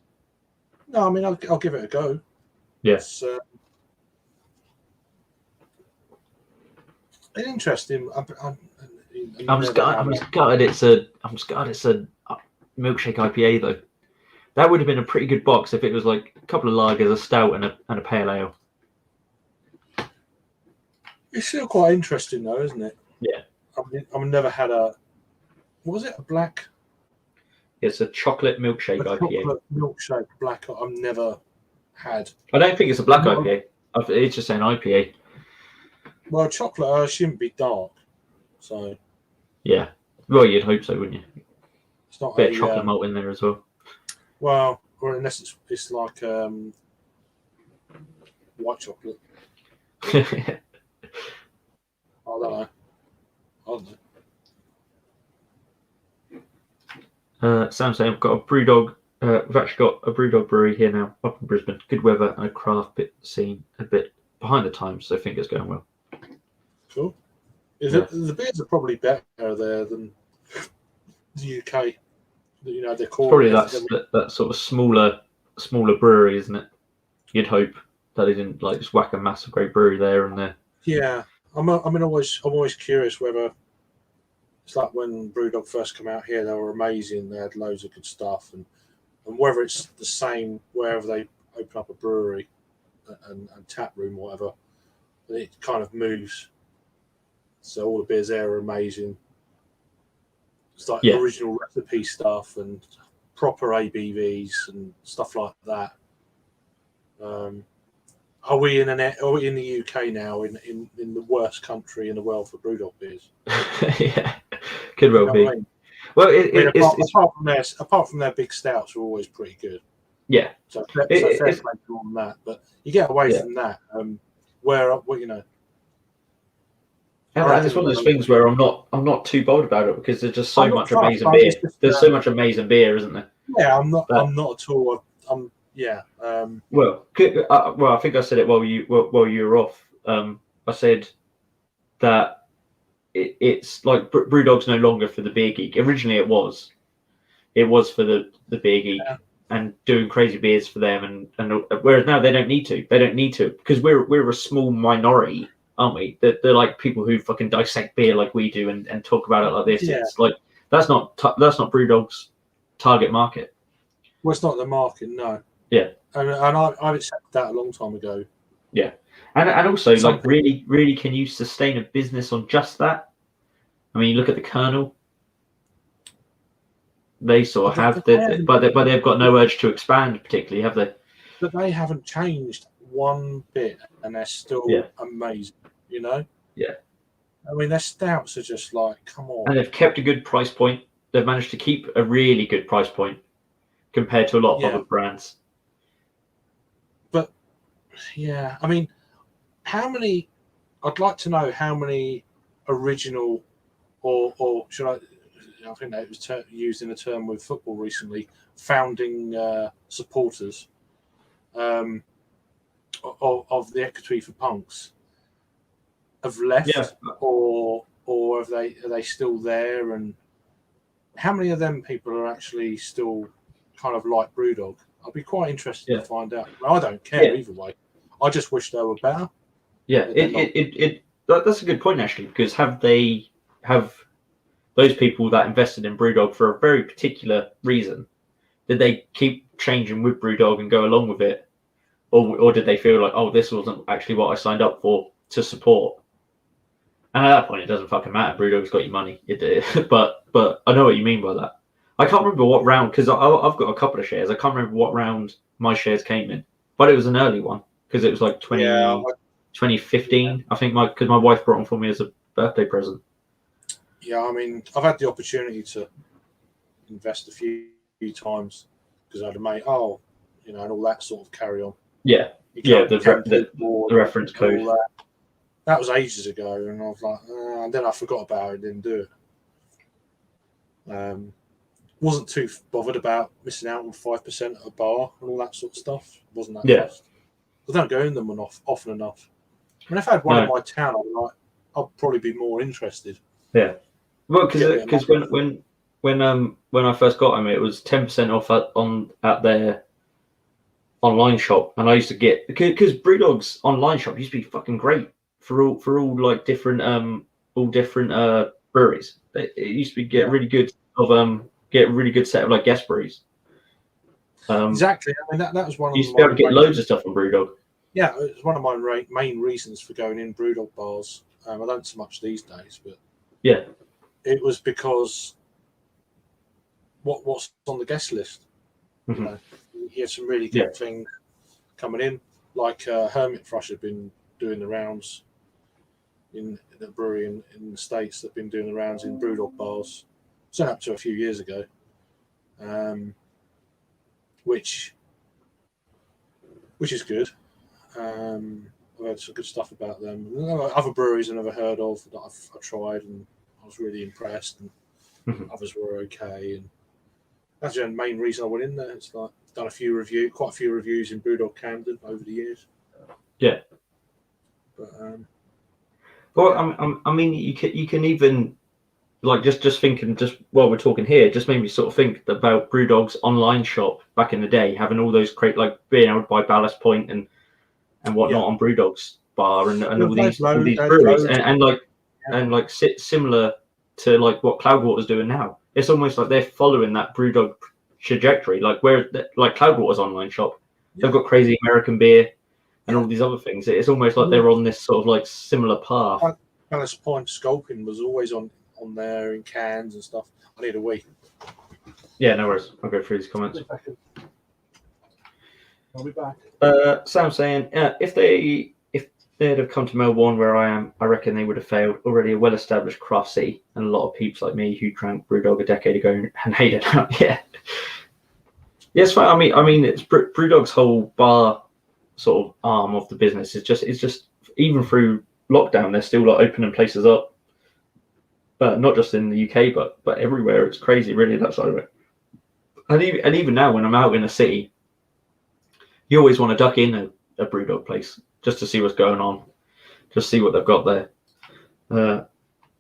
[SPEAKER 2] No, I mean I'll give it a go.
[SPEAKER 1] Yes.
[SPEAKER 2] It's interesting.
[SPEAKER 1] I'm just gutted. It's a milkshake IPA though. That would have been a pretty good box if it was like a couple of lagers, a stout, and a pale ale.
[SPEAKER 2] It's still quite interesting though, isn't it?
[SPEAKER 1] Yeah.
[SPEAKER 2] I've never had a. What was it? A black.
[SPEAKER 1] It's a chocolate milkshake IPA.
[SPEAKER 2] Chocolate milkshake black. I've never had.
[SPEAKER 1] I don't think it's a black IPA. It's just an IPA.
[SPEAKER 2] Well, chocolate, I assume, be dark. So.
[SPEAKER 1] Yeah. Well, you'd hope so, wouldn't you?
[SPEAKER 2] It's not
[SPEAKER 1] a bit of chocolate malt in there as well.
[SPEAKER 2] Well, or unless it's like white chocolate. I don't know.
[SPEAKER 1] Sam saying I've got a BrewDog. We've actually got a BrewDog brewery here now, up in Brisbane. Good weather and a craft bit scene, a bit behind the times, so I think it's going well.
[SPEAKER 2] Cool. The beers are probably better there than the UK. You know, they're called
[SPEAKER 1] probably that sort of smaller brewery, isn't it? You'd hope that they didn't like just whack a massive great brewery there and there.
[SPEAKER 2] Yeah, I'm always curious whether. It's like when BrewDog first came out here, they were amazing. They had loads of good stuff, and whether it's the same wherever they open up a brewery and tap room or whatever, it kind of moves. So all the beers there are amazing. It's like original recipe stuff and proper ABVs and stuff like that. Are we in the UK now in the worst country in the world for BrewDog beers?
[SPEAKER 1] Yeah, could well be. I mean? Well,
[SPEAKER 2] apart from their big stouts are always pretty good.
[SPEAKER 1] Yeah.
[SPEAKER 2] So fair play on that, but you get away from that. Where you know.
[SPEAKER 1] And it's one of those things where I'm not too bold about it because there's just so much amazing
[SPEAKER 2] beer.
[SPEAKER 1] beer. There's so much amazing beer, isn't there?
[SPEAKER 2] Yeah, I'm not at all.
[SPEAKER 1] Well, I think I said it while you were off. I said that it's like BrewDog's no longer for the beer geek. Originally, it was for the beer geek and doing crazy beers for them, and whereas now they don't need to. They don't need to because we're a small minority, aren't we? They're like people who fucking dissect beer like we do and talk about it like this. Yeah. It's like that's not BrewDog's target market.
[SPEAKER 2] Well, it's not the market, no.
[SPEAKER 1] Yeah,
[SPEAKER 2] and I've accepted that a long time ago.
[SPEAKER 1] Yeah, and also like really, can you sustain a business on just that? I mean, you look at the Colonel. They sort of have, but they've got no urge to expand particularly, have they?
[SPEAKER 2] But they haven't changed one bit, and they're still amazing. You know?
[SPEAKER 1] Yeah.
[SPEAKER 2] I mean, their stouts are just like, come on.
[SPEAKER 1] And they've kept a good price point. They've managed to keep a really good price point compared to a lot of other brands.
[SPEAKER 2] But yeah, I mean, how many? I'd like to know how many original, or should I think that was used in a term with football recently. Founding supporters of the Equity for Punks have left, or are they still there? And how many of them people are actually still kind of like BrewDog? I'd be quite interested to find out. I don't care either way. I just wish they were better.
[SPEAKER 1] Yeah, that's a good point actually, because have those people that invested in BrewDog for a very particular reason, did they keep changing with BrewDog and go along with it, or did they feel like, oh, this wasn't actually what I signed up for to support? And at that point, it doesn't fucking matter. BrewDog's got your money. But I know what you mean by that. I can't remember what round, because I've got a couple of shares. I can't remember what round my shares came in, but it was an early one because it was like 2015, I think, because my wife brought them for me as a birthday present.
[SPEAKER 2] Yeah, I mean, I've had the opportunity to invest a few times because I had a mate, and all that sort of carry on.
[SPEAKER 1] Yeah, the reference code.
[SPEAKER 2] That was ages ago, and I was like, and then I forgot about it, didn't do it. Wasn't too bothered about missing out on 5% at a bar and all that sort of stuff. Wasn't that fast. I don't go in them often enough. I mean, if I had one in my town, I'd probably be more interested.
[SPEAKER 1] Yeah. Well, because when I first got them, it was 10% off at their online shop, and I used to get, because BrewDog's online shop used to be fucking great for all like different breweries. It used to be get a really good set of like guest breweries.
[SPEAKER 2] Exactly. I mean, that was one of
[SPEAKER 1] you used to be able to get loads of stuff from BrewDog.
[SPEAKER 2] Yeah, it was one of my main reasons for going in BrewDog bars. I don't so much these days, but it was because what's on the guest list.
[SPEAKER 1] Mm-hmm.
[SPEAKER 2] You know, you have some really good things coming in, like Hermit Thrush had been doing the rounds in the brewery in the States. They've been doing the rounds in BrewDog bars, set up to a few years ago, which is good. I've heard some good stuff about them. Other breweries I've never heard of that I've tried, and I was really impressed, and others were okay. And that's the main reason I went in there. It's like done quite a few reviews in BrewDog Camden over the years.
[SPEAKER 1] Yeah.
[SPEAKER 2] But
[SPEAKER 1] well, I mean, you can even like just thinking, just while we're talking here, just made me sort of think about BrewDog's online shop back in the day, having all those like being able to buy Ballast Point and whatnot on BrewDog's bar and all these breweries and like similar to like what Cloudwater's doing now. It's almost like they're following that BrewDog trajectory, like where like Cloudwater's online shop, they've got crazy American beer and all these other things. It's almost like they're on this sort of like similar path.
[SPEAKER 2] Ballast Point Sculpin was always on there in cans and stuff. I need a wee.
[SPEAKER 1] Yeah, no worries. I'll go through these comments.
[SPEAKER 2] I'll be back.
[SPEAKER 1] Sam's saying, if they'd have come to Melbourne where I am, I reckon they would have failed. Already a well-established craft city, and a lot of peeps like me who drank BrewDog a decade ago and hated it. Yeah. Yeah, it's fine. I mean, it's BrewDog's whole bar sort of arm of the business is just even through lockdown, they're still like opening places up, but not just in the UK, but everywhere. It's crazy, really, that side of it. And even now, when I'm out in a city, you always want to duck in a BrewDog place just to see what's going on, just see what they've got there.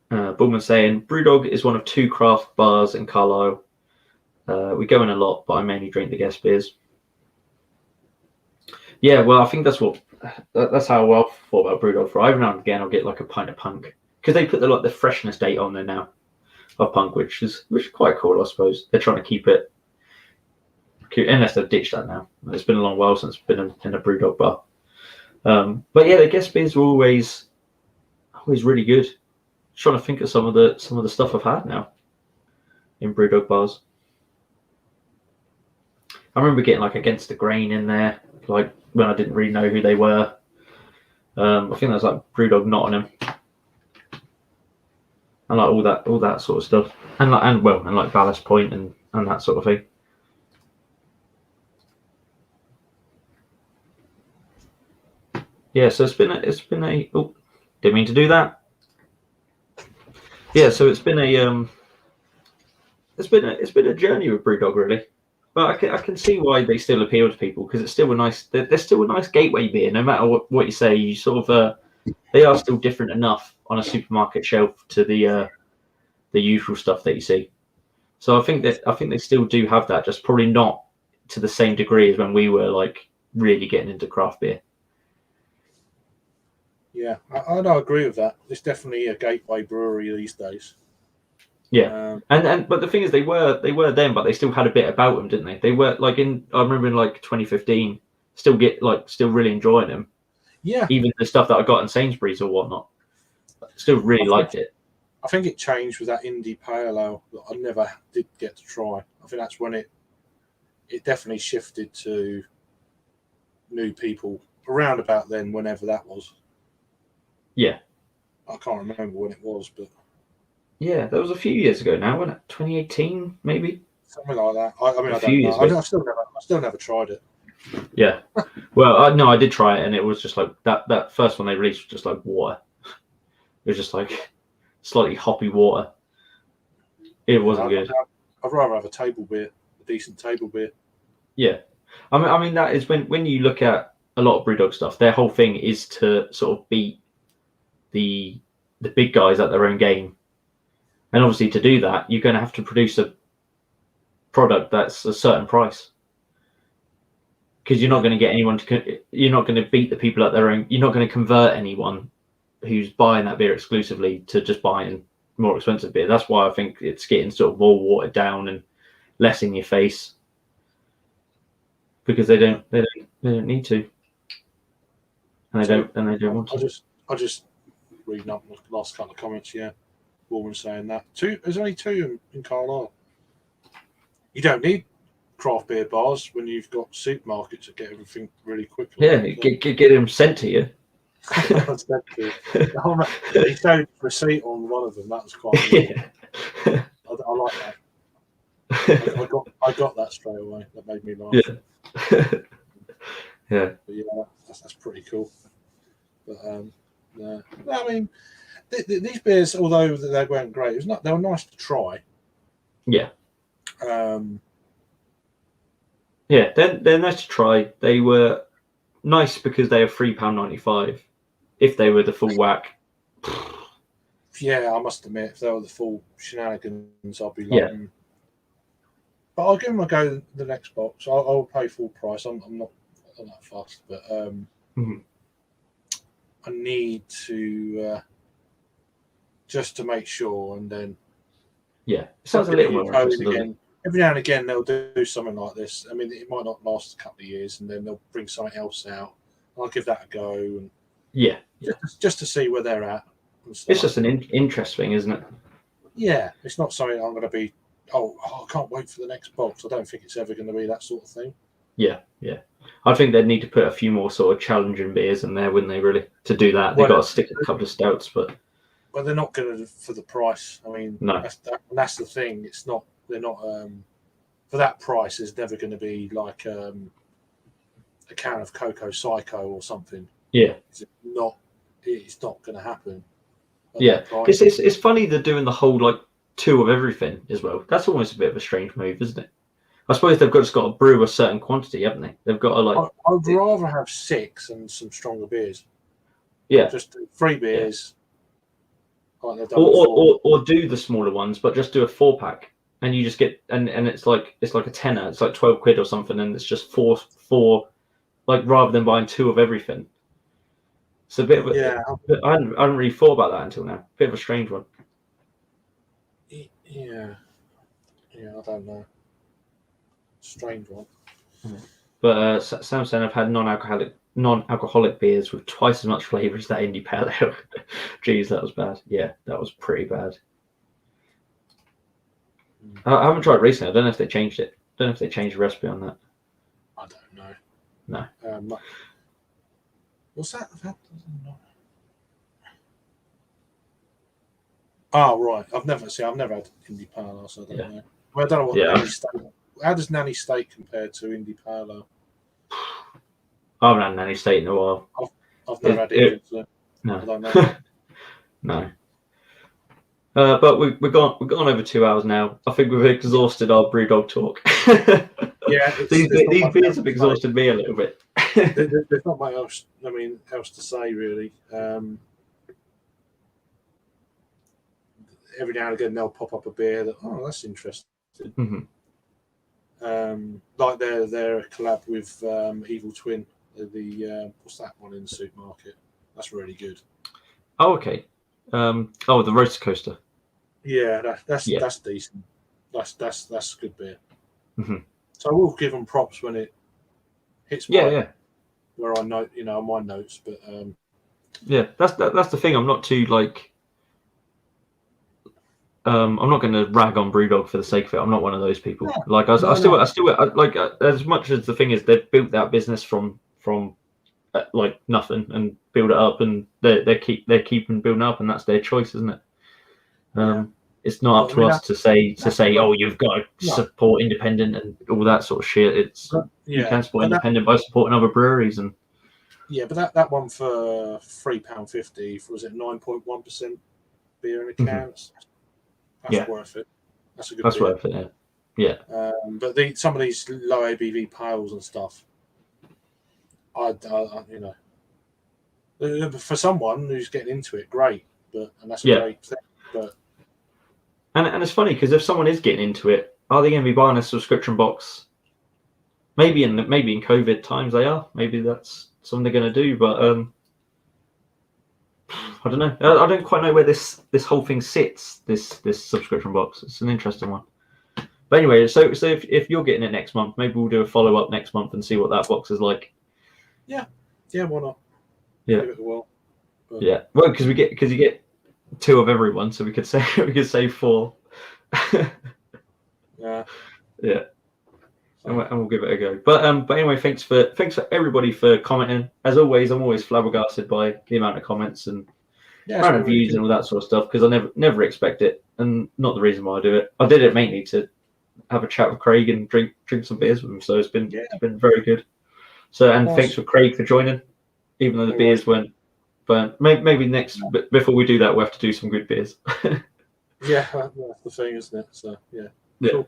[SPEAKER 1] Bullman saying BrewDog is one of 2 craft bars in Carlisle. We go in a lot, but I mainly drink the guest beers. Yeah, well, I think that's how I thought about BrewDog. For every now and again, I'll get like a pint of punk because they put the freshness date on there now of punk, which is quite cool, I suppose. They're trying to keep it cute, unless they've ditched that now. It's been a long while since I've been in a BrewDog bar. But yeah, the guest beers were always really good. Trying to think of some of the stuff I've had now in BrewDog bars. I remember getting like Against the Grain in there, like when I didn't really know who they were. I think that was like BrewDog Nottingham, and like all that sort of stuff, and like Ballast Point and that sort of thing. Yeah, so it's been a oh, didn't mean to do that. Yeah, so it's been a journey with BrewDog, really. But I can see why they still appeal to people, because it's still a nice. They're still a nice gateway beer. No matter what you say, you sort of they are still different enough on a supermarket shelf to the usual stuff that you see. So I think they still do have that, just probably not to the same degree as when we were like really getting into craft beer.
[SPEAKER 2] Yeah, I agree with that. It's definitely a gateway brewery these days.
[SPEAKER 1] Yeah, but the thing is, they were then, but they still had a bit about them, didn't they? They were like I remember in like 2015, still really enjoying them.
[SPEAKER 2] Yeah,
[SPEAKER 1] even the stuff that I got in Sainsbury's or whatnot, still really liked it.
[SPEAKER 2] I think it changed with that indie pale ale that I never did get to try. I think that's when it definitely shifted to new people around about then, whenever that was.
[SPEAKER 1] Yeah,
[SPEAKER 2] I can't remember when it was, but.
[SPEAKER 1] Yeah, that was a few years ago now, wasn't it? 2018, maybe?
[SPEAKER 2] Something like that. I mean, I don't know. I still never tried it.
[SPEAKER 1] Yeah. Well, no, I did try it, and it was just like that first one they released was just like water. It was just like slightly hoppy water. It wasn't good.
[SPEAKER 2] I'd rather have a table beer, a decent table beer.
[SPEAKER 1] Yeah. I mean that is when you look at a lot of BrewDog stuff, their whole thing is to sort of beat the big guys at their own game. And obviously, to do that, you're going to have to produce a product that's a certain price, because you're not going to get anyone you're not going to beat the people at their own. You're not going to convert anyone who's buying that beer exclusively to just buying more expensive beer. That's why I think it's getting sort of more watered down and less in your face, because they don't need to, and they don't want to.
[SPEAKER 2] I just reading up the last couple of comments. Yeah. Woman saying that there's only 2 in Carlisle. You don't need craft beer bars when you've got supermarkets that get everything really quickly.
[SPEAKER 1] Yeah, get them sent to you.
[SPEAKER 2] He showed receipt on one of them. That was quite.
[SPEAKER 1] Yeah.
[SPEAKER 2] I like that. I got that straight away. That made me laugh.
[SPEAKER 1] Yeah. Yeah.
[SPEAKER 2] But yeah, that's pretty cool. But yeah. I mean. These beers, although they weren't great, they were nice to try.
[SPEAKER 1] Yeah.
[SPEAKER 2] Yeah,
[SPEAKER 1] they're nice to try. They were nice because they are £3.95. If they were the full whack.
[SPEAKER 2] Yeah, I must admit, if they were the full shenanigans, I'd be like. Yeah. But I'll give them a go the next box. I'll pay full price. I'm not that fast, but I need to. Just to make sure, and then
[SPEAKER 1] it sounds a little more interesting.
[SPEAKER 2] Every now and again, they'll do something like this. I mean, it might not last a couple of years, and then they'll bring something else out. I'll give that a go, and just to see where they're at.
[SPEAKER 1] It's just an interest thing, isn't it?
[SPEAKER 2] Yeah, it's not something I'm going to be. Oh, I can't wait for the next box. I don't think it's ever going to be that sort of thing.
[SPEAKER 1] Yeah. I think they'd need to put a few more sort of challenging beers in there, wouldn't they? Really, to do that, they've got to stick a couple of stouts, but.
[SPEAKER 2] Well, they're not going to for the price. I mean,
[SPEAKER 1] no.
[SPEAKER 2] That's the thing. It's not. They're not for that price, there's never going to be like a can of Cocoa Psycho or something.
[SPEAKER 1] Yeah.
[SPEAKER 2] It's not going to happen.
[SPEAKER 1] Yeah, it's funny they're doing the whole like 2 of everything as well. That's almost a bit of a strange move, isn't it? I suppose they've just got to brew a certain quantity, haven't they? They've got to like.
[SPEAKER 2] I'd rather have 6 and some stronger beers.
[SPEAKER 1] Yeah,
[SPEAKER 2] just 3 beers. Yeah. Like
[SPEAKER 1] or do the smaller ones, but just do a 4-pack, and you just get and it's like a tenner. It's like 12 quid or something, and it's just four like rather than buying 2 of everything. It's a bit of a, I hadn't really thought about that until now. Bit of a strange one.
[SPEAKER 2] Yeah, I don't know. Strange one.
[SPEAKER 1] But Sam said I've had non-alcoholic beers with twice as much flavour as that indie pale ale. Jeez, that was bad. Yeah, that was pretty bad. I haven't tried recently. I don't know if they changed it. Don't know if they changed the recipe on that.
[SPEAKER 2] I don't know.
[SPEAKER 1] No.
[SPEAKER 2] What's that? Oh, right. I've never had indie pale ale, so I don't know. Well, I don't know what Nanny Steak. How does Nanny Steak compare to indie pale ale?
[SPEAKER 1] I haven't had Nanny Steak in a while.
[SPEAKER 2] I've never had it.
[SPEAKER 1] No.
[SPEAKER 2] I don't know.
[SPEAKER 1] No. But we've gone over 2 hours now. I think we've exhausted our BrewDog talk.
[SPEAKER 2] Yeah,
[SPEAKER 1] these beers have exhausted me a little bit.
[SPEAKER 2] There's not much else. Else to say really. Every now and again they'll pop up a beer that that's interesting.
[SPEAKER 1] Mm-hmm.
[SPEAKER 2] Like they're a collab with Evil Twin. The what's that one in the supermarket? That's really good.
[SPEAKER 1] Oh, okay. The roller coaster.
[SPEAKER 2] Yeah, that's decent. That's a good beer.
[SPEAKER 1] Mm-hmm.
[SPEAKER 2] So I will give them props when it hits where I note, on my notes. But
[SPEAKER 1] that's the thing. I'm not too like. I'm not going to rag on BrewDog for the sake of it. I'm not one of those people.
[SPEAKER 2] No,
[SPEAKER 1] like I still like as much as the thing is they've built that business from like nothing and build it up, and they're keeping building up, and that's their choice, isn't it? It's not up to us to say you've got to support independent and all that sort of shit. You can support independent by supporting other breweries and.
[SPEAKER 2] Yeah, but that one for £3.50 was it 9.1% beer in a can?
[SPEAKER 1] Mm-hmm.
[SPEAKER 2] That's worth it. That's a good.
[SPEAKER 1] That's
[SPEAKER 2] beer.
[SPEAKER 1] worth it. Yeah.
[SPEAKER 2] But some of these low ABV pales and stuff, I for someone who's getting into it, great. And that's a great thing. But
[SPEAKER 1] and it's funny because if someone is getting into it, are they going to be buying a subscription box? Maybe in COVID times they are. Maybe that's something they're going to do. But I don't know. I don't quite know where this whole thing sits. This subscription box. It's an interesting one. But anyway, so if you're getting it next month, maybe we'll do a follow up next month and see what that box is like.
[SPEAKER 2] Yeah, why not?
[SPEAKER 1] Yeah.
[SPEAKER 2] Give it a whirl.
[SPEAKER 1] Yeah. Well, because you get 2 of everyone, so we could say 4.
[SPEAKER 2] Yeah.
[SPEAKER 1] Yeah. And we'll give it a go. But anyway, thanks for everybody for commenting. As always, I'm always flabbergasted by the amount of comments and random views and all that sort of stuff because I never expect it, and not the reason why I do it. I did it mainly to have a chat with Craig and drink some beers with him. So it's been very good. So thanks for Craig for joining, even though the beers weren't. But maybe before we do that, we'll have to do some good beers.
[SPEAKER 2] Yeah, that's the thing, isn't it? So
[SPEAKER 1] yeah, cool.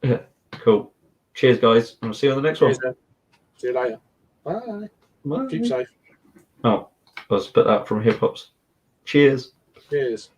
[SPEAKER 1] Yeah, cool. Cheers, guys, and we'll see you on the next one.
[SPEAKER 2] See you later. Bye. Keep safe.
[SPEAKER 1] Oh, let's put that from Hip Hops. Cheers.
[SPEAKER 2] Cheers.